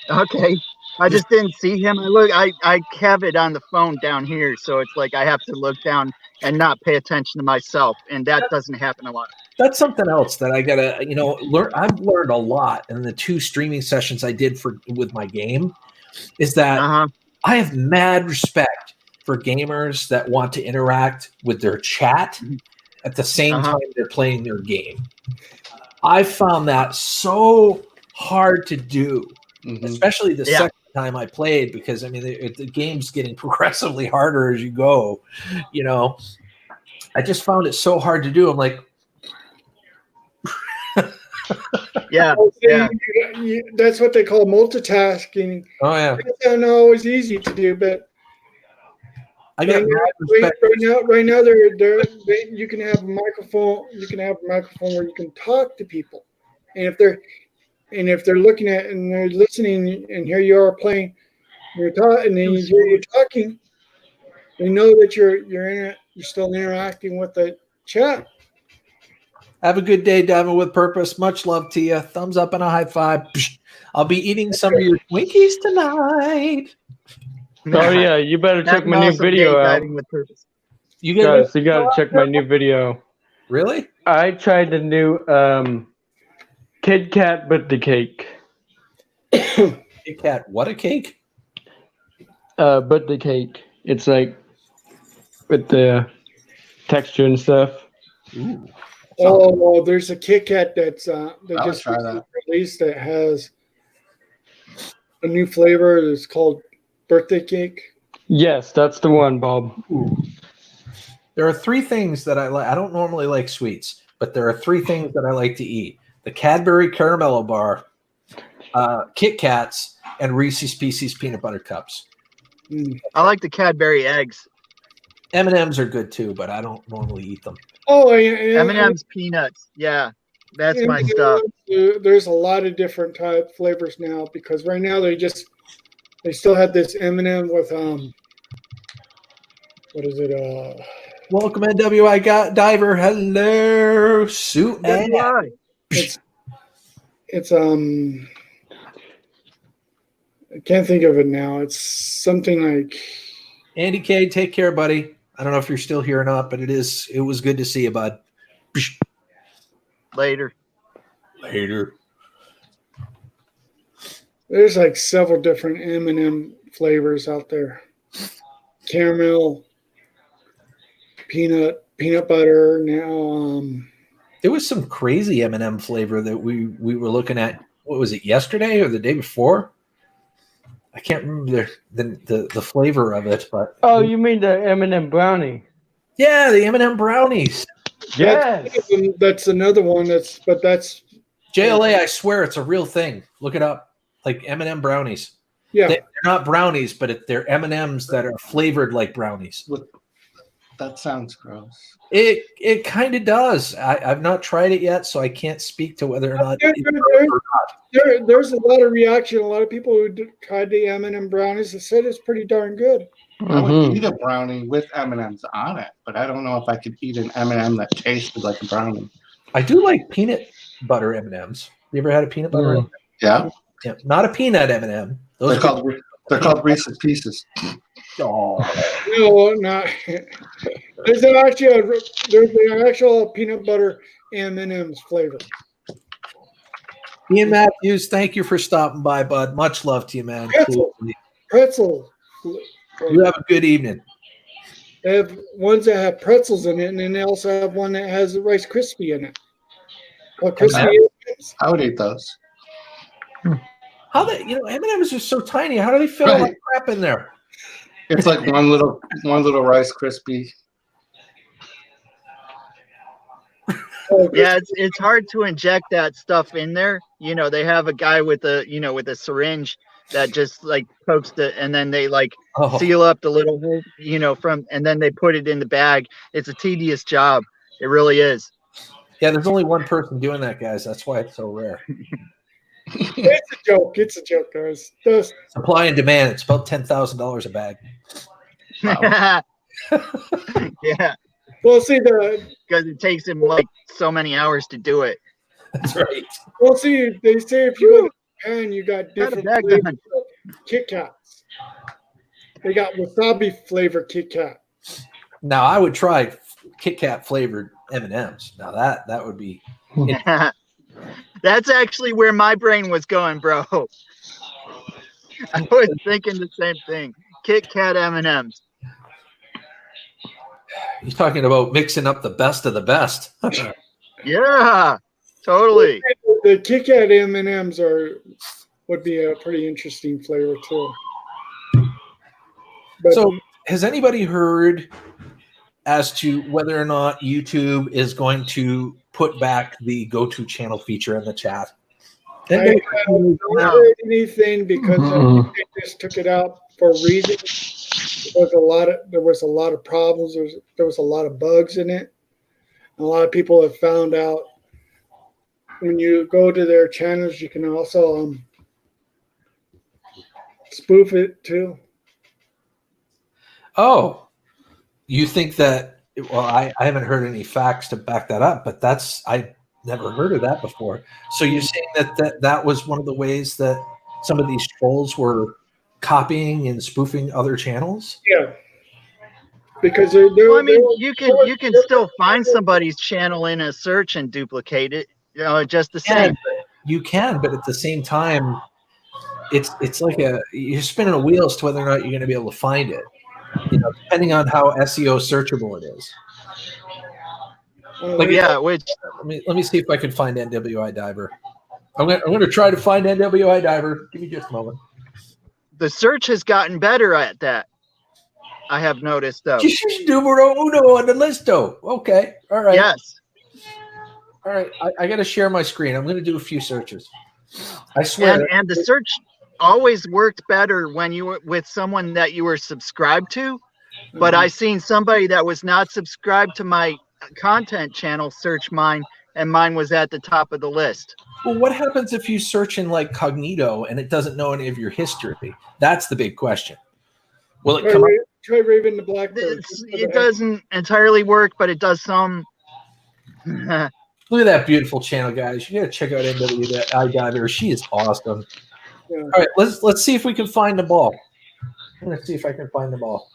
Okay. I just didn't see him. I have it on the phone down here, so it's like I have to look down and not pay attention to myself, and that doesn't happen a lot. That's something else that I gotta, you know, learn. I've learned a lot in the 2 streaming sessions I did with my game. Is that I have mad respect for gamers that want to interact with their chat at the same time they're playing their game. I found that so hard to do, especially the second time I played, because I mean the game's getting progressively harder as you go. You know, I just found it so hard to do. I'm like, that's what they call multitasking. Oh yeah, it's not always easy to do, but I got right now you can have a microphone. You can have a microphone where you can talk to people, and if they're looking at and they're listening, and here you are playing, you're talking, and then you hear you talking, they know that you're still interacting with the chat. Have a good day, Devin with Purpose. Much love to you. Thumbs up and a high five. I'll be eating some of your Twinkies tonight. Oh yeah, you better check my new video out. You gotta check my new video. Really? I tried the new Kit Kat birthday cake. Kit Kat, what a cake? Birthday cake. It's like with the texture and stuff. Ooh. Oh, well, there's a Kit Kat that's they I would just try that. released that has a new flavor. It's called birthday cake. Yes, that's the one, Bob. There are three things that I like. I don't normally like sweets, but there are three things that I like to eat: the Cadbury Caramello Bar, Kit Kats, and Reese's Pieces peanut butter cups. I like the Cadbury eggs. M&Ms are good too, but I don't normally eat them. Oh, yeah, M&M's peanuts. Yeah, that's my stuff. There's a lot of different type flavors now because right now they still have this M&M with what is it? Welcome NWI Diver. Hello, Sue. Why? It's I can't think of it now. It's something like Andy K, take care, buddy. I don't know if you're still here or not, but it was good to see you, bud. Later. Later. there's like several different M&M flavors out there. Caramel, peanut butter. Now, There was some crazy M&M flavor that we were looking at. What was it, yesterday or the day before? I can't remember the flavor of it, but Oh, you mean the M&M brownie? yeah, the M&M brownies. Yes. that's another one. That's JLA, I swear it's a real thing. Look it up. Like M&M brownies. yeah. They're not brownies, but they're M&Ms that are flavored like brownies. That sounds gross. It kind of does. I've not tried it yet, so I can't speak to whether or not. There's a lot of reaction. A lot of people who tried the M&M brownies have said it's pretty darn good. I would eat a brownie with M&Ms on it, but I don't know if I could eat an M&M that tasted like a brownie. I do like peanut butter M&Ms. You ever had a peanut butter M&M? Yeah, Yeah, not a peanut M&M. they're called Reese's Pieces. Oh, No, not. There's an actual peanut butter M&M's flavor. Ian Matthews, thank you for stopping by, bud. Much love to you, man. Pretzel. You have a good evening. They have ones that have pretzels in it, and then they also have one that has a Rice Krispie in it. What crispy is? I would eat those. How M&Ms are so tiny. How do they fit all that crap in there? It's like one little Rice Krispie. Yeah, it's hard to inject that stuff in there. You know, they have a guy with a syringe that just like pokes it, and then they seal up the little hole, and then they put it in the bag. It's a tedious job. It really is. Yeah, there's only one person doing that, guys. That's why it's so rare. It's a joke. It's a joke, guys. Supply and demand. It's about $10,000 a bag. Wow. Yeah. Well, see because it takes him like so many hours to do it. That's right. Well, see, they say if you go to Japan, you got different flavors of Kit Kats. They got wasabi flavor Kit Kat. Now I would try Kit Kat flavored M&Ms. Now that would be. That's actually where my brain was going, bro. I was thinking the same thing. Kit Kat M&Ms. You're talking about mixing up the best of the best. Yeah, totally. The Kit Kat M&Ms would be a pretty interesting flavor too. But, so, has anybody heard as to whether or not YouTube is going to put back the go-to channel feature in the chat? I haven't heard anything because they just took it out for a reason. There was a lot of problems. There was a lot of bugs in it. A lot of people have found out when you go to their channels, you can also spoof it too. Oh, you think that? Well, I haven't heard any facts to back that up, but I never heard of that before. So you're saying that was one of the ways that some of these trolls were copying and spoofing other channels? Yeah, because you can still find somebody's channel in a search and duplicate it. Just the same. You can, but at the same time, it's like you're spinning a wheel as to whether or not you're going to be able to find it. Depending on how SEO searchable it is. Which let me see if I can find NWI Diver. I'm gonna try to find NWI Diver. Give me just a moment. the search has gotten better at that. I have noticed, though. This is numero uno on the listo. Okay, all right. Yes. All right, I got to share my screen. I'm going to do a few searches. I swear. And the search always worked better when you were with someone that you were subscribed to. But I seen somebody that was not subscribed to my content channel search mine, and mine was at the top of the list. Well, what happens if you search in like Cognito and it doesn't know any of your history? That's the big question. Will it come up? Try Raven the Blackbird. It doesn't entirely work, but it does some. Look at that beautiful channel, guys. You got to check out NWI Diver. She is awesome. Yeah. All right, let's see if we can find the ball. I'm going to see if I can find the ball.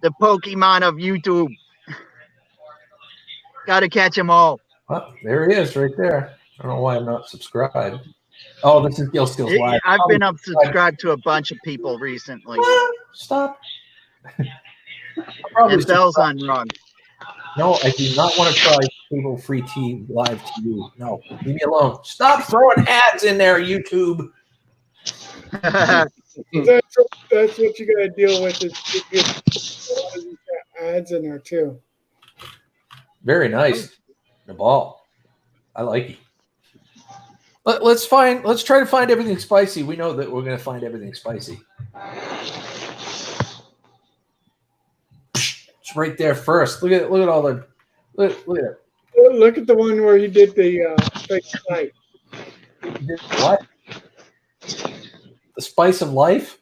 The Pokemon of YouTube. Got to catch them all. Oh, there he is right there. I don't know why I'm not subscribed. Oh, this is Gill Skills Live. I've been subscribed to a bunch of people recently. Stop. It bells on run. No, I do not want to try cable free TV live TV. No, leave me alone. Stop throwing ads in there, YouTube. That's what you got to deal with. Is ads in there too. Very nice. The ball. I like it. Let's try to find everything spicy. We know that we're going to find everything spicy. It's right there first. Look at all the look at it. Look at the one where he did the fake site. What? The spice of life?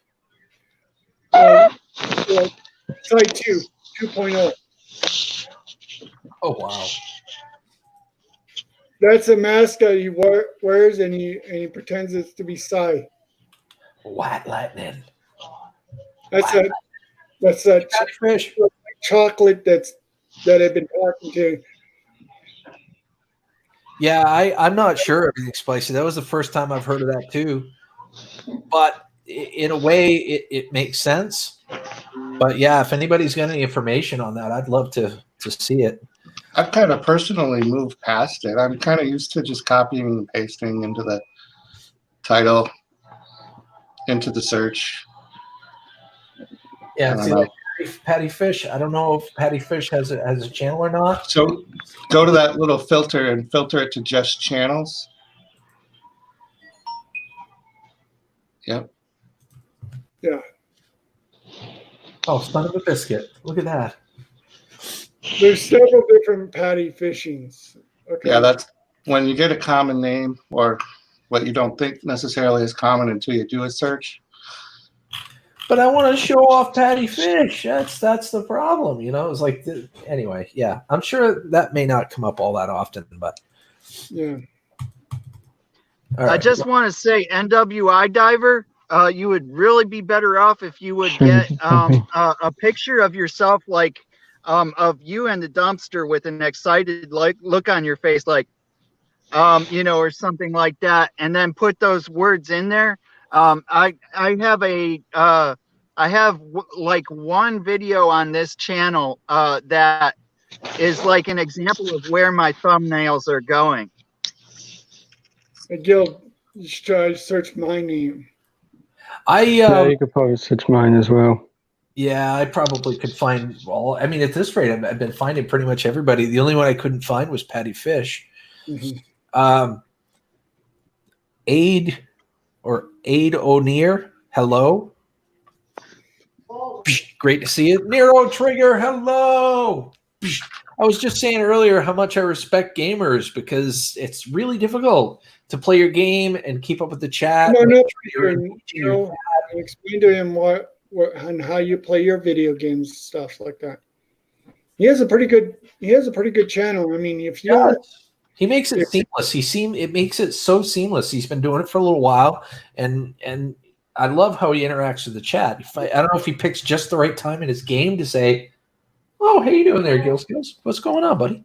Site 2.0. Oh wow. That's a mask that he wears, and he pretends it's to be Psy. White lightning. That's that Fish. chocolate that I've been talking to. Yeah, I'm not sure everything's spicy. That was the first time I've heard of that too. But in a way, it makes sense. But yeah, if anybody's got any information on that, I'd love to see it. I've kind of personally moved past it. I'm kind of used to just copying and pasting into the title, into the search. Yeah, see, like Patty Fish. I don't know if Patty Fish has a channel or not. So go to that little filter and filter it to just channels. Yep. Yeah. Oh, son of a biscuit. Look at that. There's several different Patty Fishings. Okay. Yeah, that's when you get a common name or what you don't think necessarily is common until you do a search. But I want to show off Patty Fish. That's the problem, It's like anyway. Yeah, I'm sure that may not come up all that often, but yeah. All right. I just want to say, NWI Diver, you would really be better off if you would get a picture of yourself, like of you in the dumpster with an excited look on your face, like or something like that, and then put those words in there. I have like one video on this channel that is like an example of where my thumbnails are going. Hey, Gil, you should try to search my name. Yeah, you could probably search mine as well. Yeah, I probably could find all. I mean, at this rate, I've been finding pretty much everybody. The only one I couldn't find was Patty Fish. Mm-hmm. Aid O'Near, hello. Great to see you. Nero Trigger, hello. I was just saying earlier how much I respect gamers because it's really difficult to play your game and keep up with the chat. Explain to him what and how you play your video games, stuff like that. He has a pretty good channel. I mean, if you he makes it seamless. It makes it so seamless. He's been doing it for a little while, and I love how he interacts with the chat. I don't know if he picks just the right time in his game to say, "Oh, how you doing there, Gill Skills? What's going on, buddy?"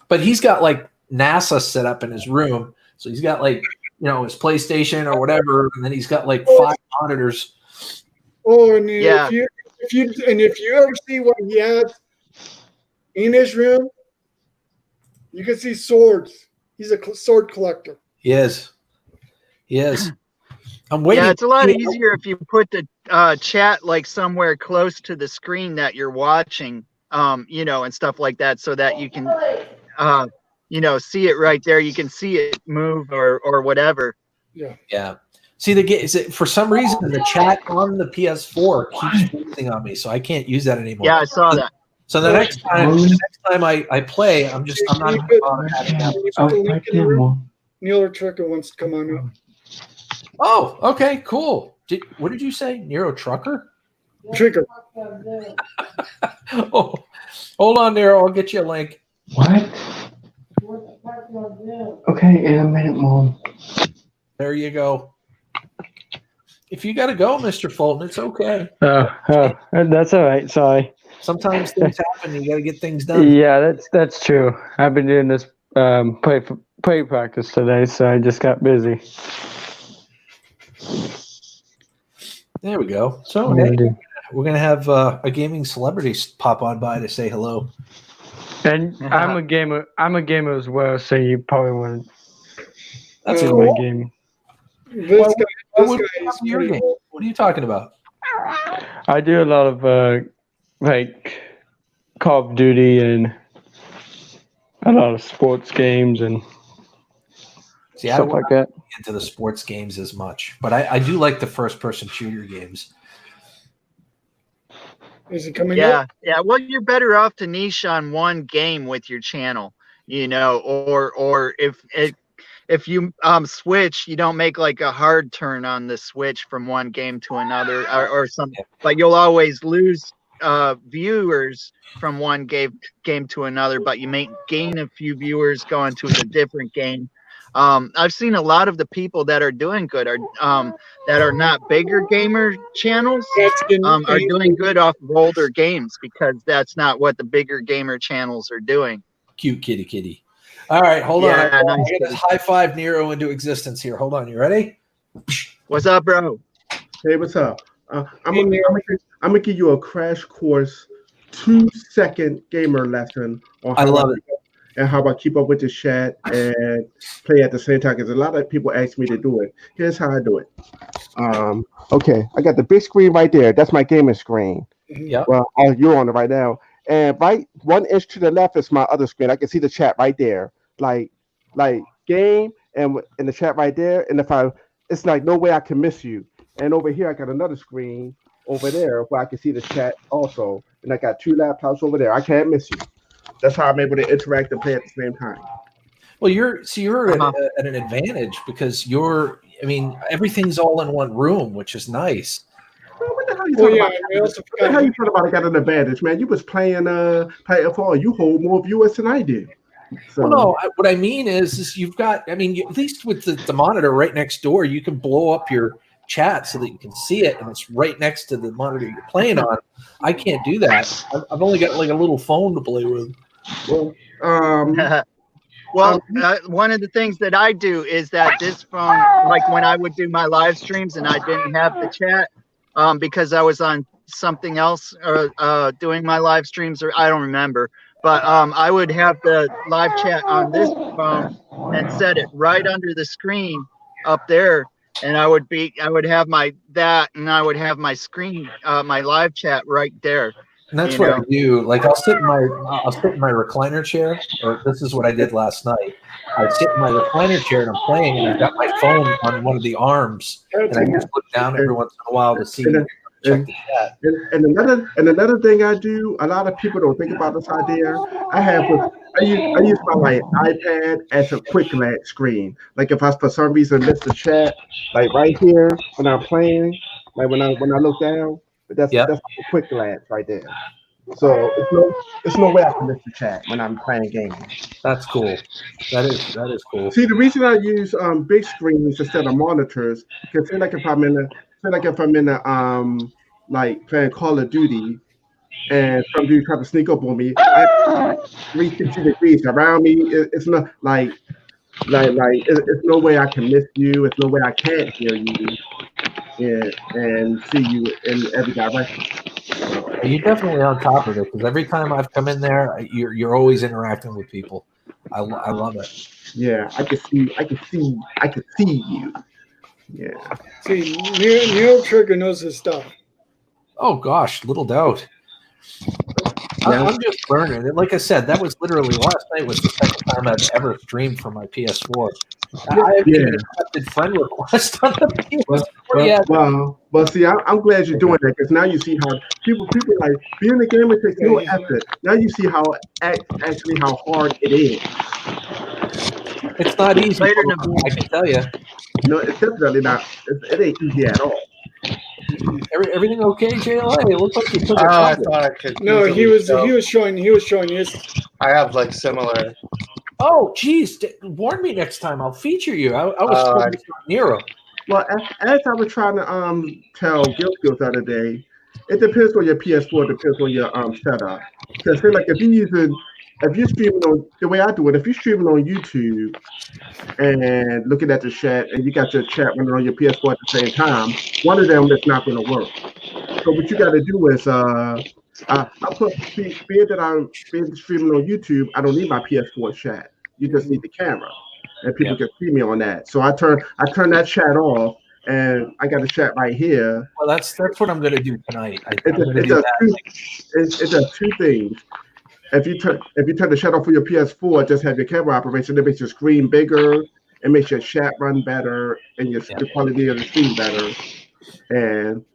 But he's got like NASA set up in his room. So he's got like, his PlayStation or whatever, and then he's got like 5 monitors. Oh, and if you ever see what he has in his room, you can see swords. He's a sword collector. He is. I'm waiting. Yeah, it's a lot easier if you put the chat like somewhere close to the screen that you're watching, and stuff like that, so that you can, see it right there. You can see it move or whatever. Yeah. See, for some reason the chat on the PS4 keeps freezing on me, so I can't use that anymore. Yeah, I saw that. So the next time I play, I'm not even bothered having that. Neil Trucker wants to come on up. Oh, okay, cool. What did you say? Nero Trucker? Trigger. Oh, hold on, Nero. I'll get you a link. What? Okay, in a minute, Mom. There you go. If you got to go, Mr. Fulton, it's okay. Oh, that's all right. Sorry. Sometimes things happen. You got to get things done. Yeah, that's true. I've been doing this play practice today, so I just got busy. There we go. So hey, we're gonna have a gaming celebrity pop on by to say hello. And I'm a gamer. I'm a gamer as well, so you probably want. That's my cool. game. This guy is your game. What are you talking about? I do a lot of like Call of Duty and a lot of sports games and stuff like that. Into the sports games as much, but I do like the first-person shooter games. Is it coming up? Yeah. Well, you're better off to niche on one game with your channel, or if you switch, you don't make like a hard turn on the switch from one game to another or something. But you'll always lose viewers from one game to another, but you may gain a few viewers going to a different game. I've seen a lot of the people that are doing good are that are not bigger gamer channels are doing good off of older games, because that's not what the bigger gamer channels are doing. Cute kitty. All right, hold on. Nice. I'm going to high five Nero into existence here. Hold on. You ready? What's up, bro? Hey, what's up? I'm gonna give you a crash course 2-second gamer lesson on how I love it. And how about keep up with the chat and play at the same time, because a lot of people ask me to do it. Here's how I do it. Okay, I got the big screen right there. That's my gaming screen. Yeah. Well, you're on it right now. And right 1 inch to the left is my other screen. I can see the chat right there. Like game and in the chat right there. And it's like no way I can miss you. And over here I got another screen over there where I can see the chat also. And I got 2 laptops over there. I can't miss you. That's how I'm able to interact and play at the same time. Well, you're at an advantage because everything's all in one room, which is nice. Well, what the hell you talking about? I got an advantage, man. You was playing Titanfall. You hold more viewers than I did. So. Well, no, what I mean is you've got. At least with the monitor right next door, you can blow up your chat so that you can see it, and it's right next to the monitor you're playing on. I can't do that. I've only got like a little phone to play with. Well, one of the things that I do is that this phone, like when I would do my live streams and I didn't have the chat because I was on something else doing my live streams, or I don't remember, but I would have the live chat on this phone and set it right under the screen up there. And I would have my screen, my live chat right there. And that's what I do. Like I'll sit in my recliner chair, or this is what I did last night. I sit in my recliner chair and I'm playing, and I've got my phone on one of the arms, and I just look down every once in a while to see. Check the chat. And another thing I do, a lot of people don't think about this idea. I use my iPad as a quick glance screen. Like if I for some reason miss the chat, like right here when I'm playing, like when I look down, that's a quick glance right there. So it's no way I can miss the chat when I'm playing games. That's cool. That is cool. See, the reason I use big screens instead of monitors, because say like if I'm in a like playing Call of Duty, and some dude tried to sneak up on me. 360 degrees around me. It's not it's no way I can miss you. It's no way I can't hear you. And see you in every direction. You're definitely on top of it because every time I've come in there, you're always interacting with people. I love it. Yeah, I can see you. Yeah. See, Neil Trigger knows his stuff. Oh gosh, little doubt. I'm just learning. And like I said, that was literally last night was the second time I've ever streamed from my PS4. I haven't even accepted friend request on the PS4 yet. Well, see, I'm glad you're doing that because now you see how people like being a gamer takes no effort. Now you see how actually how hard it is. It's not easy. I can tell you. No, it's definitely not. It ain't easy at all. Everything okay, JLA? It looks like you took I thought I could. No, he was showing his. I have like similar. Oh, geez! Warn me next time. I'll feature you. I was told to Nero. Well, as I was trying to tell Skills the other day, it depends on your PS4. It depends on your setup. Because like if you're streaming on the way I do it, if you're streaming on YouTube and looking at the chat and you got your chat running on your PS4 at the same time, one of them is not going to work. So what you got to do is I put being that I'm streaming on YouTube, I don't need my PS4 chat. You just need the camera, and people can see me on that. So I turn that chat off, and I got a chat right here. Well, that's what I'm going to do tonight. It does two things. If you turn the chat off for your PS4, just have your camera operation. It makes your screen bigger. It makes your chat run better, and the quality of the stream better. And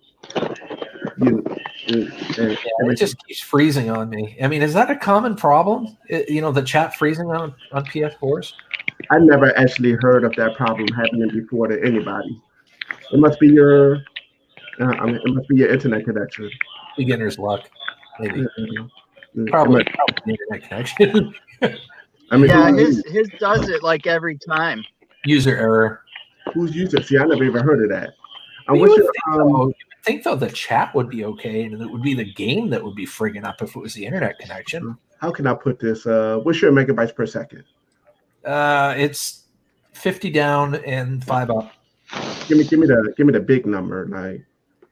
it just keeps freezing on me. I mean, is that a common problem? The chat freezing on PS4s? I never actually heard of that problem happening before to anybody. It must be your internet connection. Beginner's luck, maybe. Probably internet connection. His does it like every time. User error. Who's user? See, I never even heard of that. You would think though the chat would be okay, and it would be the game that would be frigging up if it was the internet connection. How can I put this? What's your megabytes per second? It's 50 down and 5 up. Give me the big number.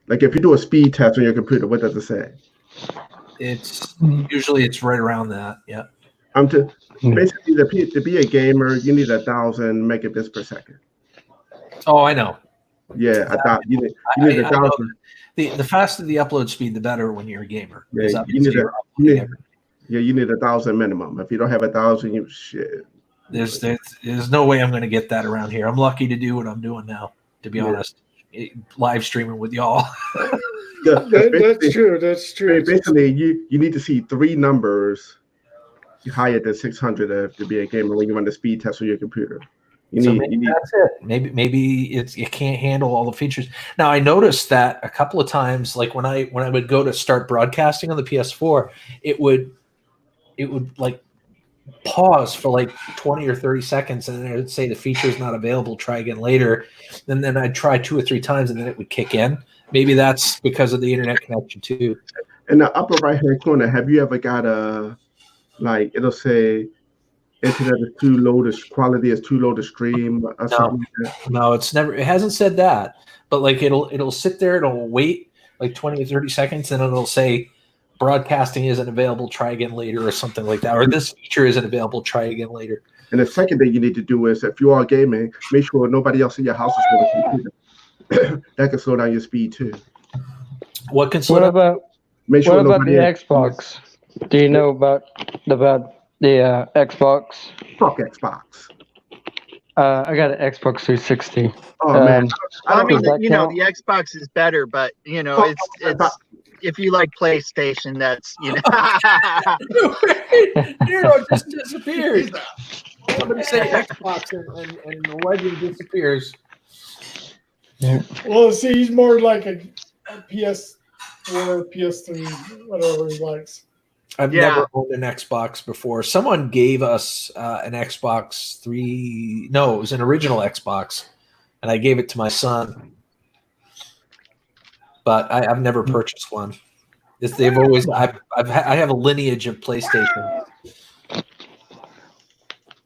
Like if you do a speed test on your computer, what does it say? It's usually right around that. Yeah. Basically to be a gamer, you need 1,000 megabits per second. Oh, I know. Yeah, I thought you need 1,000. The faster the upload speed, the better when you're a gamer. Yeah, you need 1,000 minimum. If you don't have 1,000, you shit. There's no way I'm going to get that around here. I'm lucky to do what I'm doing now, to be honest. Live streaming with y'all. That's true. Basically, you need to see 3 numbers higher than 600 to be a gamer when you run the speed test on your computer. That's it. Maybe it can't handle all the features. Now I noticed that a couple of times, like when I would go to start broadcasting on the PS4, it would like pause for like 20 or 30 seconds, and then it would say the feature is not available. Try again later. And then I'd try 2 or 3 times, and then it would kick in. Maybe that's because of the internet connection too. In the upper right hand corner, have you ever got it'll say internet is too low, the quality is too low to stream or something like that? No, it hasn't said that. But like it'll sit there, it'll wait like 20 or 30 seconds, and it'll say broadcasting isn't available, try again later, or something like that. Or this feature isn't available, try again later. And the second thing you need to do is if you are gaming, make sure nobody else in your house is with a computer. That can slow down your speed too. What can slow down? What about the Xbox? Do you know about the Xbox? Fuck Xbox. I got an Xbox 360. Oh man. I mean, the Xbox is better, but it's if you like PlayStation, that's Nero just disappears. Somebody say Xbox and the legend disappears. Yeah. Well, see, he's more like a PS4, PS3, whatever he likes. I've never owned an Xbox before. Someone gave us an Xbox 3. No, it was an original Xbox, and I gave it to my son. But I've never purchased one. They've always. I have a lineage of PlayStation.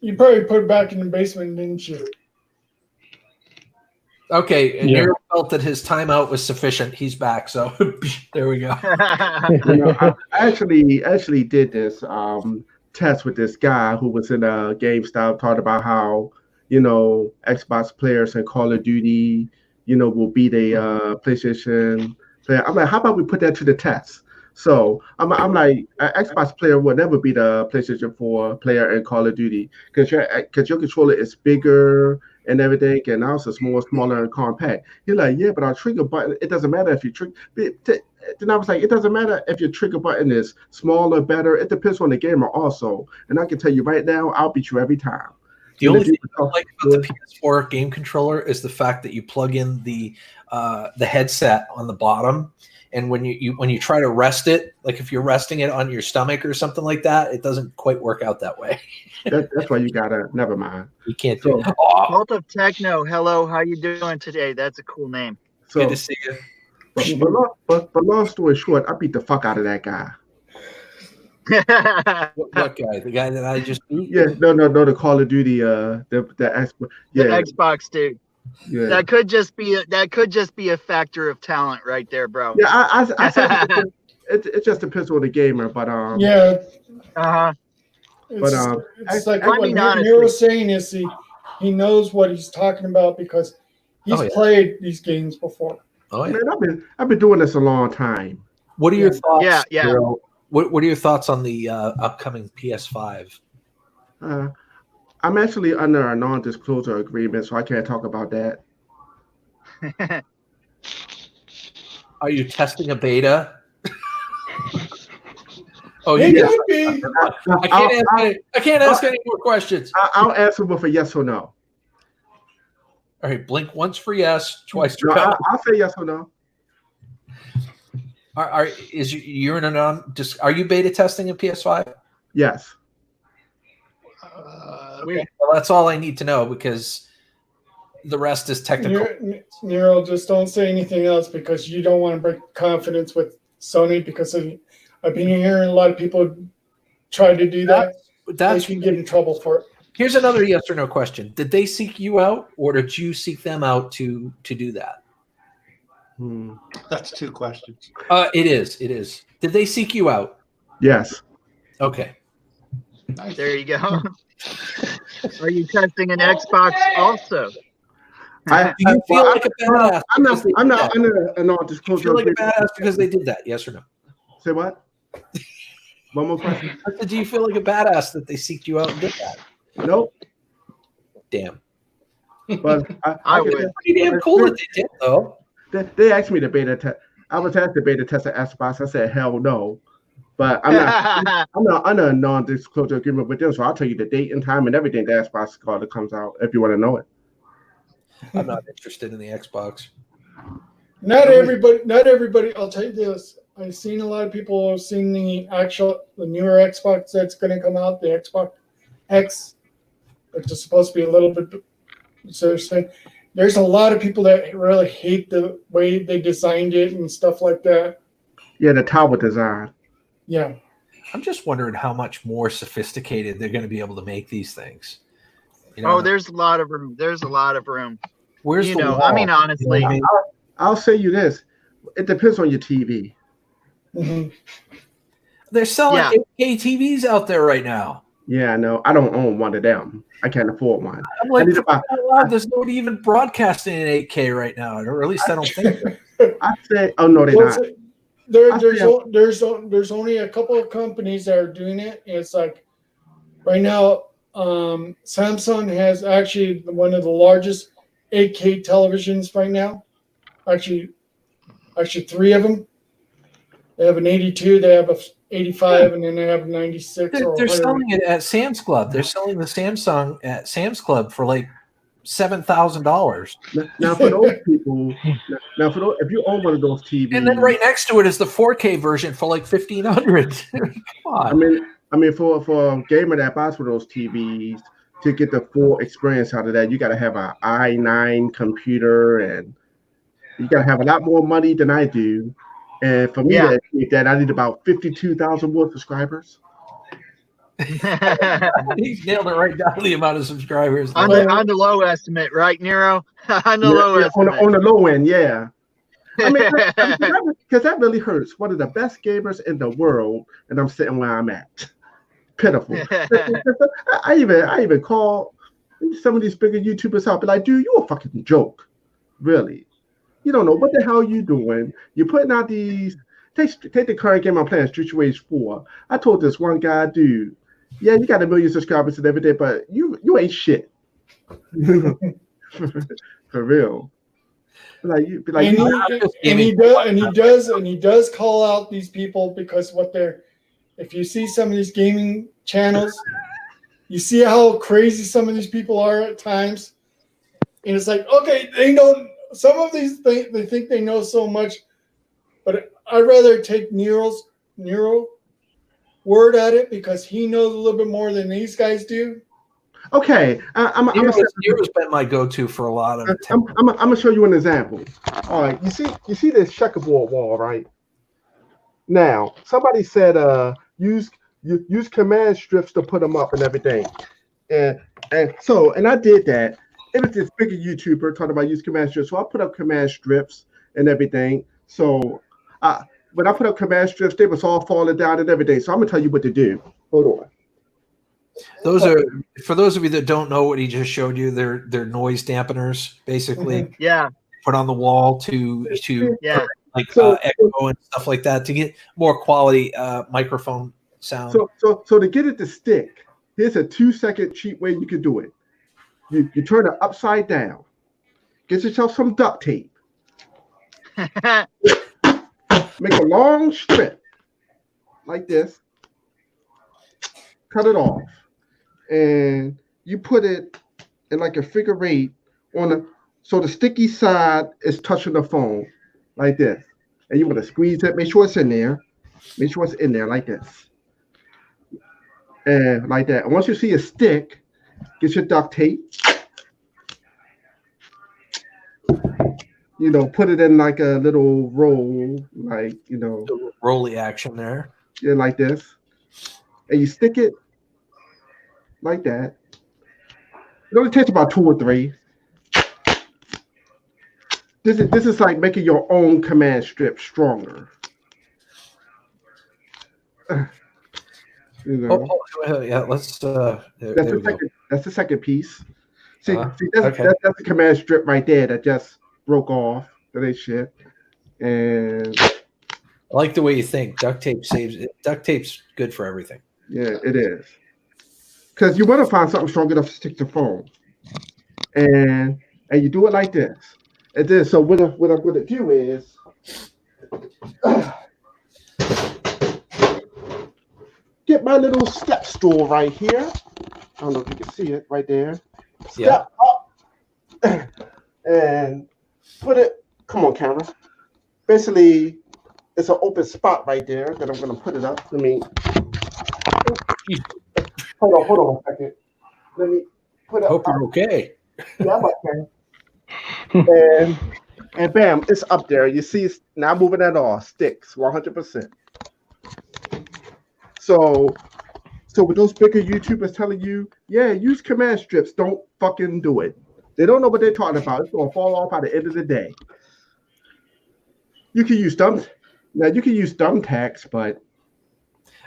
You probably put it back in the basement, didn't you? Okay, and Yeah. Nero felt that his timeout was sufficient. He's back, so there we go. I actually did this test with this guy who was in a GameStop, talked about how Xbox players and Call of Duty, will be the PlayStation player. I'm like, how about we put that to the test? So I'm like, an Xbox player will never be the PlayStation 4 player in Call of Duty because your controller is bigger and everything, and also smaller and compact. He's like, yeah, but our trigger button, it doesn't matter if you trigger. Then I was like, it doesn't matter if your trigger button is smaller, better. It depends on the gamer also. And I can tell you right now, I'll beat you every time. The only thing I like about the PS4 game controller is the fact that you plug in the headset on the bottom, and when you try to rest it, like if you're resting it on your stomach or something like that, it doesn't quite work out that way. That's why you gotta. Never mind. You can't do it. Cult of Techno, hello, how you doing today? That's a cool name. So, Good to see you. but long story short, I beat the fuck out of that guy. What guy? The guy that I just beat? Yeah, no, the Call of Duty, the Xbox, The Xbox dude. yeah. That could just be a factor of talent right there, bro. Yeah, I said it just depends on the gamer, but Yeah. Uh-huh. It's like I what mean, Nero's saying is he knows what he's talking about because he's played these games before. Oh yeah. man, I've been doing this a long time. What are your thoughts? Yeah. Hero? What are your thoughts on the upcoming PS5? I'm actually under a non-disclosure agreement, so I can't talk about that. Are you testing a beta? Oh, It yeah. could be. I can't ask any more questions. I'll answer with a yes or no. All right, blink once for yes, twice for No, no. I'll say yes or no. You're in a are you beta testing a PS5? Yes. Okay. Well, that's all I need to know because the rest is technical. Nero, just don't say anything else because you don't want to break confidence with Sony because I've been hearing a lot of people try to do that. They can get in trouble for it. Here's another yes or no question. Did they seek you out or did you seek them out to do that? That's two questions. It is. Did they seek you out? Yes. Okay. Nice. There you go. Are you testing an Xbox also? Do you feel like a badass? I'm not under a Do you non-disclosure feel like a agreement. badass because they did that? Yes or no? Say what? One more question. Do you feel like a badass that they seeked you out and did that? Nope. Damn. But I would. Pretty damn cool that they did, though. They asked me to beta test. I was asked to beta test the Xbox. I said hell no. But I'm not under a non-disclosure agreement with them, so I'll tell you the date and time and everything the Xbox card that comes out if you want to know it. I'm not interested in the Xbox. Not everybody. I'll tell you this. I've seen a lot of people have seen the newer Xbox that's going to come out, the Xbox X, which is supposed to be a little bit. So there's a lot of people that really hate the way they designed it and stuff like that. Yeah, the tower design. Yeah. I'm just wondering how much more sophisticated they're going to be able to make these things. Oh, there's a lot of room. There's a lot of room. Where's the wall? I mean, honestly. You know what I mean? I'll say you this. It depends on your TV. Mm-hmm. They're selling 8K TVs out there right now. Yeah, I know. I don't own one of them. I can't afford one. I'm like, there's nobody even broadcasting in 8K right now, or at least I don't think so. I say, oh no, they're not. There's only a couple of companies that are doing it. It's like right now, Samsung has actually one of the largest 8K televisions right now. Actually, three of them. They have an 82, they have a 85, and then they have a 96. They're selling it at Sam's Club. They're selling the Samsung at Sam's Club for like $7,000. Now for those people, if you own one of those TVs, and then right next to it is the 4K version for like $1,500. Come on. I mean, for a gamer that buys for those TVs to get the full experience out of that, you got to have an i9 computer, and you got to have a lot more money than I do And for me Yeah. to achieve that, I need about 52,000 more subscribers. He nailed it right down to the amount of subscribers. on the low estimate, right, Nero? On the Yeah, low yeah, estimate. on the low end, yeah. I mean, because that really hurts. One of the best gamers in the world, and I'm sitting where I'm at. Pitiful. I even call some of these bigger YouTubers out, be like, dude, you a fucking joke. Really. You don't know what the hell you doing. You're putting out these. Take the current game I'm playing, Street Rage 4. I told this one guy, dude, yeah, you got 1 million subscribers and everything, but you ain't shit. For real. Like you, like and he does call out these people because what they're. If you see some of these gaming channels, you see how crazy some of these people are at times, and it's like, okay, they know some of these things. They think they know so much, but I'd rather take Nero word at it because he knows a little bit more than these guys do. Okay, Nero's been my go-to for a lot of. I'm gonna show you an example. All right, you see this checkerboard wall, right? Now, somebody said use command strips to put them up and everything, and I did that. It was this bigger YouTuber talking about use command strips, so I put up command strips and everything. So when I put up command strips, they was all falling down and everything. So I'm gonna tell you what to do. Hold on. Those are, for those of you that don't know what he just showed you, they're noise dampeners, basically. Yeah. Put on the wall to Yeah. like echo and stuff like that to get more quality microphone sound. So to get it to stick, here's a 2-second cheap way you can do it. You turn it upside down. Get yourself some duct tape. Make a long strip like this. Cut it off. And you put it in like a figure 8 so the sticky side is touching the phone like this. And you want to squeeze it, make sure it's in there. Make sure it's in there like this. And like that. And once you see it stick, get your duct tape. You know, put it in like a little roll, like, you know. Rolly action there. Yeah, like this. And you stick it like that. It only takes about 2 or 3. This is like making your own command strip stronger. You know. Yeah, let's. That's the second piece. See, that's the command strip right there that just broke off. That ain't shit. And I like the way you think. Duct tape saves it. Duct tape's good for everything. Yeah, it is. Because you want to find something strong enough to stick to phone. And you do it like this. And then, so what I'm going to do is, get my little step stool right here. I don't know if you can see it right there. Step up and put it, come on, camera. Basically, it's an open spot right there that I'm going to put it up. Let me, hold on a second. Let me put it Hope you're okay. Yeah, I'm okay. And bam, it's up there. You see, it's now moving at all. Sticks 100%. So with those bigger YouTubers telling you, yeah, use command strips, don't fucking do it. They don't know what they're talking about. It's gonna fall off by the end of the day. You can use thumbtacks, but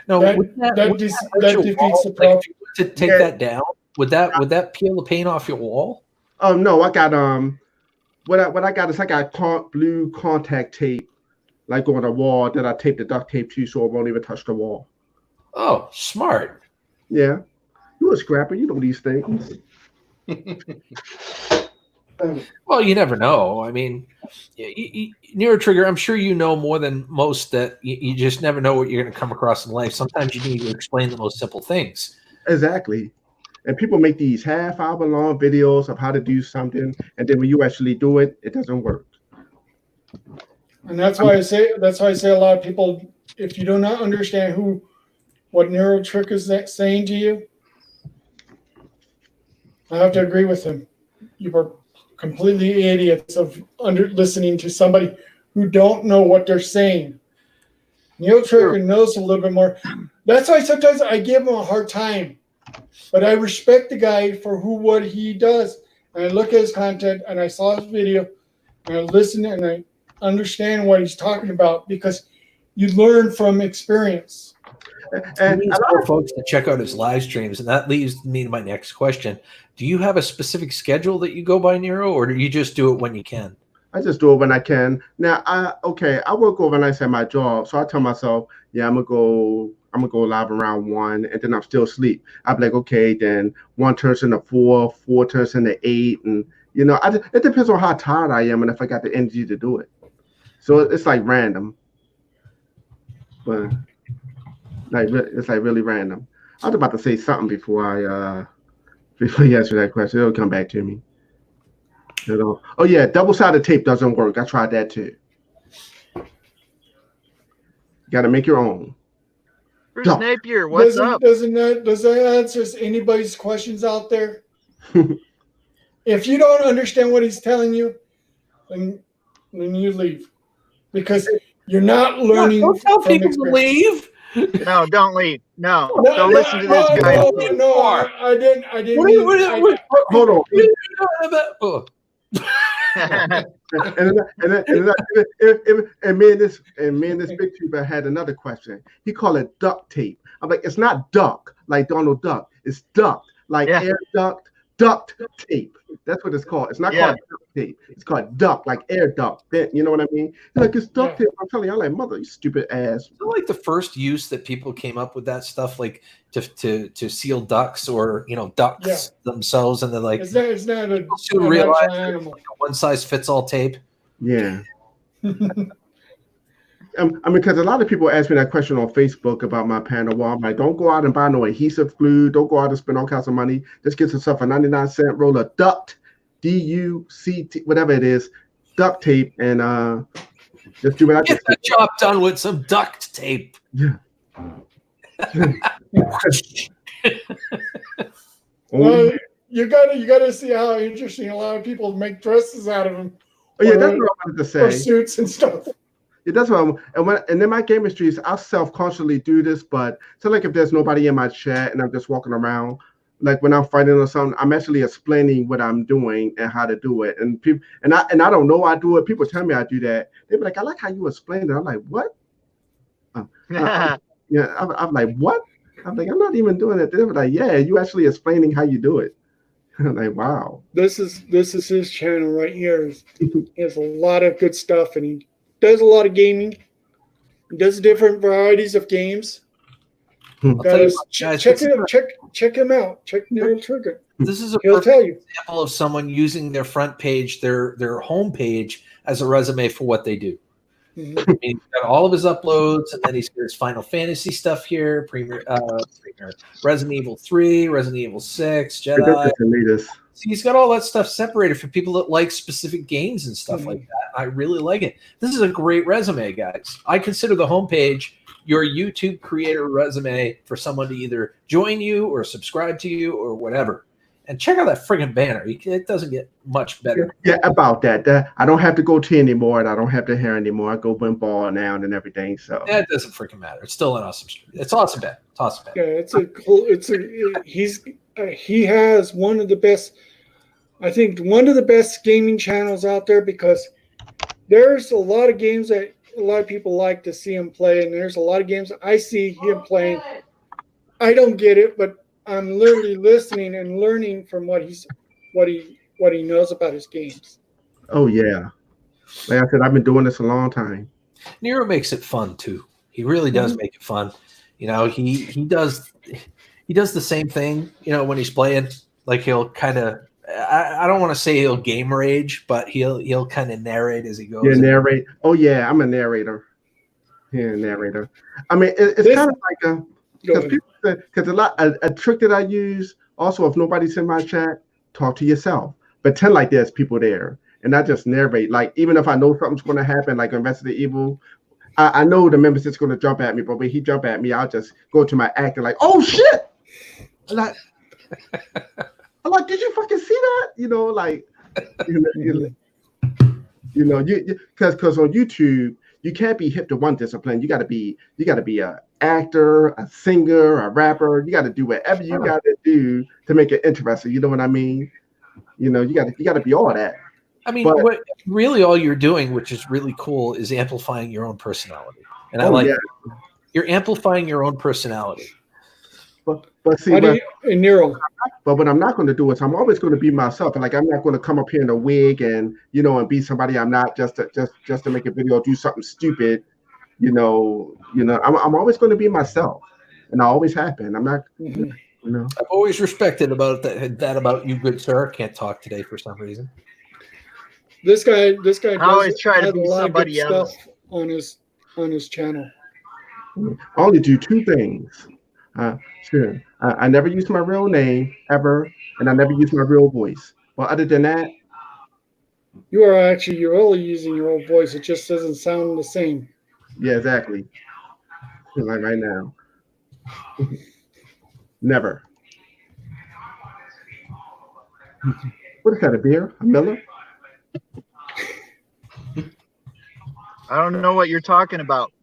no, that defeats the problem. To take that down, would that peel the paint off your wall? Oh no, I got what I got is I got blue contact tape like on a wall that I tape the duct tape to so it won't even touch the wall. Oh, smart. Yeah. You're a scrapper, you know these things. Well, you never know. I mean, Nero Trigger, I'm sure you know more than most that you just never know what you're going to come across in life. Sometimes you need to explain the most simple things. Exactly. And people make these half-hour long videos of how to do something, and then when you actually do it, it doesn't work. And that's why I say a lot of people, if you do not understand what Nero Trick is saying to you, I have to agree with him. You are completely idiots of listening to somebody who don't know what they're saying. Neil Trigger knows a little bit more. That's why sometimes I give him a hard time. But I respect the guy for what he does. And I look at his content and I saw his video and I listen and I understand what he's talking about because you learn from experience. And a lot of folks to check out his live streams, and that leads me to my next question. Do you have a specific schedule that you go by, Nero, or do you just do it when you can? I just do it when I can. Now, I work overnights at my job, so I tell myself, yeah, I'm gonna go live around 1, and then I'm still asleep. I'm like, okay, then 1 turns into 4, 4 turns into 8, and it depends on how tired I am and if I got the energy to do it. So it's like random, but it's like really random. I was about to say something before you answer that question. It'll come back to me. Oh yeah, double-sided tape doesn't work. I tried that too. You got to make your own. Bruce Napier, what's up? Does that answer anybody's questions out there? If you don't understand what he's telling you, then you leave because you're not learning. Don't tell people to leave. No, don't leave. No, don't listen to this guy. No, I didn't. Hold on. and me and this big tuber had another question. He called it duct tape. I'm like, it's not duck like Donald Duck. It's duct like air duct tape. That's what it's called. It's not called duct tape. It's called duct like air duct. You know what I mean? He's like, it's duct tape. I'm telling you, I'm like, mother, you stupid ass. Isn't like the first use that people came up with that stuff, like to seal ducks or ducks themselves, and then like it's not a realize animal. Like a one-size-fits-all tape. Yeah. Because a lot of people ask me that question on Facebook about my panel wall. I'm like, don't go out and buy no adhesive glue. Don't go out and spend all kinds of money. Just get yourself a 99-cent roll of duct, D-U-C-T, whatever it is, duct tape, and just do what I get the job done with some duct tape. Yeah. Well, you gotta see how interesting a lot of people make dresses out of them. Oh yeah, that's what I wanted to say. Or suits and stuff. Yeah, that's what and in my gaming streets, I'll self-consciously do this, but so like if there's nobody in my chat and I'm just walking around, like when I'm fighting or something, I'm actually explaining what I'm doing and how to do it. And people and I don't know I do it. People tell me I do that. They be like, I like how you explain it. I'm like, what? Yeah, I'm like, what? I'm like, I'm not even doing it. They're like, yeah, you actually explaining how you do it. I'm like, wow. This is his channel right here. He has a lot of good stuff, and he does a lot of gaming. He does different varieties of games. Check him out. Check Neil Trigger. This is a He'll tell you. example of someone using their front page, their home page, as a resume for what they do. Mm-hmm. He's got all of his uploads, and then he's got his Final Fantasy stuff here, Resident Evil 3, Resident Evil 6, Jedi. So he's got all that stuff separated for people that like specific games and stuff like that. I really like it. This is a great resume, guys. I consider the homepage your YouTube creator resume for someone to either join you or subscribe to you or whatever. And check out that friggin' banner. It doesn't get much better. Yeah, about that. I don't have to go T anymore, and I don't have the hair anymore. I go win ball now and everything. So yeah, it doesn't freaking matter. It's still an awesome. It's awesome, Ben. It's awesome, Ben. Yeah, he has one of the best. I think one of the best gaming channels out there because there's a lot of games that a lot of people like to see him play, and there's a lot of games I see him playing. I don't get it, but I'm literally listening and learning from what he knows about his games. Oh yeah, like I said, I've been doing this a long time. Nero makes it fun too. He really does make it fun. He does the same thing. When he's playing, like he'll kind of. I don't want to say he'll game rage, but he'll kind of narrate as he goes. Yeah, narrate. Oh yeah, I'm a narrator. Yeah, narrator. I mean, it's kind of like because a trick that I use also, if nobody's in my chat, talk to yourself. Pretend like there's people there, and I just narrate. Like even if I know something's going to happen, like in Resident Evil, I know the member's just going to jump at me, but when he jump at me, I'll just go to my acting like, oh shit, I'm like, did you fucking see that? Because on YouTube you can't be hip to one discipline. You got to be a actor, a singer, a rapper. You got to do whatever you got to do to make it interesting. You know what I mean? You know, you got to be all that. I mean, But- what really all you're doing, which is really cool, is amplifying your own personality. And I like that. You're amplifying your own personality. But see, Nero. But what I'm not going to do is I'm always going to be myself, and like I'm not going to come up here in a wig and and be somebody I'm not just to make a video or do something stupid. I'm always going to be myself, and I always have been. I'm not. I've always respected about that about you, good sir. I can't talk today for some reason. This guy I always try to has be a lot of good somebody else. stuff on his channel. I only do two things. Sure. I never use my real name ever, and I never use my real voice. But other than that, You're really using your own voice. It just doesn't sound the same. yeah, exactly. Like right now, never. What is that? A beer? A Miller? I don't know what you're talking about.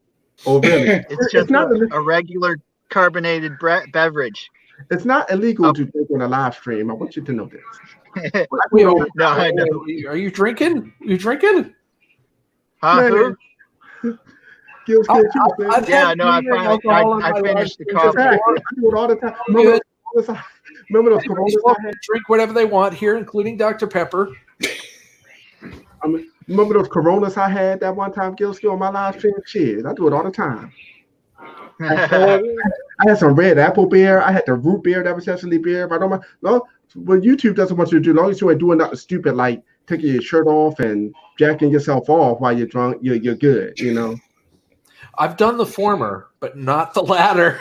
Oh, really? It's just a regular carbonated beverage. It's not illegal to drink on a live stream. I want you to know this. No, I know. Are you drinking? You drinking? Who? Yeah, no, I finished the coffee. I do it all the time. Remember those Coronas I had? Drink whatever they want here, including Dr. Pepper. Remember those Coronas I had that one time, Gilskill, on my live stream? Shit, I do it all the time. I had some red apple beer. I had the root beer that was actually beer. But what YouTube doesn't want you to do, as long as you ain't doing nothing stupid like taking your shirt off and jacking yourself off while you're drunk, you're good, I've done the former, but not the latter.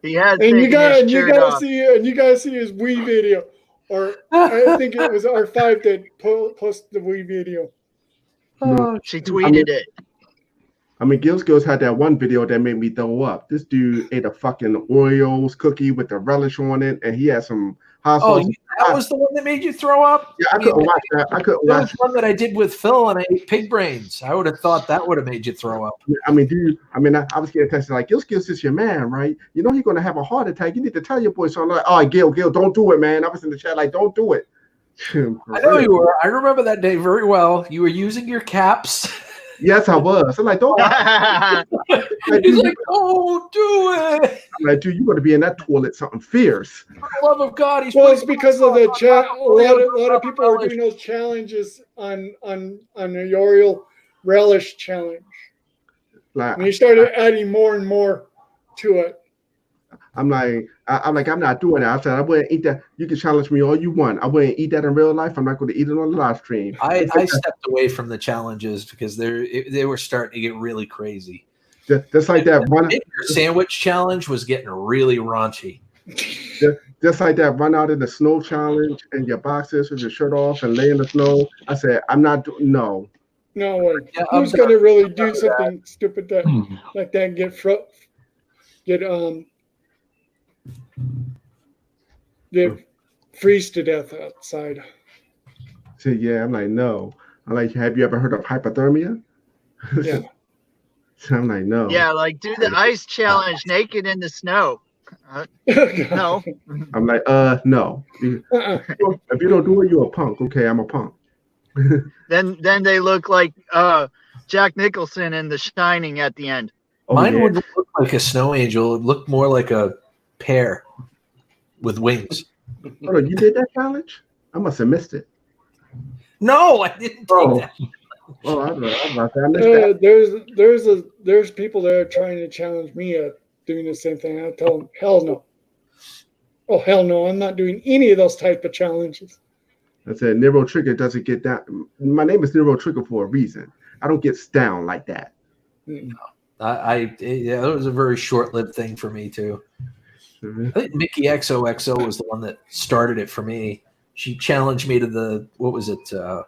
He has. And you gotta see his Wii video, or I think it was R5 that posted the Wii video. She tweeted it. I mean, Gilskills had that one video that made me throw up. This dude ate a fucking Oreos cookie with the relish on it, and he had some hot sauce. That was the one that made you throw up? Yeah, I couldn't watch that. That was one that I did with Phil, and I ate pig brains. I would have thought that would have made you throw up. I mean, I was getting texted like, Gilskills is your man, right? You know he's going to have a heart attack. You need to tell your boy. So I'm like, oh, Gil, don't do it, man. I was in the chat like, don't do it. I know you were. I remember that day very well. You were using your caps. Yes, I was. I'm like, don't. He's like, don't do it. I'm like, dude, you're going to be in that toilet something fierce. For the love of God, it's because of the chat. A lot of people are doing those challenges on the Oriole relish challenge. And he started adding more and more to it. I'm not doing that. I said I wouldn't eat that. You can challenge me all you want. I wouldn't eat that in real life. I'm not going to eat it on the live stream. I stepped away from the challenges because they were starting to get really crazy. Just like that one sandwich challenge was getting really raunchy. Just like that run out in the snow challenge and your boxers with your shirt off and lay in the snow. I said I'm not doing no. No way. Yeah, who's going to really do something stupid like that? Get freeze to death outside. So yeah, I'm like, no. I'm like, have you ever heard of hypothermia? Yeah. So I'm like, no. Yeah, like do the ice challenge naked in the snow. No. I'm like, no. If you don't do it, you're a punk. Okay, I'm a punk. Then they look like Jack Nicholson in The Shining at the end. Mine wouldn't look like a snow angel. It looked more like a pear with wings. Oh, you did that challenge? I must have missed it. No, I didn't do that. Oh, I missed that. There's people that are trying to challenge me at doing the same thing. I tell them, hell no. Oh, hell no. I'm not doing any of those type of challenges. I said, Nero Trigger doesn't get down. My name is Nero Trigger for a reason. I don't get down like that. No. It was a very short-lived thing for me too. Mm-hmm. I think Mickey XOXO was the one that started it for me. She challenged me to the what was it? It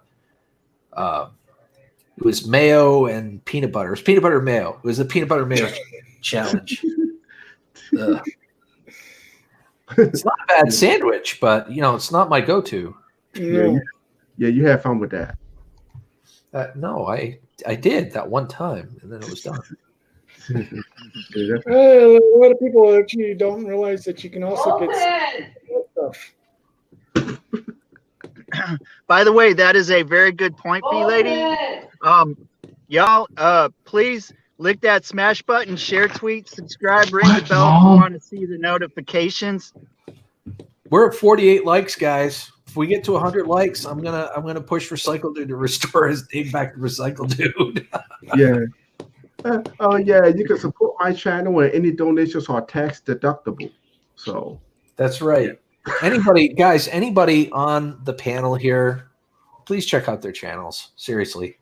was mayo and peanut butter. It was peanut butter mayo. It was a peanut butter mayo challenge. It's not a bad sandwich, but it's not my go-to. No. Yeah, you had fun with that. No, I did that one time, and then it was done. A lot of people actually don't realize that you can also get stuff. By the way, that is a very good point, B lady. Y'all, please lick that smash button, share, tweet, subscribe, ring the bell if you want to see the notifications. We're at 48 likes, guys. If we get to 100 likes, I'm gonna push Recycle Dude to restore his name back to Recycle Dude. Yeah. Oh yeah, you can support my channel, and any donations are tax deductible. So that's right. Anybody on the panel here, please check out their channels. Seriously,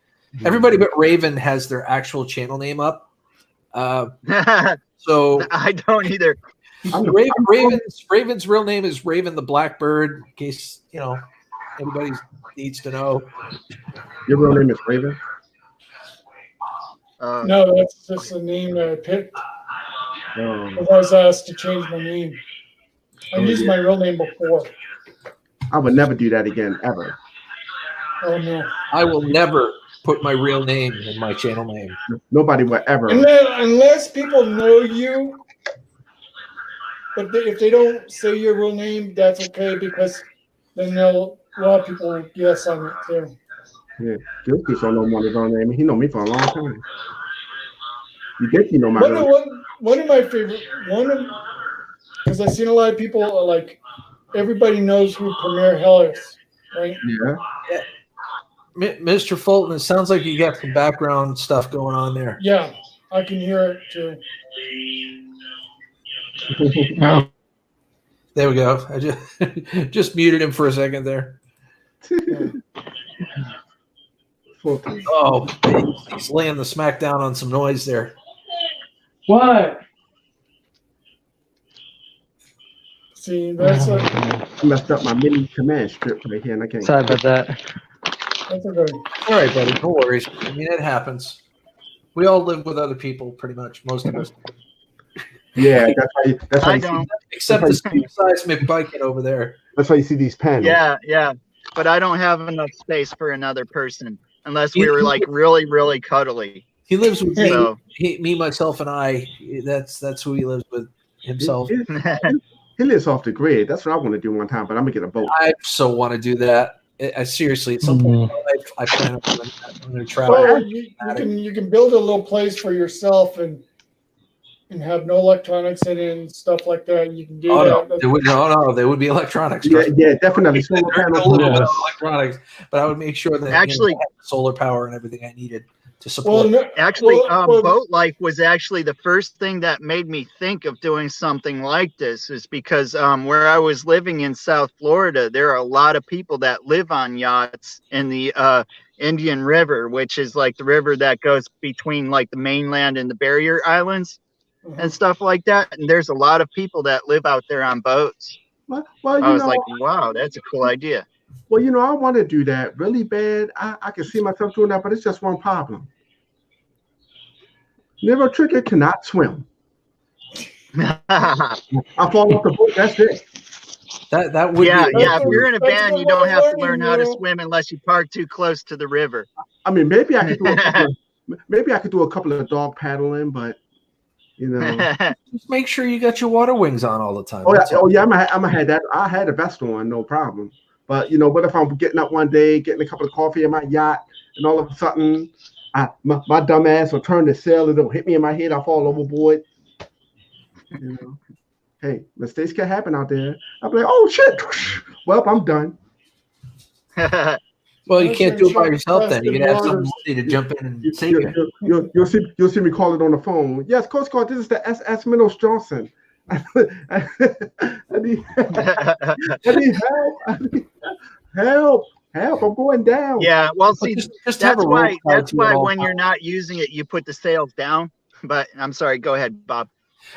everybody but Raven has their actual channel name up. So I don't either. Raven's real name is Raven the Blackbird. In case anybody needs to know. Your real name is Raven? No, that's just the name that I picked. I was asked to change my name. I used my real name before. I would never do that again, ever. Oh no! I will never put my real name in my channel name. Nobody will ever. Unless people know you. But if they don't say your real name, that's okay, because then a lot of people will guess on it too. Yeah, this dude don't know my real name. He know me for a long time. You think you know my real name? One of my favorite because I've seen a lot of people like everybody knows who Premier Hell is, right? Yeah. Mr. Fulton, it sounds like you got some background stuff going on there. Yeah, I can hear it too. There we go. I just muted him for a second there. Oh, he's laying the smack down on some noise there. What? See, that's I messed up my mini command strip right here, and I can't. Sorry about that. That's okay. All right, buddy. No worries. I mean, it happens. We all live with other people, pretty much. Most of us. Yeah, that's why I you don't. Except the seismic bucket over there. That's why you see these panels. Yeah. But I don't have enough space for another person unless we were like really, really cuddly. He lives with So. me, myself, and I. That's who he lives with himself. He lives off the grid. That's what I want to do one time, but I'm gonna get a boat. I so want to do that. I seriously, at some point in my life, I plan on doing that. I'm going to try. Well, you can build a little place for yourself and have no electronics in it and stuff like that. You can do that. No, there would be electronics. Yeah, definitely. Electronics, but I would make sure that actually I had solar power and everything I needed to support. Boat life was actually the first thing that made me think of doing something like this, is because where I was living in South Florida, there are a lot of people that live on yachts in the Indian River, which is like the river that goes between like the mainland and the barrier islands and stuff like that. And there's a lot of people that live out there on boats. Well, I was like, wow, that's a cool idea. Well, I want to do that really bad. I can see myself doing that, but it's just one problem. Never Trigger cannot swim. I fall off the boat. That's it. That would yeah. If you're in a band, you don't have to learn how to swim unless you park too close to the river. I mean, maybe I could do a couple of dog paddling, but just make sure you got your water wings on all the time. I'm gonna have that. I had a vest on, no problem. But what if I'm getting up one day, getting a cup of coffee in my yacht, and all of a sudden, my dumb ass will turn the sail, and it'll hit me in my head. I fall overboard. Hey, mistakes can happen out there. I'll be like, oh shit. Well, I'm done. Well, you can't do it by yourself then. You're gonna have somebody to jump in and save you. You'll see me call it on the phone. Yes, Coast Guard, this is the SS Minnows Johnson. I need help. I'm going down. Yeah, well, see, that's why when you're not using it, you put the sails down. But I'm sorry, go ahead, Bob.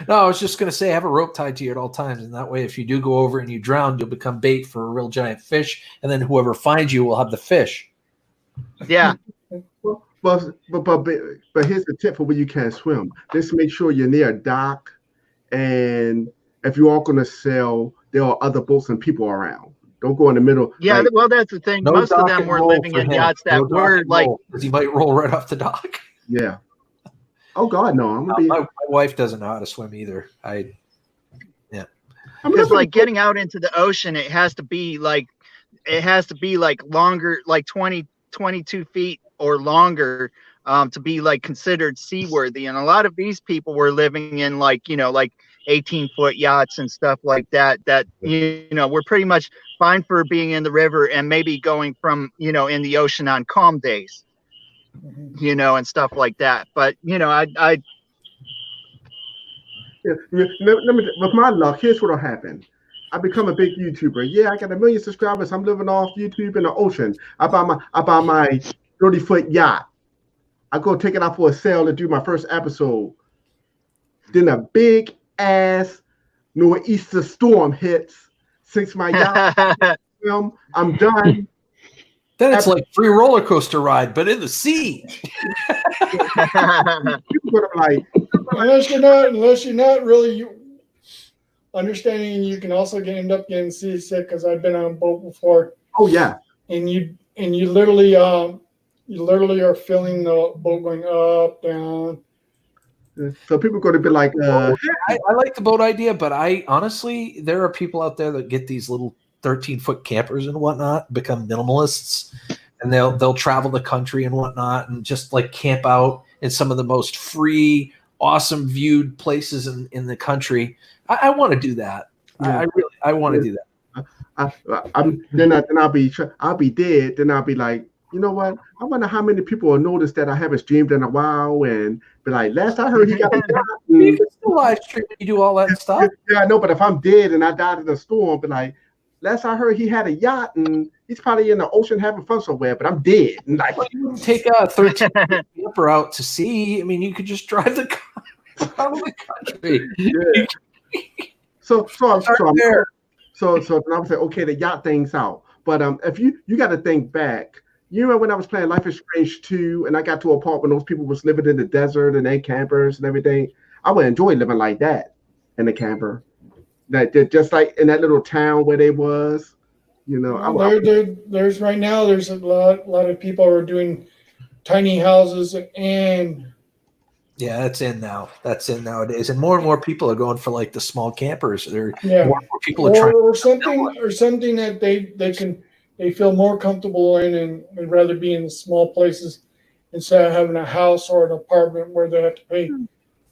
No, I was just going to say, have a rope tied to you at all times. And that way, if you do go over and you drown, you'll become bait for a real giant fish. And then whoever finds you will have the fish. Yeah. But here's the tip for when you can't swim. Just make sure you're near a dock. And if you are going to sail, there are other boats and people around. Don't go in the middle. Yeah, like, well, that's the thing. No Most of dock them and were roll living for in him. yachts that No dock were and like, roll, 'cause he might roll right off the dock. yeah. Oh God, no! I'm gonna be. My wife doesn't know how to swim either. because like getting out into the ocean, it has to be like longer, like 22 feet or longer, to be like considered seaworthy. And a lot of these people were living in like 18-foot yachts and stuff like that we're pretty much fine for being in the river and maybe going from in the ocean on calm days, and stuff like that. But I Yeah, let me, with my luck, here's what'll happen. I become a big YouTuber. Yeah, I got 1 million subscribers. I'm living off YouTube in the ocean. I buy my 30-foot yacht. I go take it out for a sail to do my first episode. Then a big ass nor'easter storm hits, sinks my yacht. I'm done. Then it's like free roller coaster ride, but in the sea. People are like, unless you're not really understanding, you can also end up getting seasick, because I've been on a boat before. oh yeah. And you literally are feeling the boat going up, down. So people are going to be like, I like the boat idea, but I honestly, there are people out there that get these little 13-foot campers and whatnot, become minimalists, and they'll travel the country and whatnot, and just like camp out in some of the most free, awesome viewed places in the country. I want to do that. Yeah. I want to do that. Then I'll be dead. Then I'll be like, you know what? I wonder how many people will notice that I haven't streamed in a while and be like, last I heard he got a yacht. You can still live stream and you do all that stuff. Yeah, I know, but if I'm dead and I died in a storm, be like, last I heard he had a yacht and he's probably in the ocean having fun somewhere, but I'm dead. And like, well, you wouldn't take a 13-foot camper out to sea. I mean, you could just drive the car out of the country. Yeah. So then I would say, okay, the yacht thing's out. But if you got to think back, you remember when I was playing Life is Strange 2 and I got to a part when those people was living in the desert and they campers and everything? I would enjoy living like that in the camper. That just like in that little town where they was, There's right now, there's a lot of people are doing tiny houses, and yeah, that's in now. That's in nowadays, and more people are going for like the small campers. More people are trying or something that they feel more comfortable in, and would rather be in the small places instead of having a house or an apartment where they have to pay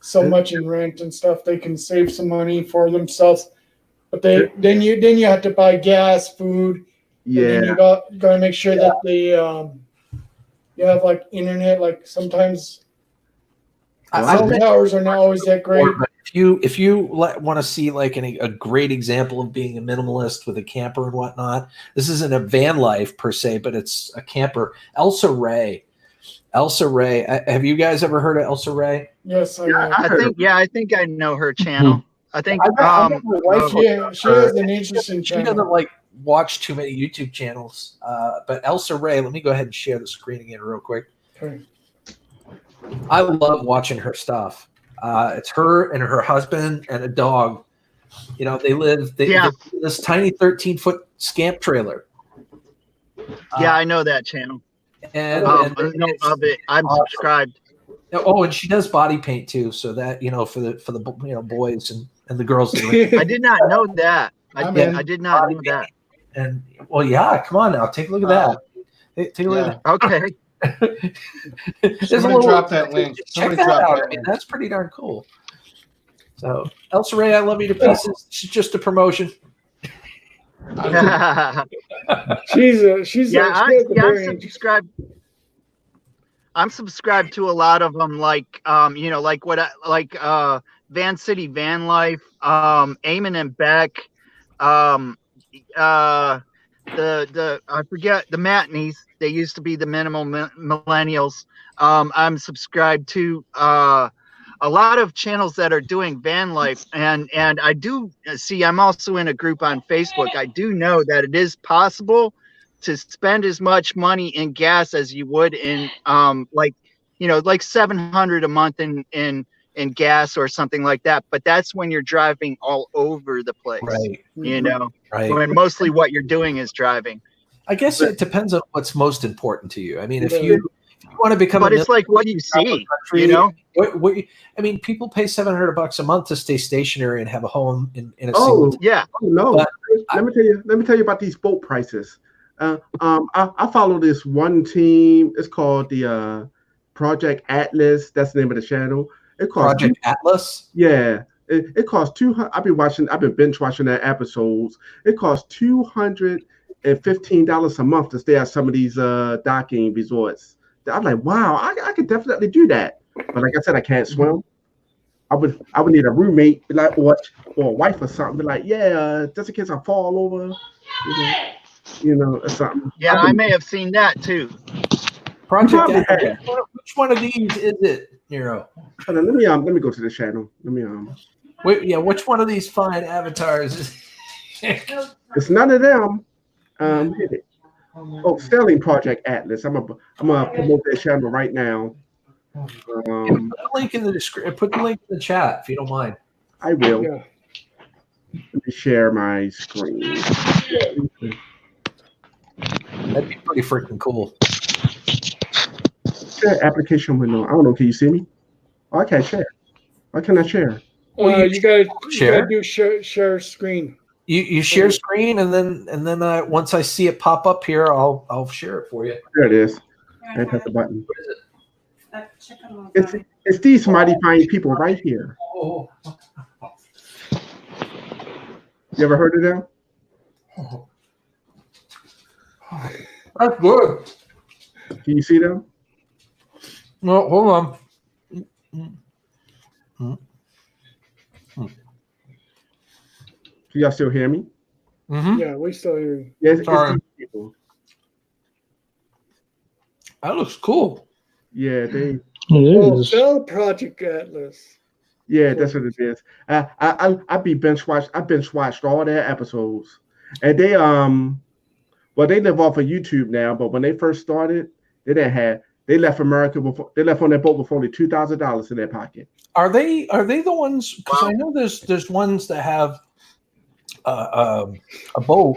so much in rent and stuff. They can save some money for themselves, but then you have to buy gas, food. Yeah, and then you got to make sure that they you have like internet. Like sometimes some towers are not always that great. If you want to see like a great example of being a minimalist with a camper and whatnot, this isn't a van life per se, but it's a camper. Elsa Ray. Have you guys ever heard of Elsa Ray? Yes, I think I know her channel. I think she has an interesting She channel. doesn't like watch too many YouTube channels. But Elsa Ray, let me go ahead and share the screen again real quick. Okay. I love watching her stuff. It's her and her husband and a dog. They live in this tiny 13-foot scamp trailer. I know that channel. And I know of it. I'm subscribed. Oh, and she does body paint too, so that for the boys and the girls. I did not know that. I did not know that. And well, yeah, come on now, take a look at that. Take a look at that. Okay. Somebody drop that link. Check that out. I mean, that's pretty darn cool. So, Elsa Ray, I love you to pieces. She's just a promotion. she's I'm subscribed to a lot of them, like Van City Van Life, Eamon and Beck, I forget the Matneys. They used to be the Minimal Millennials. I'm subscribed to a lot of channels that are doing van life, and I do see. I'm also in a group on Facebook. I do know that it is possible to spend as much money in gas as you would in like $700 a month in in gas or something like that. But that's when you're driving all over the place, Right. you know, Right. when mostly what you're doing is driving. I guess it depends on what's most important to you. I mean, if you want to become, but it's like what you see, you know. I mean, people pay $700 a month to stay stationary and have a home in a Oh, single. Yeah. Oh, no. But let me tell you about these boat prices. I follow this one team. It's called the Project Atlas. That's the name of the channel. It costs Project Atlas. Yeah, it costs 200. I've been binge watching their episodes. It costs $215 a month to stay at some of these docking resorts. I'm like, wow, I could definitely do that. But like I said, I can't swim. I would need a roommate, be like, or a wife or something. Be like, yeah, just in case I fall over, you know, or something. Yeah, I may have seen that too. Project Atlas. Which one of these is it, Nero? Hold on, let me go to the channel. Wait, yeah, which one of these fine avatars is It's none of them. Hit it. Oh, Sterling Project Atlas. I'm gonna promote that channel right now. put the link in the description. Put the link in the chat if you don't mind. I will. Yeah. Let me share my screen. That'd be pretty freaking cool. Share application window. I don't know. Can you see me? Oh, I can't share. Why can't I share? You gotta share? do share screen. You share screen, and then once I see it pop up here, I'll share it for you. There it is. I press the button. What is it? That chicken It's these mighty fine people right here. Oh. You ever heard of them? That's good. Can you see them? No, hold on. Can y'all still hear me? Mm-hmm. Yeah, we still hear you. Yes, it's Sorry. these people. That looks cool. Yeah, they. Oh, Bell Project Atlas. Yeah, that's what it is. I binge watched all their episodes, and they they live off of YouTube now. But when they first started, they left America before they left on their boat with only $2,000 in their pocket. Are they the ones? Because I know there's ones that have a boat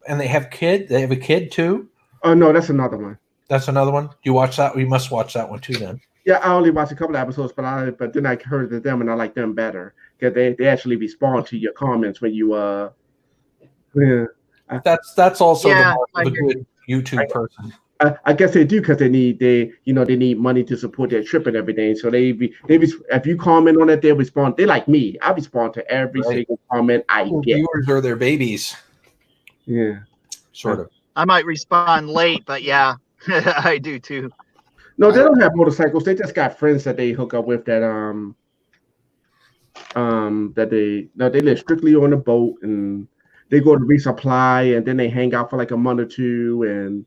and they have a kid too. Oh no, that's another one. That's another one. You watch that? You must watch that one too then. Yeah, I only watched a couple of episodes, but then I heard of them and I like them better because they actually respond to your comments when you That's also Yeah, the mark of a good YouTube person. I guess they do because they need money to support their trip and everything. So if you comment on it, they respond. They like me. I respond to every single comment I get. Viewers are their babies. Yeah, sort of. I might respond late, but yeah, I do too. No, they don't have motorcycles. They just got friends that they hook up with that they live strictly on a boat and they go to resupply and then they hang out for like a month or two and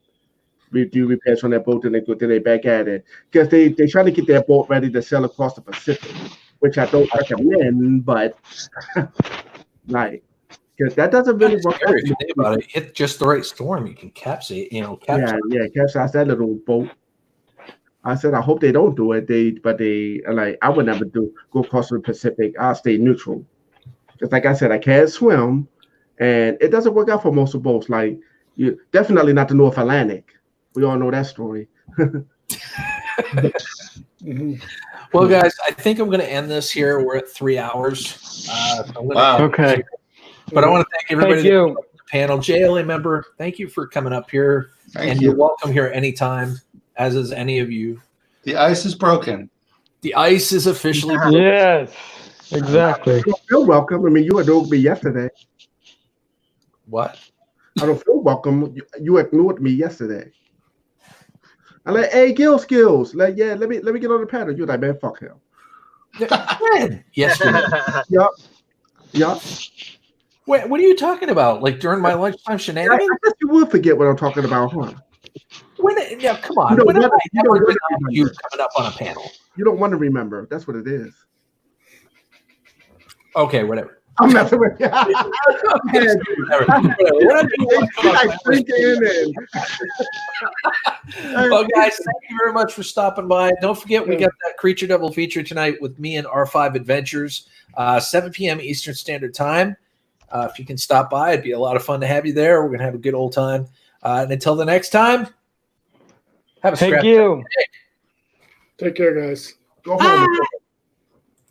we do repairs on their boat and then they back at it because they try to get their boat ready to sail across the Pacific, which I don't recommend, but like because that doesn't really work. If you think about it, hit just the right storm, you can capsize. Capsize that little boat. I said, I hope they don't do it. I would never go across the Pacific. I'll stay neutral. Because like I said, I can't swim, and it doesn't work out for most of boats. Like you definitely not the North Atlantic. We all know that story. Well, guys, I think I'm going to end this here. We're at 3 hours. Okay. But I want to thank everybody Thank you. on the panel. JLA member, thank you for coming up here. Thank You're you. welcome here anytime, as is any of you. The ice is broken. The ice is officially broken. Yes, exactly. You're welcome. I mean, you ignored me yesterday. What? I don't feel welcome. You ignored me yesterday. I'm like, hey, Skills. Like, yeah, let me get on the panel. You're like, man, fuck him. Yesterday. Yup. Wait, what are you talking about? Like during my lunchtime I shenanigans? guess you would forget what I'm talking about, huh? Come on. When have I ever been on you coming up on a panel? You don't want to remember. That's what it is. Okay, whatever. I'm messing with you. Whatever. When have you come up on a panel? Well, guys, thank you very much for stopping by. Don't forget, we got that Creature double feature tonight with me and R5 Adventures, 7 p.m. Eastern Standard Time. If you can stop by, it'd be a lot of fun to have you there. We're going to have a good old time. And until the next time, have a Thank you. Take care, guys. Go home.